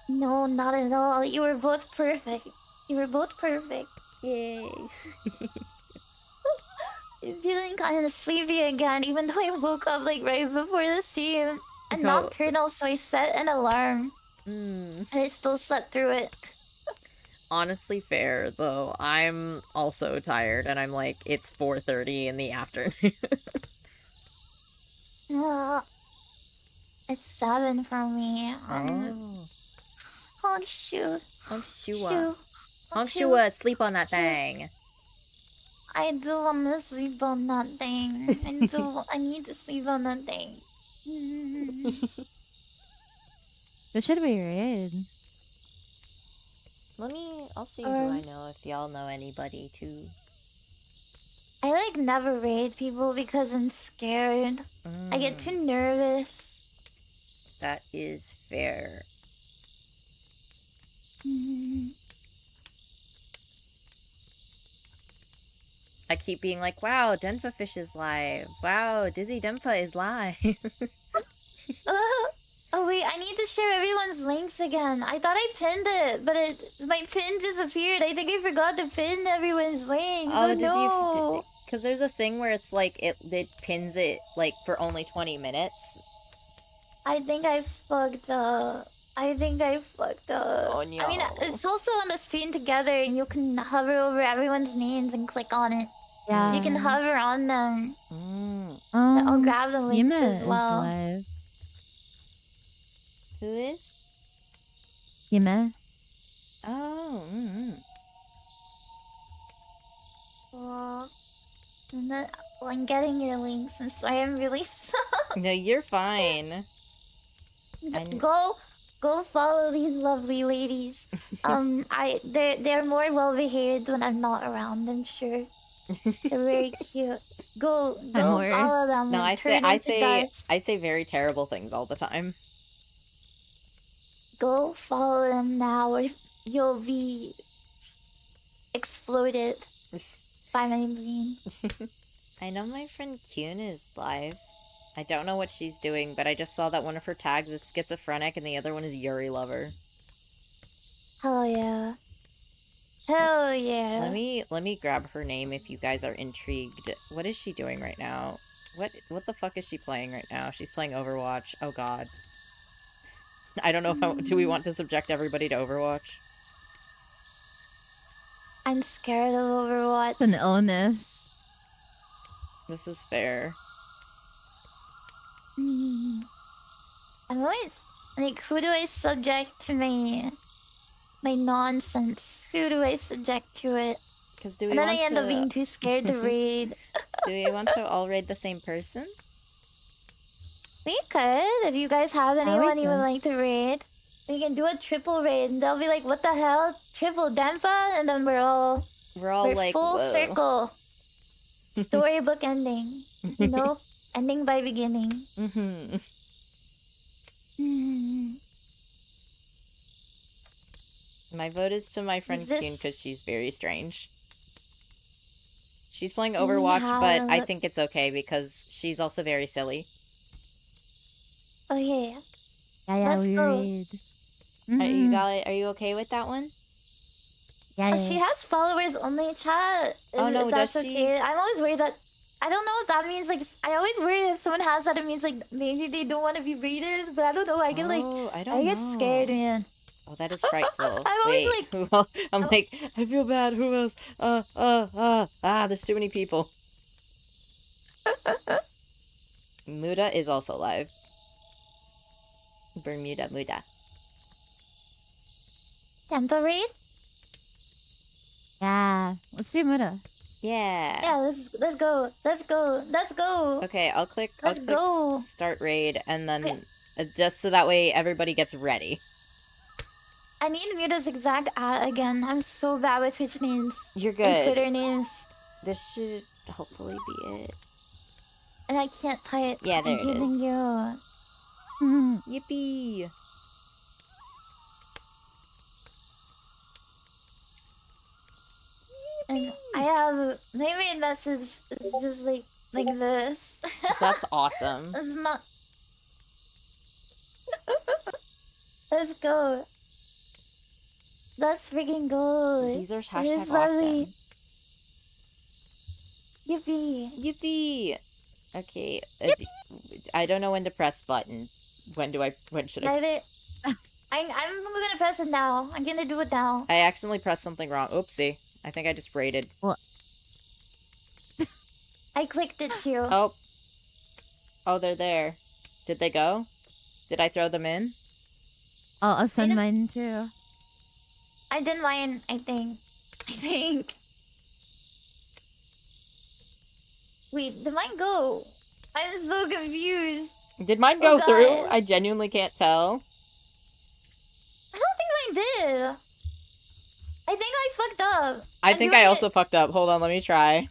Speaker 1: No, not at all. You were both perfect. You were both perfect.
Speaker 4: Yay.
Speaker 1: I'm feeling kind of sleepy again, even though I woke up like right before the stream. I'm
Speaker 4: No.
Speaker 1: nocturnal, so I set an alarm.
Speaker 4: Mm.
Speaker 1: And I still slept through it.
Speaker 4: Honestly fair, though. I'm also tired, and I'm like, it's 4:30 in the afternoon.
Speaker 1: It's 7 for me. Oh, shoot.
Speaker 4: Honk
Speaker 1: Shoot.
Speaker 4: Shua. Honk Shua, sleep on that
Speaker 1: Shoot.
Speaker 4: thing.
Speaker 1: I do want to sleep on that thing. I need to sleep on that thing.
Speaker 2: This should be raid.
Speaker 4: I'll see who I know, if y'all know anybody, too.
Speaker 1: I like never raid people because I'm scared. I get too nervous.
Speaker 4: That is fair. I keep being like, wow, Denpa Fish is live. Wow, Dizzy Denpa is live.
Speaker 1: Oh wait, Wait, I need to share everyone's links again. I thought I pinned it, but my pin disappeared. I think I forgot to pin everyone's links.
Speaker 3: Oh,
Speaker 1: Oh,
Speaker 3: did
Speaker 1: no.
Speaker 3: you? Because there's a thing where it's like it pins it like for only 20 minutes.
Speaker 1: I think I fucked up.
Speaker 3: Oh
Speaker 1: I mean,
Speaker 3: no.
Speaker 1: it's also on the screen together, and you can hover over everyone's names and click on it.
Speaker 2: Yeah.
Speaker 1: You can hover on them.
Speaker 3: Mm.
Speaker 1: I'll grab the links
Speaker 2: Yuma
Speaker 1: as well.
Speaker 2: is live.
Speaker 3: Who is?
Speaker 2: Yuma.
Speaker 3: Oh.
Speaker 1: Well, and then I'm getting your links. I'm sorry, I'm really sorry.
Speaker 3: No, you're fine.
Speaker 1: Go follow these lovely ladies. They're more well behaved when I'm not around, I'm sure. They're very cute. Go follow them.
Speaker 3: No,
Speaker 1: and
Speaker 3: I
Speaker 1: turn into dust.
Speaker 3: say very terrible things all the time.
Speaker 1: Go follow them now, or you'll be exploded by my brain.
Speaker 3: I know my friend Kyun is live. I don't know what she's doing, but I just saw that one of her tags is schizophrenic and the other one is Yuri Lover.
Speaker 1: Hell yeah. Hell yeah.
Speaker 3: Let me grab her name if you guys are intrigued. What is she doing right now? What the fuck is she playing right now? She's playing Overwatch. Oh god. I don't know if do we want to subject everybody to Overwatch?
Speaker 1: I'm scared of Overwatch.
Speaker 2: It's an illness.
Speaker 3: This is fair.
Speaker 1: I'm always like, who do I subject to my nonsense? Who do I subject to it?
Speaker 3: Because do we
Speaker 1: And then
Speaker 3: want
Speaker 1: I end
Speaker 3: to
Speaker 1: up being too scared to raid.
Speaker 3: do we want to all raid the same person?
Speaker 1: We could, if you guys have anyone you would
Speaker 2: that.
Speaker 1: like to raid. We can do a triple raid, and they'll be like, "What the hell? Triple DENPA?" And then we're
Speaker 3: Like
Speaker 1: full
Speaker 3: whoa.
Speaker 1: circle. Storybook ending. You know, ending by beginning.
Speaker 3: Mm-hmm. My vote is to my friend Kyun because she's very strange. She's playing Overwatch, but I think it's okay because she's also very silly.
Speaker 1: Okay.
Speaker 2: Yeah,
Speaker 1: Let's
Speaker 2: we
Speaker 1: go.
Speaker 2: read.
Speaker 3: Are you okay with that one?
Speaker 2: Yeah,
Speaker 1: She has followers only chat.
Speaker 3: Oh, no,
Speaker 1: if that's
Speaker 3: does she?
Speaker 1: okay. I'm always worried that I don't know if that means like I always worry if someone has that it means like maybe they don't want to be rated, but I don't know. I get I get scared, man.
Speaker 3: Oh, that is frightful.
Speaker 1: I'm always
Speaker 3: Wait, well, I'm like, I feel bad. Who else? There's too many people. Muda is also live. Bermuda Muda.
Speaker 1: DENPA raid?
Speaker 2: Yeah. Let's do Muda.
Speaker 3: Yeah.
Speaker 1: Yeah, let's go. Let's go. Let's go.
Speaker 3: Okay, I'll click
Speaker 1: Let's go.
Speaker 3: start raid and then just so that way everybody gets ready.
Speaker 1: I need Muta's exact again. I'm so bad with Twitch names.
Speaker 3: You're
Speaker 1: And
Speaker 3: good.
Speaker 1: Twitter names.
Speaker 3: This should hopefully be it.
Speaker 1: And I can't type.
Speaker 3: Yeah, there it
Speaker 1: Thank
Speaker 3: is.
Speaker 1: you.
Speaker 3: Yippee!
Speaker 1: And I have my main message is just like this.
Speaker 3: That's awesome.
Speaker 1: It's not. Let's go. Let's freaking go.
Speaker 3: These are
Speaker 1: It
Speaker 3: hashtag
Speaker 1: is lovely.
Speaker 3: awesome.
Speaker 1: Yippee.
Speaker 3: Yippee! Okay. I don't know when to press button. When should I?
Speaker 1: Neither. I'm gonna press it now. I'm gonna do it now.
Speaker 3: I accidentally pressed something wrong. Oopsie. I think I just raided.
Speaker 1: I clicked it too.
Speaker 3: Oh. Oh, they're there. Did they go? Did I throw them in?
Speaker 2: I'll send
Speaker 1: Wait a-
Speaker 2: mine too.
Speaker 1: I did mine, I think. Wait, did mine go? I'm so confused.
Speaker 3: Did mine
Speaker 1: Oh,
Speaker 3: go through?
Speaker 1: God.
Speaker 3: I genuinely can't tell.
Speaker 1: I don't think mine did. I think I fucked up.
Speaker 3: I
Speaker 1: I'm
Speaker 3: think
Speaker 1: doing
Speaker 3: I
Speaker 1: it-
Speaker 3: also fucked up. Hold on, let me try.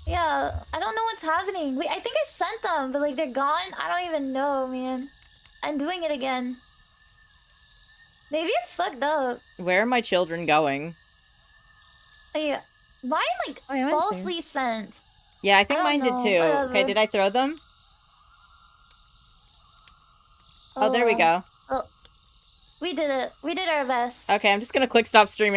Speaker 1: Yeah, I don't know what's happening. Wait, I think I sent them, but like they're gone. I don't even know, man. I'm doing it again. Maybe I fucked up.
Speaker 3: Where are my children going?
Speaker 1: Yeah, mine like
Speaker 2: Oh, I went
Speaker 1: falsely sent.
Speaker 3: Yeah, I think
Speaker 1: I
Speaker 3: mine
Speaker 1: don't
Speaker 3: did
Speaker 1: know,
Speaker 3: too.
Speaker 1: whatever.
Speaker 3: Okay, did I throw them? Oh, there we
Speaker 1: well.
Speaker 3: go.
Speaker 1: We did it. We did our best.
Speaker 3: Okay, I'm just gonna click stop streaming.